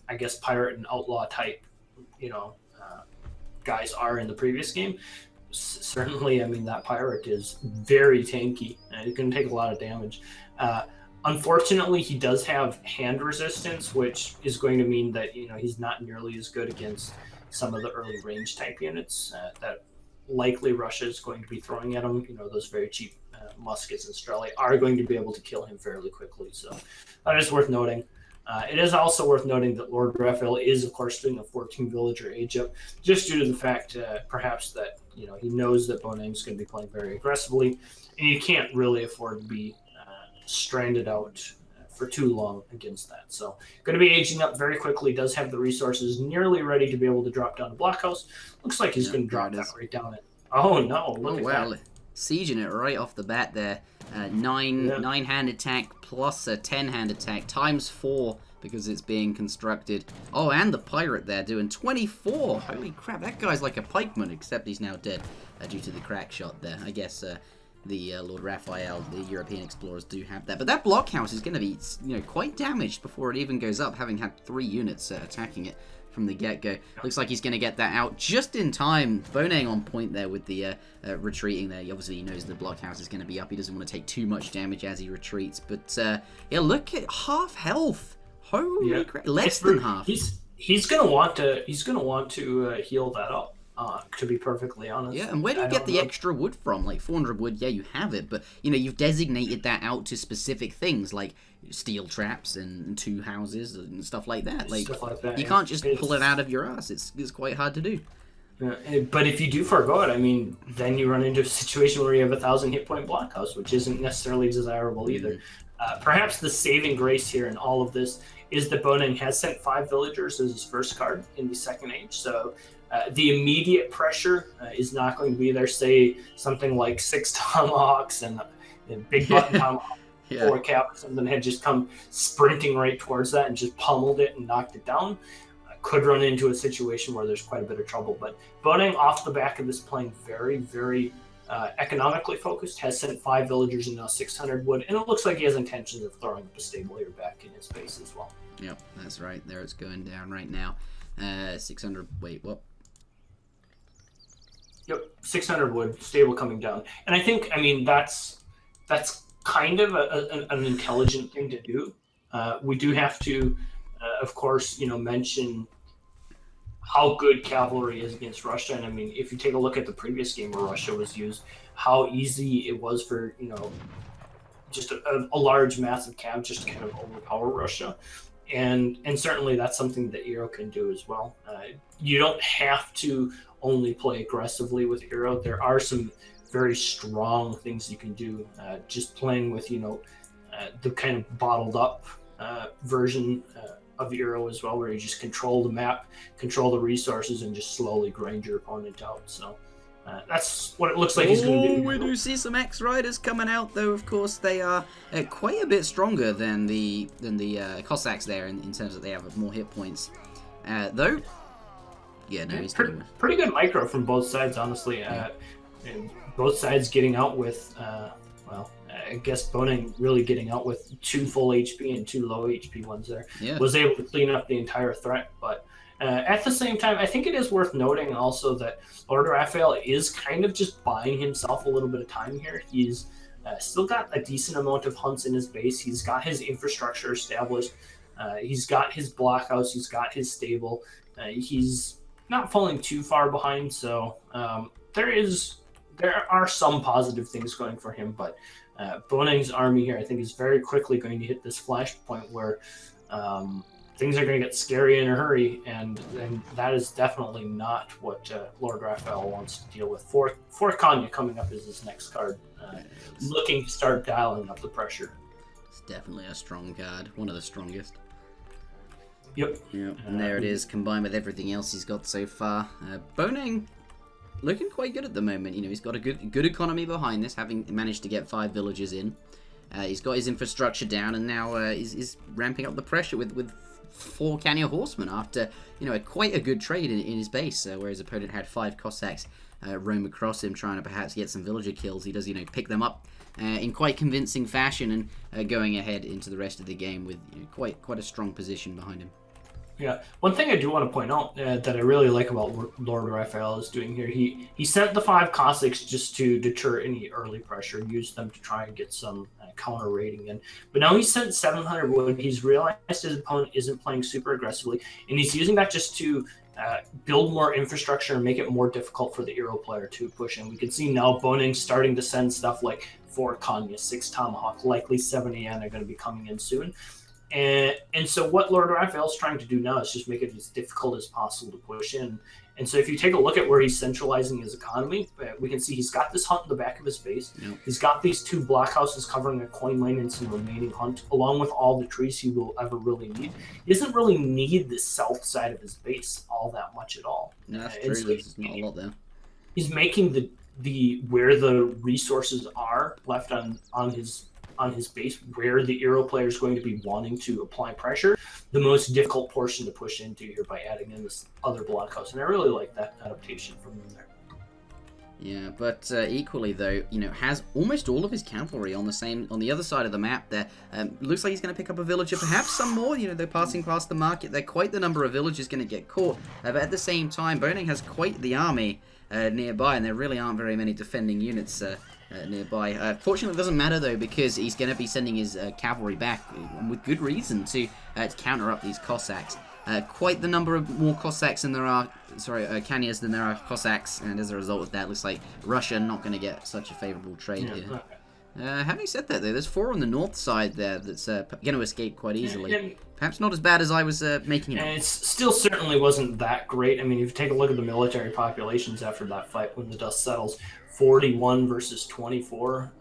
I guess pirate and outlaw type, you know, guys are in the previous game. Certainly, I mean, that pirate is very tanky, and he's going to take a lot of damage. Unfortunately, he does have hand resistance, which is going to mean that, you know, he's not nearly as good against some of the early range type units that likely Russia is going to be throwing at him. You know, those very cheap muskets and Strelly are going to be able to kill him fairly quickly. So that is worth noting. It is also worth noting that LordRaphael is, of course, doing a 14 villager age up, just due to the fact, perhaps, that, you know, he knows that Boneng is going to be playing very aggressively, and you can't really afford to be stranded out for too long against that. So going to be aging up very quickly. Does have the resources nearly ready to be able to drop down the blockhouse. Looks like he's going to drop that right down it. Oh no! Look at that. Sieging it right off the bat there. Nine-hand attack plus a 10-hand attack times 4 because it's being constructed. Oh, and the pirate there doing 24. Holy crap! That guy's like a pikeman, except he's now dead due to the crack shot there. I guess. The LordRaphael, the European explorers do have that. But that blockhouse is going to be, quite damaged before it even goes up, having had 3 units attacking it from the get-go. Looks like he's going to get that out just in time. Boneng on point there with the retreating there. Obviously, he knows the blockhouse is going to be up. He doesn't want to take too much damage as he retreats. But, yeah, look at half health. Holy crap. Less than half. He's going to want to heal that up. To be perfectly honest. Yeah, and where do you get the extra wood from? Like 400 wood, yeah, you have it, but you've designated that out to specific things like steel traps and 2 houses and stuff like that. Stuff like that. You can't just pull it out of your ass. It's quite hard to do. But if you do forego it, I mean, then you run into a situation where you have 1,000 hit point blockhouse, which isn't necessarily desirable either. Perhaps the saving grace here in all of this is that Boneng has sent 5 villagers as his first card in the second age, so the immediate pressure is not going to be there. Say something like 6 tomahawks and big button tomahawk, 4 cap, something had just come sprinting right towards that and just pummeled it and knocked it down. Could run into a situation where there's quite a bit of trouble. But Boneng, off the back of this, playing very, very economically focused, has sent 5 villagers and now 600 wood, and it looks like he has intentions of throwing up a stable here back in his base as well. Yep, that's right. There it's going down right now. 600. Wait, what? Yep, 600 wood, stable coming down. And I think, that's kind of an intelligent thing to do. We do have to, of course, mention how good cavalry is against Russia. And if you take a look at the previous game where Russia was used, how easy it was for, just a large, massive cav just to kind of overpower Russia. And certainly that's something that Eero can do as well. You don't have to only play aggressively with Eero. There are some very strong things you can do. Just playing with, the kind of bottled up version of Eero as well, where you just control the map, control the resources, and just slowly grind your opponent out. So that's what it looks like he's going to do. We do see some X-Riders coming out, though. Of course, they are quite a bit stronger than the Cossacks there in terms of they have more hit points. Though, yeah, no, he's pretty good micro from both sides, honestly. And both sides getting out with, I guess Boneng really getting out with 2 full HP and 2 low HP ones there. Yeah. Was able to clean up the entire threat, but at the same time, I think it is worth noting also that LordRaphael is kind of just buying himself a little bit of time here. He's still got a decent amount of hunts in his base. He's got his infrastructure established. He's got his blockhouse. He's got his stable. He's not falling too far behind, so there are some positive things going for him, but Boneng's army here, I think, is very quickly going to hit this flashpoint where things are going to get scary in a hurry, and that is definitely not what LordRaphael wants to deal with. Fourth Kanya coming up as his next card, looking to start dialing up the pressure. It's definitely a strong card, one of the strongest. Yep. And there it is, combined with everything else he's got so far. Boneng looking quite good at the moment. He's got a good economy behind this, having managed to get 5 villages in. He's got his infrastructure down, and now is ramping up the pressure with 4 Kanya horsemen after quite a good trade in his base, where his opponent had 5 Cossacks roam across him, trying to perhaps get some villager kills. He does pick them up in quite convincing fashion, and going ahead into the rest of the game with quite a strong position behind him. Yeah, one thing I do want to point out that I really like about LordRaphael is doing here, he sent the 5 Cossacks just to deter any early pressure, use them to try and get some counter raiding in. But now he's sent 700 wood. He's realized his opponent isn't playing super aggressively, and he's using that just to build more infrastructure and make it more difficult for the Eero player to push in. We can see now Boneng starting to send stuff like 4 Kanya, 6 Tomahawk, likely 7 AN are going to be coming in soon. And so what LordRaphael is trying to do now is just make it as difficult as possible to push in. And so if you take a look at where he's centralizing his economy, we can see he's got this hunt in the back of his base. Yep. He's got these 2 blockhouses covering a coin lane and some remaining hunt, along with all the trees he will ever really need. He doesn't really need the south side of his base all that much at all. No, that's true. There's not a lot there. He's making the where the resources are left on his base, where the Euro player is going to be wanting to apply pressure, the most difficult portion to push into here by adding in this other blockhouse. And I really like that adaptation from him there. Yeah, but equally though, has almost all of his cavalry on the other side of the map there. Looks like he's going to pick up a villager, perhaps some more. They're passing past the market. They're quite the number of villagers going to get caught. But at the same time, Boneng has quite the army nearby, and there really aren't very many defending units nearby. Fortunately, it doesn't matter though, because he's going to be sending his cavalry back with good reason to counter up these Cossacks. Quite the number of more Cossacks than there are, Khanias than there are Cossacks, and as a result of that, it looks like Russia not going to get such a favourable trade here. Having said that, though, there's 4 on the north side there that's going to escape quite easily. Perhaps not as bad as I was making it. And it still certainly wasn't that great. I mean, if you take a look at the military populations after that fight, when the dust settles, 41 versus 24.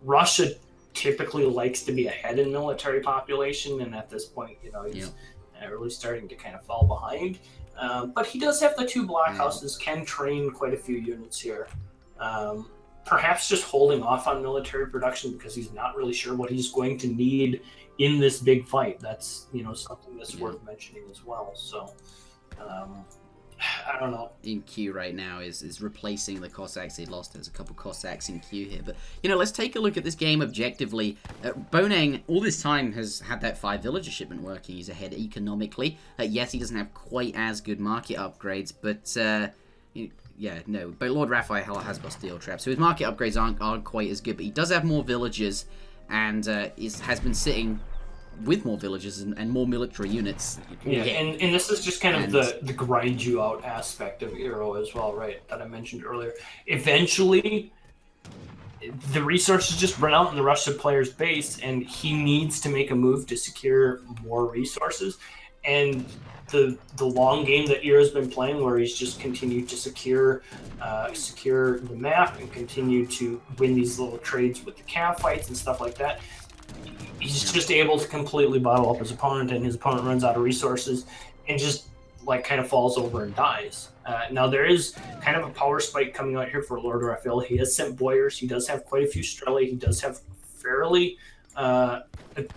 Russia typically likes to be ahead in military population, and at this point, he's really starting to kind of fall behind. But he does have the 2 blockhouses, can train quite a few units here. Perhaps just holding off on military production because he's not really sure what he's going to need in this big fight. That's something that's worth mentioning as well. So I don't know. In queue right now is replacing the Cossacks he lost. There's a couple Cossacks in queue here, but let's take a look at this game objectively. Boneng all this time has had that 5 villager shipment working. He's ahead economically. Yes, he doesn't have quite as good market upgrades, but but LordRaphael has got steel traps, so his market upgrades aren't quite as good, but he does have more villagers, and has been sitting with more villagers and more military units. Yeah, and this is just kind of the grind you out aspect of Euro as well, right? That I mentioned earlier. Eventually, the resources just run out in the Russian player's base, and he needs to make a move to secure more resources. And the long game that Euro's been playing, where he's just continued to secure the map and continue to win these little trades with the cav fights and stuff like that, he's just able to completely bottle up his opponent, and his opponent runs out of resources and just kind of falls over and dies. Now there is kind of a power spike coming out here for LordRaphael. He has sent Boyars. He does have quite a few Strelly. He does have fairly a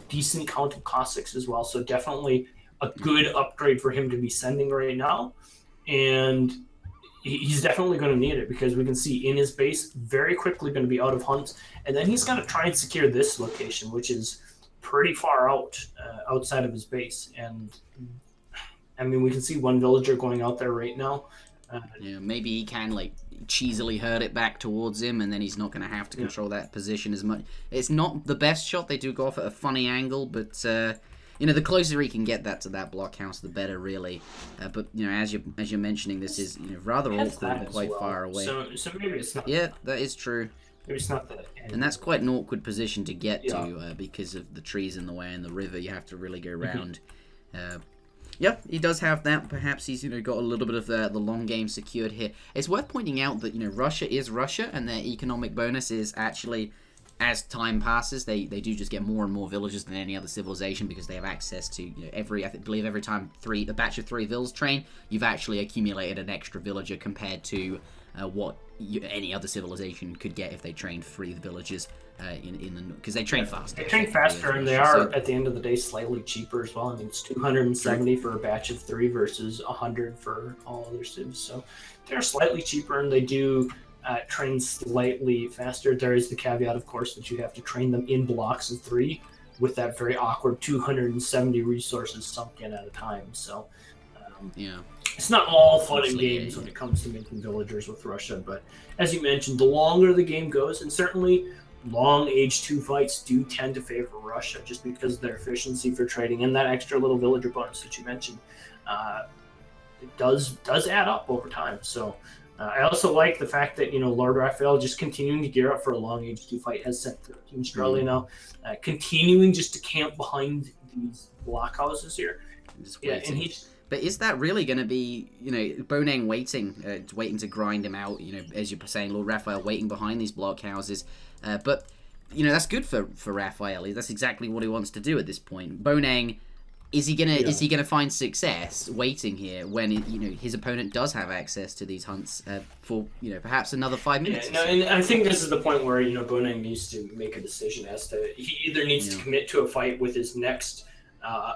decent count of Cossacks as well. So definitely a good upgrade for him to be sending right now. And he's definitely going to need it, because we can see in his base very quickly going to be out of hunts, and then he's going to try and secure this location, which is pretty far out outside of his base. And I mean, we can see 1 villager going out there right now. Maybe he can cheesily herd it back towards him, and then he's not going to have to control that position as much. It's not the best shot. They do go off at a funny angle, but the closer he can get that to that blockhouse, the better, really. But as you're mentioning, this is rather awkward and quite far away. So maybe it's not. Yeah, that is true. Maybe it's not that. And that's quite an awkward position to get to because of the trees in the way and the river. You have to really go around. Yep, he does have that. Perhaps he's got a little bit of the long game secured here. It's worth pointing out that Russia is Russia, and their economic bonus is actually, as time passes, they do just get more and more villages than any other civilization, because they have access to every time a batch of 3 vills train, you've actually accumulated an extra villager compared to what any other civilization could get if they trained 3 villagers because they train faster. They train faster, and they are at the end of the day slightly cheaper as well. I mean, it's 270 for a batch of 3 versus 100 for all other civs, so they're slightly cheaper, and they do train slightly faster. There is the caveat, of course, that you have to train them in blocks of 3 with that very awkward 270 resources sunk in at a time. So it's not all fun and games when it comes to making villagers with Russia, but as you mentioned, the longer the game goes, and certainly long age 2 fights do tend to favor Russia just because of their efficiency for trading and that extra little villager bonus that you mentioned. It does add up over time. So I also like the fact that LordRaphael just continuing to gear up for a long age 2 fight, has sent 13 Strelly now, continuing just to camp behind these blockhouses here. And But is that really going to be, Boneng waiting to grind him out, as you're saying, LordRaphael waiting behind these blockhouses. But, that's good for Raphael. That's exactly what he wants to do at this point. Boneng, is he gonna find success waiting here when his opponent does have access to these hunts for perhaps another 5 minutes? Yeah, no, and I think this is the point where Boneng needs to make a decision as to he either needs to commit to a fight with his next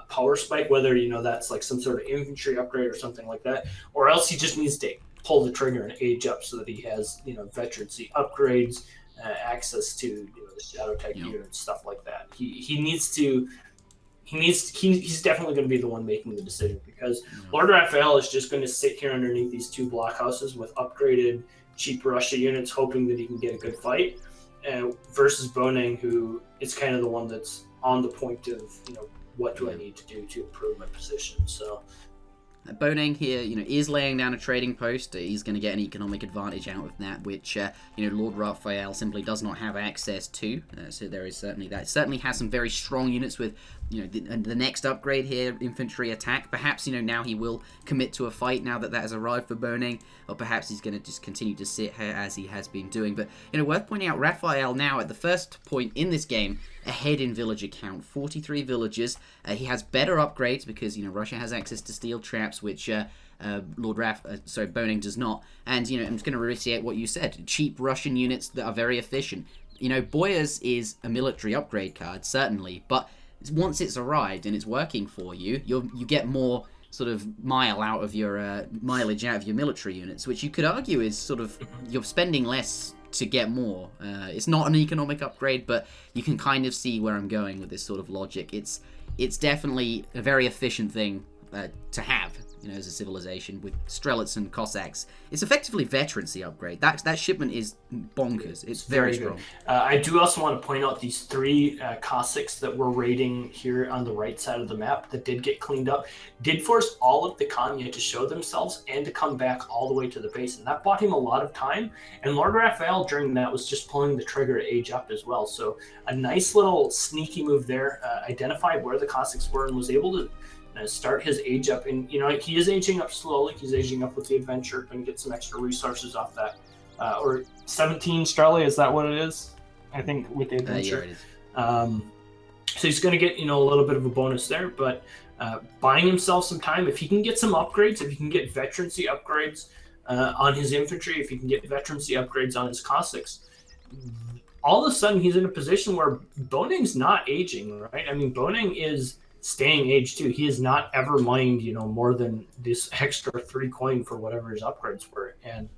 power spike, whether that's like some sort of infantry upgrade or something like that, or else he just needs to pull the trigger and age up so that he has veterancy upgrades, access to the shadow tech units, stuff like that. He's definitely going to be the one making the decision, because LordRaphael is just going to sit here underneath these 2 blockhouses with upgraded cheap Russia units, hoping that he can get a good fight, versus Boneng, who is kind of the one that's on the point of what do I need to do to improve my position. So Boneng here, is laying down a trading post. He's going to get an economic advantage out of that, which, LordRaphael simply does not have access to. So there is certainly that. It certainly has some very strong units with, the next upgrade here, infantry attack. Perhaps, now he will commit to a fight now that has arrived for Boneng, or perhaps he's going to just continue to sit here as he has been doing. But, worth pointing out, Raphael now at the first point in this game, ahead in villager count, 43 villagers. He has better upgrades because, Russia has access to steel traps, which Boneng does not. And, I'm just going to reiterate what you said. Cheap Russian units that are very efficient. Boyers is a military upgrade card, certainly, but once it's arrived and it's working for you, you get more sort of mileage out of your military units, which you could argue is sort of, you're spending less to get more. It's not an economic upgrade, but you can kind of see where I'm going with this sort of logic. It's definitely a very efficient thing to have, as a civilization with Strelets and Cossacks. It's effectively veterancy upgrade. That shipment is bonkers. It's very strong. I do also want to point out these 3 Cossacks that we're raiding here on the right side of the map that did get cleaned up, did force all of the Kanya to show themselves and to come back all the way to the base, and that bought him a lot of time. And LordRaphael during that was just pulling the trigger to age up as well. So a nice little sneaky move there, identified where the Cossacks were and was able to start his age up. And he is aging up slowly. He's aging up with the adventure and get some extra resources off that, or 17 Strela, is that what it is? I think with the adventure. Yeah, it is. So he's going to get a little bit of a bonus there, but buying himself some time. If he can get some upgrades, if he can get veterancy upgrades on his infantry, if he can get veterancy upgrades on his Cossacks, all of a sudden he's in a position where Boneng's not aging, right? I mean, Boneng is staying age too. He has not ever mined, more than this extra 3 coin for whatever his upgrades were. And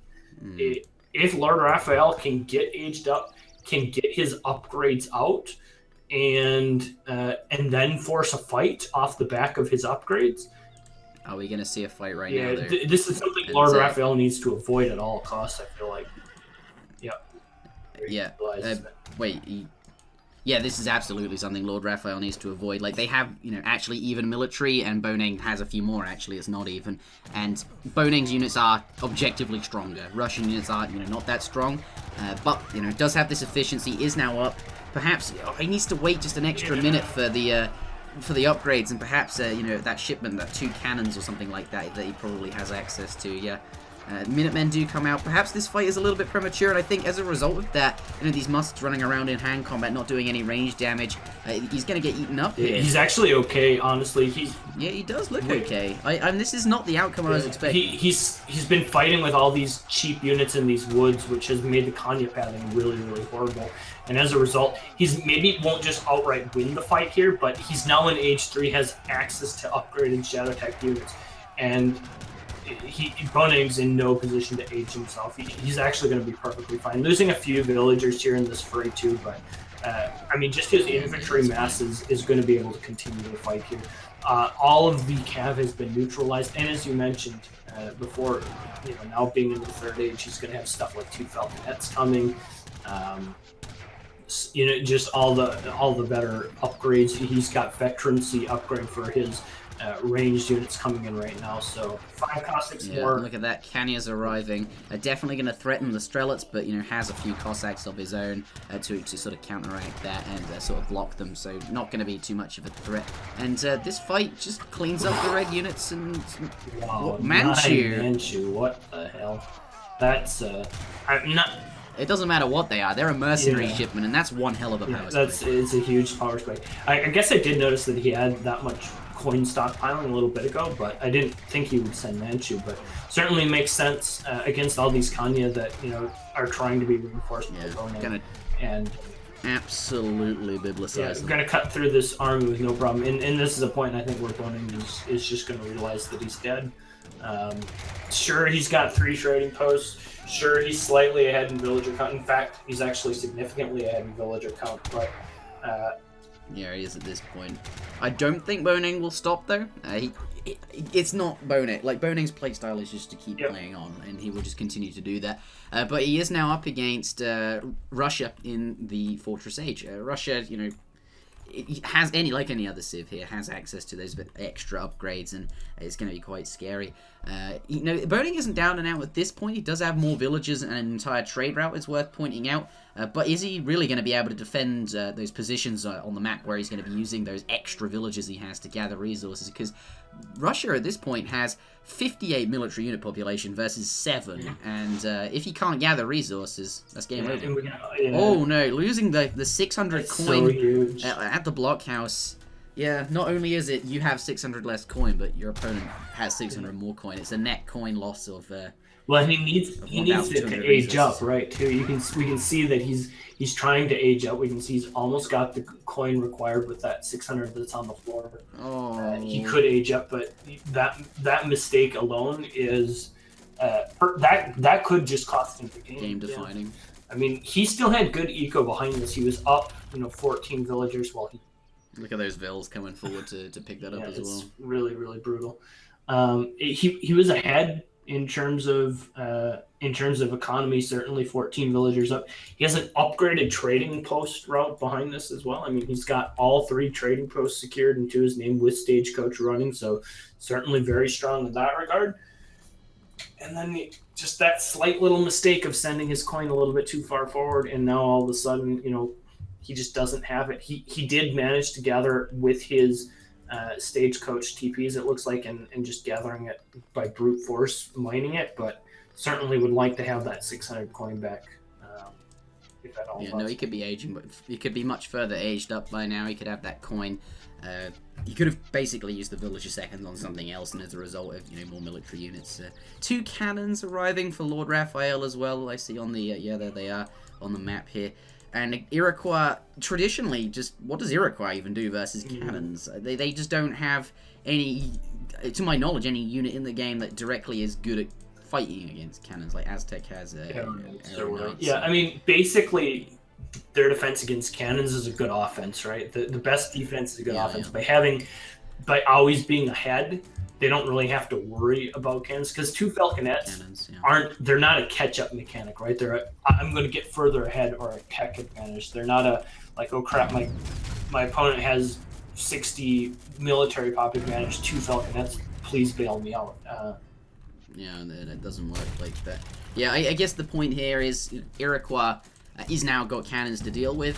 if LordRaphael can get aged up, can get his upgrades out, and then force a fight off the back of his upgrades. Are we going to see a fight right now? This is something LordRaphael needs to avoid at all costs, I feel like. Yeah. Yeah, this is absolutely something LordRaphael needs to avoid. Like, they have, actually even military, and Boneng has a few more, actually. It's not even. And Boneng's units are objectively stronger. Russian units are, not that strong. But, it does have this efficiency, is now up. Perhaps he needs to wait just an extra minute for the upgrades, and perhaps, that shipment, that 2 cannons or something like that he probably has access to, yeah. Minutemen do come out. Perhaps this fight is a little bit premature, and I think as a result of that, these musks running around in hand combat, not doing any range damage, he's going to get eaten up here. He's actually okay, honestly. Yeah, he does look okay. And this is not the outcome I was expecting. He's been fighting with all these cheap units in these woods, which has made the Kanya pathing really, really horrible. And as a result, he's maybe won't just outright win the fight here, but he's now in age 3, has access to upgraded shadow tech units, and Boneng's in no position to age himself. He's actually going to be perfectly fine. Losing a few villagers here in this fray too, but just his infantry mass is going to be able to continue the fight here. All of the cav has been neutralized, and as you mentioned before, now being in the 3rd age, he's going to have stuff like 2 falconets coming. Just all the better upgrades. He's got veterancy upgrade for his ranged units coming in right now. So 5 Cossacks more. Look at that. Kanya's arriving. Definitely going to threaten the Strelets, but has a few Cossacks of his own to sort of counteract that and sort of block them. So not going to be too much of a threat. And this fight just cleans up the red units and Manchu. Manchu, what the hell? That's I'm not. It doesn't matter what they are. They're a mercenary shipment, and that's one hell of a power spike. It's a huge power spike. I guess I did notice that he had that much coin stockpiling a little bit ago, but I didn't think he would send Manchu. But certainly makes sense against all these Kanya that are trying to be reinforced with Boneng. And absolutely biblicize them. Gonna cut through this army with no problem. And this is a point I think where Boneng is just gonna realize that he's dead. Sure, he's got 3 trading posts. Sure, he's slightly ahead in villager count. In fact, he's actually significantly ahead in villager count. But yeah, he is at this point. I don't think Boneng will stop though. It's not Boneng. Like Boneng's playstyle is just to keep playing on, and he will just continue to do that. But he is now up against Russia in the Fortress Age. Russia, it has like any other civ here, has access to those extra upgrades, and it's going to be quite scary. Boneng isn't down and out at this point. He does have more villages and an entire trade route, it's worth pointing out. But is he really going to be able to defend those positions on the map where he's going to be using those extra villages he has to gather resources? Because Russia at this point has 58 military unit population versus 7, and if he can't gather resources, that's game over. Oh no, losing the 600 coin at the blockhouse. Yeah, not only is it you have 600 less coin, but your opponent has 600 more coin. It's a net coin loss of. Well, he needs it to age up, right? Too. We can see that he's trying to age up. We can see he's almost got the coin required with that 600 that's on the floor. Oh. He could age up, but that mistake alone is that could just cost him the game. Game defining. Yeah. I mean, he still had good eco behind this. He was up, 14 villagers while he. Look at those vills coming forward to pick that up as well. It's really, really brutal. He was ahead in terms of economy, certainly 14 villagers up. He has an upgraded trading post route behind this as well. I mean, he's got all 3 trading posts secured into his name with Stagecoach running, so certainly very strong in that regard. And then just that slight little mistake of sending his coin a little bit too far forward, and now all of a sudden, he just doesn't have it. He did manage to gather with his Stagecoach TPs, it looks like, and just gathering it by brute force, mining it, but certainly would like to have that 600 coin back. If at all. Yeah, no, he could be aging, but he could be much further aged up by now. He could have that coin. He could have basically used the villager seconds on something else, and as a result of more military units. 2 cannons arriving for LordRaphael as well. I see on the there they are on the map here. And Iroquois, traditionally, just what does Iroquois even do versus cannons? They just don't have any, to my knowledge, any unit in the game that directly is good at fighting against cannons. Like Aztec has I mean, basically, their defense against cannons is a good offense, right? The best defense is a good offense. By always being ahead, they don't really have to worry about cannons, because 2 Falconets they're not a catch-up mechanic, right? I'm going to get further ahead, or a tech advantage. They're not a, like, oh crap, my opponent has 60 military pop advantage, 2 Falconets, please bail me out. That doesn't work like that. Yeah, I guess the point here is Iroquois he's now got cannons to deal with.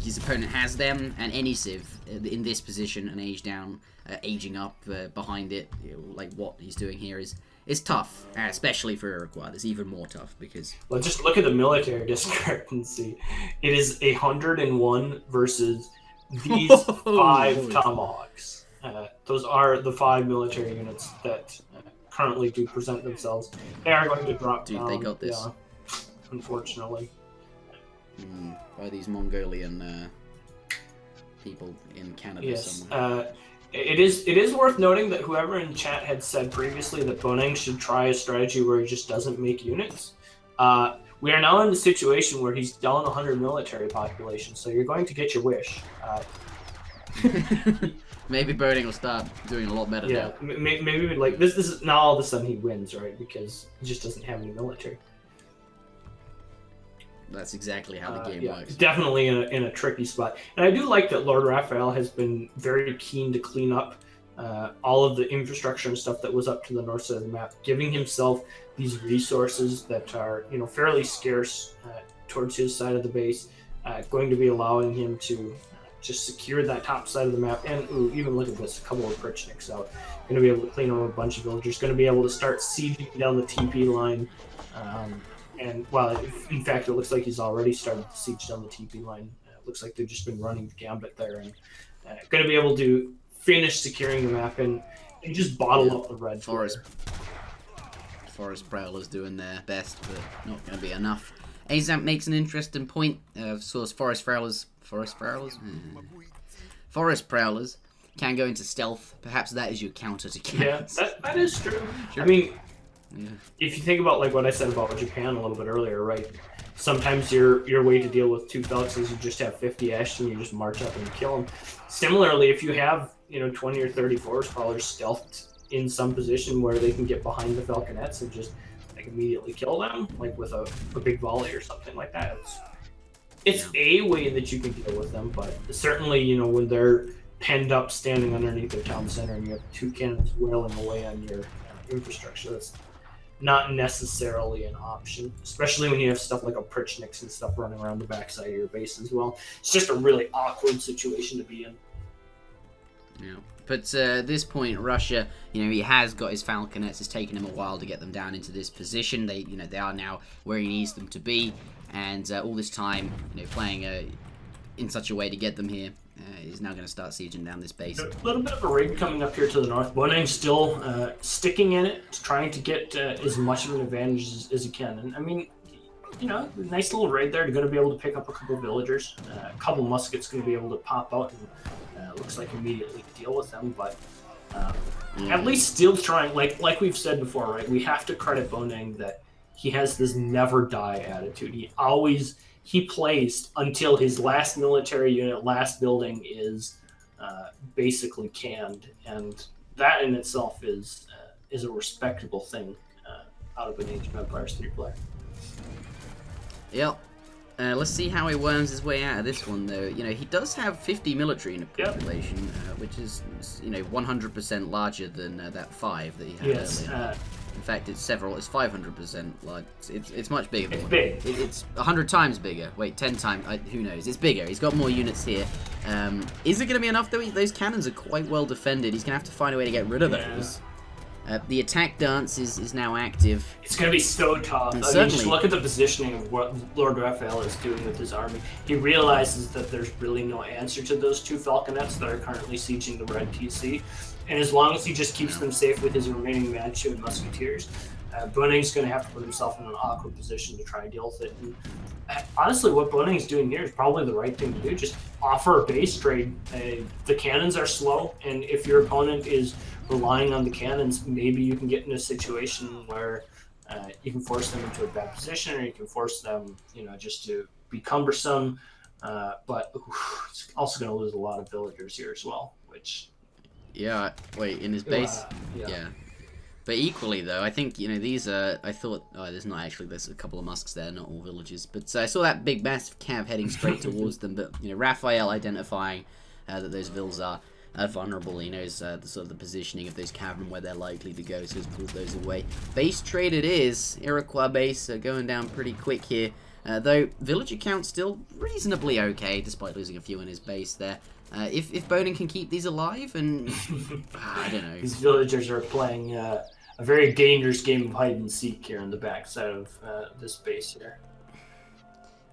His opponent has them, and any civ in this position, an age down, aging up behind it, like what he's doing here is tough, especially for Iroquois. It's even more tough because. Well, just look at the military discrepancy. It is 101 versus these 5 tomahawks. Those are the 5 military units that currently do present themselves. They are going to drop down. They got this. Yeah, unfortunately. By these Mongolian people in Canada somewhere. It is worth noting that whoever in chat had said previously that Boneng should try a strategy where he just doesn't make units. We are now in the situation where he's down 100 military population, so you're going to get your wish. Maybe Boneng will start doing a lot better now. Maybe like this is now all of a sudden he wins, right? Because he just doesn't have any military. That's exactly how the game works. Definitely in a tricky spot. And I do like that LordRaphael has been very keen to clean up all of the infrastructure and stuff that was up to the north side of the map, giving himself these resources that are, you know, fairly scarce towards his side of the base, going to be allowing him to just secure that top side of the map. And ooh, even look at this, a couple of Pritchniks out. Going to be able to clean up a bunch of villagers. Going to be able to start sieging down the TP line. And well, in fact, it looks like he's already started to siege down the TP line. It looks like they've just been running the gambit there, and going to be able to finish securing the map and just bottle up the red. Forest Prowlers doing their best, but not going to be enough. Azamp makes an interesting point. So as Forest Prowlers can go into stealth. Perhaps that is your counter to cannons. Yeah, that is true. Sure. I mean, if you think about like what I said about Japan a little bit earlier, right? Sometimes your way to deal with two Falcons is you just have 50 Ash and you just march up and kill them. Similarly, if you have 20 or 30 Forest Prowlers stealthed in some position where they can get behind the Falconets and just like immediately kill them, like with a big volley or something like that. It's a way that you can deal with them, but certainly, when they're penned up standing underneath their town center and you have two cannons wailing away on your infrastructure, that's not necessarily an option, especially when you have stuff like a Pritchniks and stuff running around the backside of your base as well. It's just a really awkward situation to be in. Yeah. But at this point, Russia, he has got his Falconets. It's taken him a while to get them down into this position. They are now where he needs them to be, and all this time, playing in such a way to get them here, he's now going to start sieging down this base. A little bit of a raid coming up here to the north. Boneng still sticking in it, trying to get as much of an advantage as he can. And I mean, nice little raid there. You're going to be able to pick up a couple of villagers, a couple of muskets going to be able to pop out and looks like immediately deal with them, but at least still trying, like we've said before, right? We have to credit Boneng that he has this never die attitude. He plays until his last military unit, last building is basically canned, and that in itself is a respectable thing out of an Age of Empires 3 player. Yep. Let's see how he worms his way out of this one, though. He does have 50 military in a population, which is, 100% larger than that 5 that he had earlier. In fact, it's 500% large. It's much bigger than big. It's 100 times bigger. Wait, 10 times. Who knows? It's bigger. He's got more units here. Is it going to be enough, though? Those cannons are quite well defended. He's going to have to find a way to get rid of those. The attack dance is now active. It's going to be so tough. I mean, just look at the positioning of what LordRaphael is doing with his army. He realizes that there's really no answer to those two Falconets that are currently sieging the red TC. And as long as he just keeps them safe with his remaining Manchu and Musketeers, Boneng's going to have to put himself in an awkward position to try and deal with it. And honestly, what Boneng's doing here is probably the right thing to do. Just offer a base trade. The cannons are slow, and if your opponent is relying on the cannons, maybe you can get in a situation where you can force them into a bad position, or you can force them, just to be cumbersome. But it's also going to lose a lot of villagers here as well, which... Yeah, wait, in his base? Yeah. But equally, though, I think, these are... I thought... Oh, there's a couple of musks there, not all villagers. But I saw that big, massive cav heading straight towards them. But, Raphael identifying that those vills are vulnerable. He knows the sort of the positioning of those cavalry, where they're likely to go, so he's pulled those away. Base trade it is. Iroquois base going down pretty quick here. Though, villager count still reasonably okay, despite losing a few in his base there. If Boneng can keep these alive, and I don't know. These villagers are playing a very dangerous game of hide and seek here on the backside of this base here.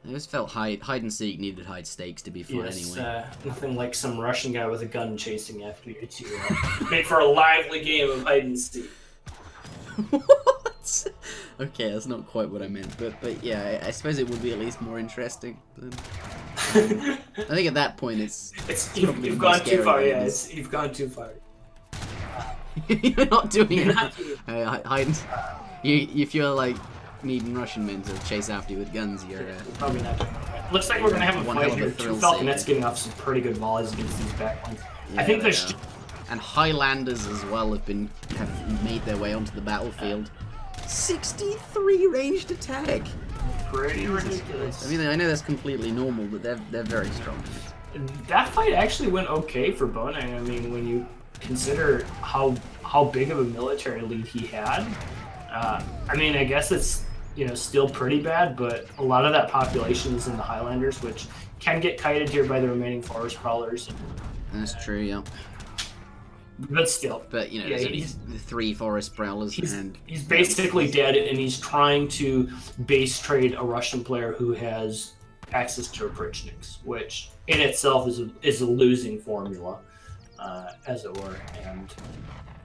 I just felt hide and seek needed high stakes to be fun anyway. Nothing like some Russian guy with a gun chasing after you to make for a lively game of hide and seek. What? Okay, that's not quite what I meant, but yeah, I suppose it would be at least more interesting. I think at that point you've gone too far. Yeah, you've gone too far. You're not doing it. If you're like needing Russian men to chase after you with guns, you're probably not doing it. Looks like we're gonna have a fight here. Two Falconets getting off some pretty good volleys against these backlines. Yeah, I think there's and Highlanders as well have made their way onto the battlefield. 63 ranged attack. Pretty ridiculous. I mean, I know that's completely normal, but they're very strong. That fight actually went okay for Boneng. I mean, when you consider how big of a military lead he had. I mean, I guess it's still pretty bad, but a lot of that population is in the Highlanders, which can get kited here by the remaining forest prowlers. That's true, yeah. But still. But, there's only the 3 forest prowlers. He's basically dead, and he's trying to base trade a Russian player who has access to Oprichniks, which in itself is a losing formula, as it were. And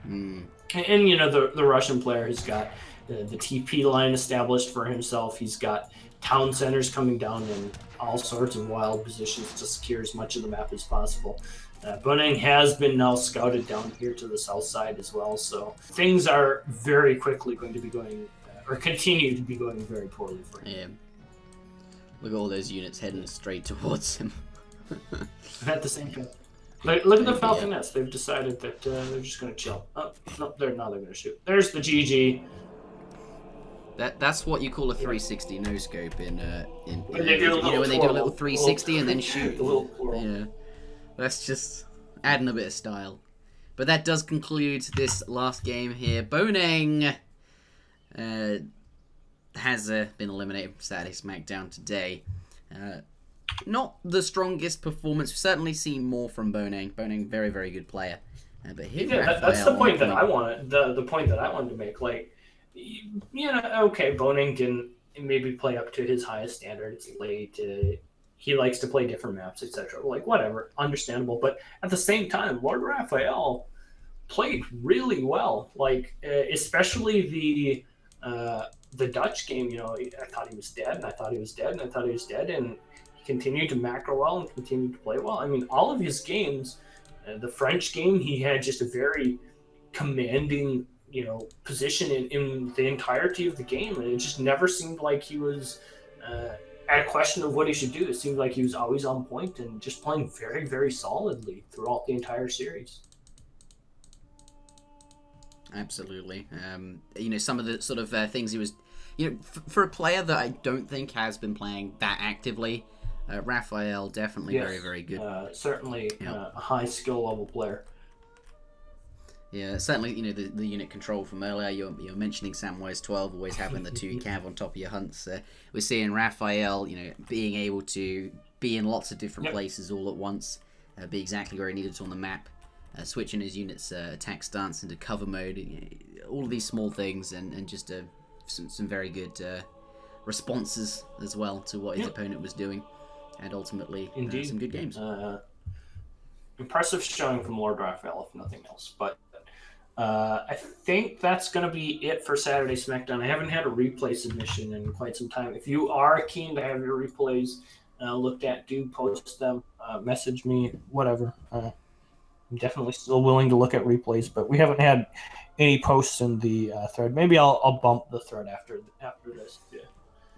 the Russian player has got the TP line established for himself. He's got town centers coming down in all sorts of wild positions to secure as much of the map as possible. Boneng has been now scouted down here to the south side as well, so things are very quickly going to be going, or continue to be going very poorly for him. Yeah. Look at all those units heading straight towards him. At the same time. Look at the Falconets. They've decided that they're just going to chill. Oh, no, they're going to shoot. There's the GG. That's what you call a 360 no scope in when they do when they do a little 360 and then shoot. Yeah. That's just adding a bit of style. But that does conclude this last game here. Boneng has been eliminated from Saturday Smackdown today. Not the strongest performance. We've certainly seen more from Boneng. Boneng, very, very good player. But here, that's the point that I wanted. The point that I wanted to make. Like, okay, Boneng didn't maybe play up to his highest standard. It's late. He likes to play different maps, etc. Like, whatever, understandable. But at the same time, LordRaphael played really well. Like, especially the Dutch game. I thought he was dead, and I thought he was dead, and I thought he was dead, and he continued to macro well and continued to play well. I mean, all of his games. The French game, he had just a very commanding, position in the entirety of the game, and it just never seemed like he was at a question of what he should do. It seemed like he was always on point and just playing very, very solidly throughout the entire series. Absolutely. Some of the sort of things he was, for a player that I don't think has been playing that actively, Raphael definitely very, very good. Certainly a high skill level player. Yeah, certainly, the unit control from earlier, you're mentioning Samwise 12, always having the 2 cav on top of your hunts. We're seeing Raphael, being able to be in lots of different places all at once, be exactly where he needed to on the map, switching his unit's attack stance into cover mode, all of these small things, and just some very good responses as well to what his opponent was doing, and ultimately some good games. Impressive showing from LordRaphael, if nothing else, but I think that's going to be it for Saturday Smackdown. I haven't had a replay submission in quite some time. If you are keen to have your replays looked at, do post them, message me, whatever. I'm definitely still willing to look at replays, but we haven't had any posts in the thread. Maybe I'll bump the thread after this.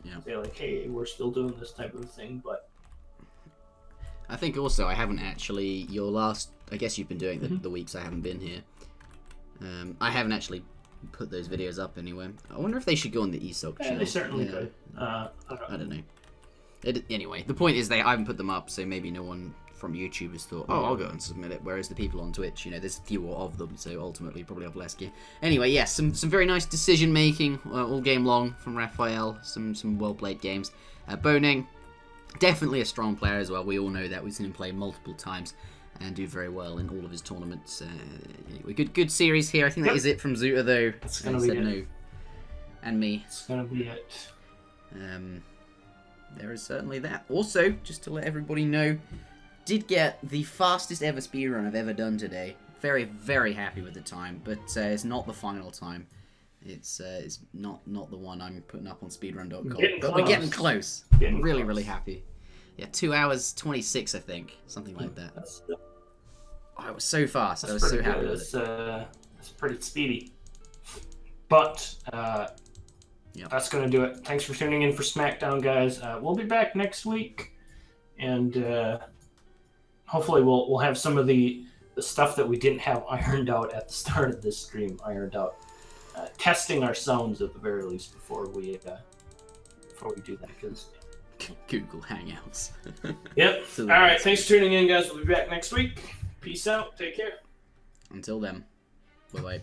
Yeah. Say like, hey, we're still doing this type of thing, but I think also I haven't actually I guess you've been doing the weeks I haven't been here. I haven't actually put those videos up anywhere. I wonder if they should go on the ESOC channel. They certainly could. I don't know. Anyway, the point is I haven't put them up, so maybe no one from YouTube has thought, I'll go and submit it. Whereas the people on Twitch, there's fewer of them, so ultimately probably have less gear. Anyway, yes, some very nice decision making all game long from Raphael. Some well played games. Boneng, definitely a strong player as well. We all know that. We've seen him play multiple times and do very well in all of his tournaments. Anyway, good series here. I think that is it from Zuta, though. It's going to be it. No. And me. It's going to be it. There is certainly that. Also, just to let everybody know, did get the fastest ever speedrun I've ever done today. Very, very happy with the time, but it's not the final time. It's not the one I'm putting up on speedrun.com. But we're getting close. Really happy. Yeah, 2 hours 26, I think, something like that. I was so fast. I was so happy with it. It's pretty speedy. But that's going to do it. Thanks for tuning in for Smackdown, guys. We'll be back next week, and hopefully we'll have some of the stuff that we didn't have ironed out at the start of this stream ironed out. Testing our sounds at the very least before we do that, because Google Hangouts. Yep. All right. Thanks for tuning in, guys. We'll be back next week. Peace out. Take care. Until then, bye-bye.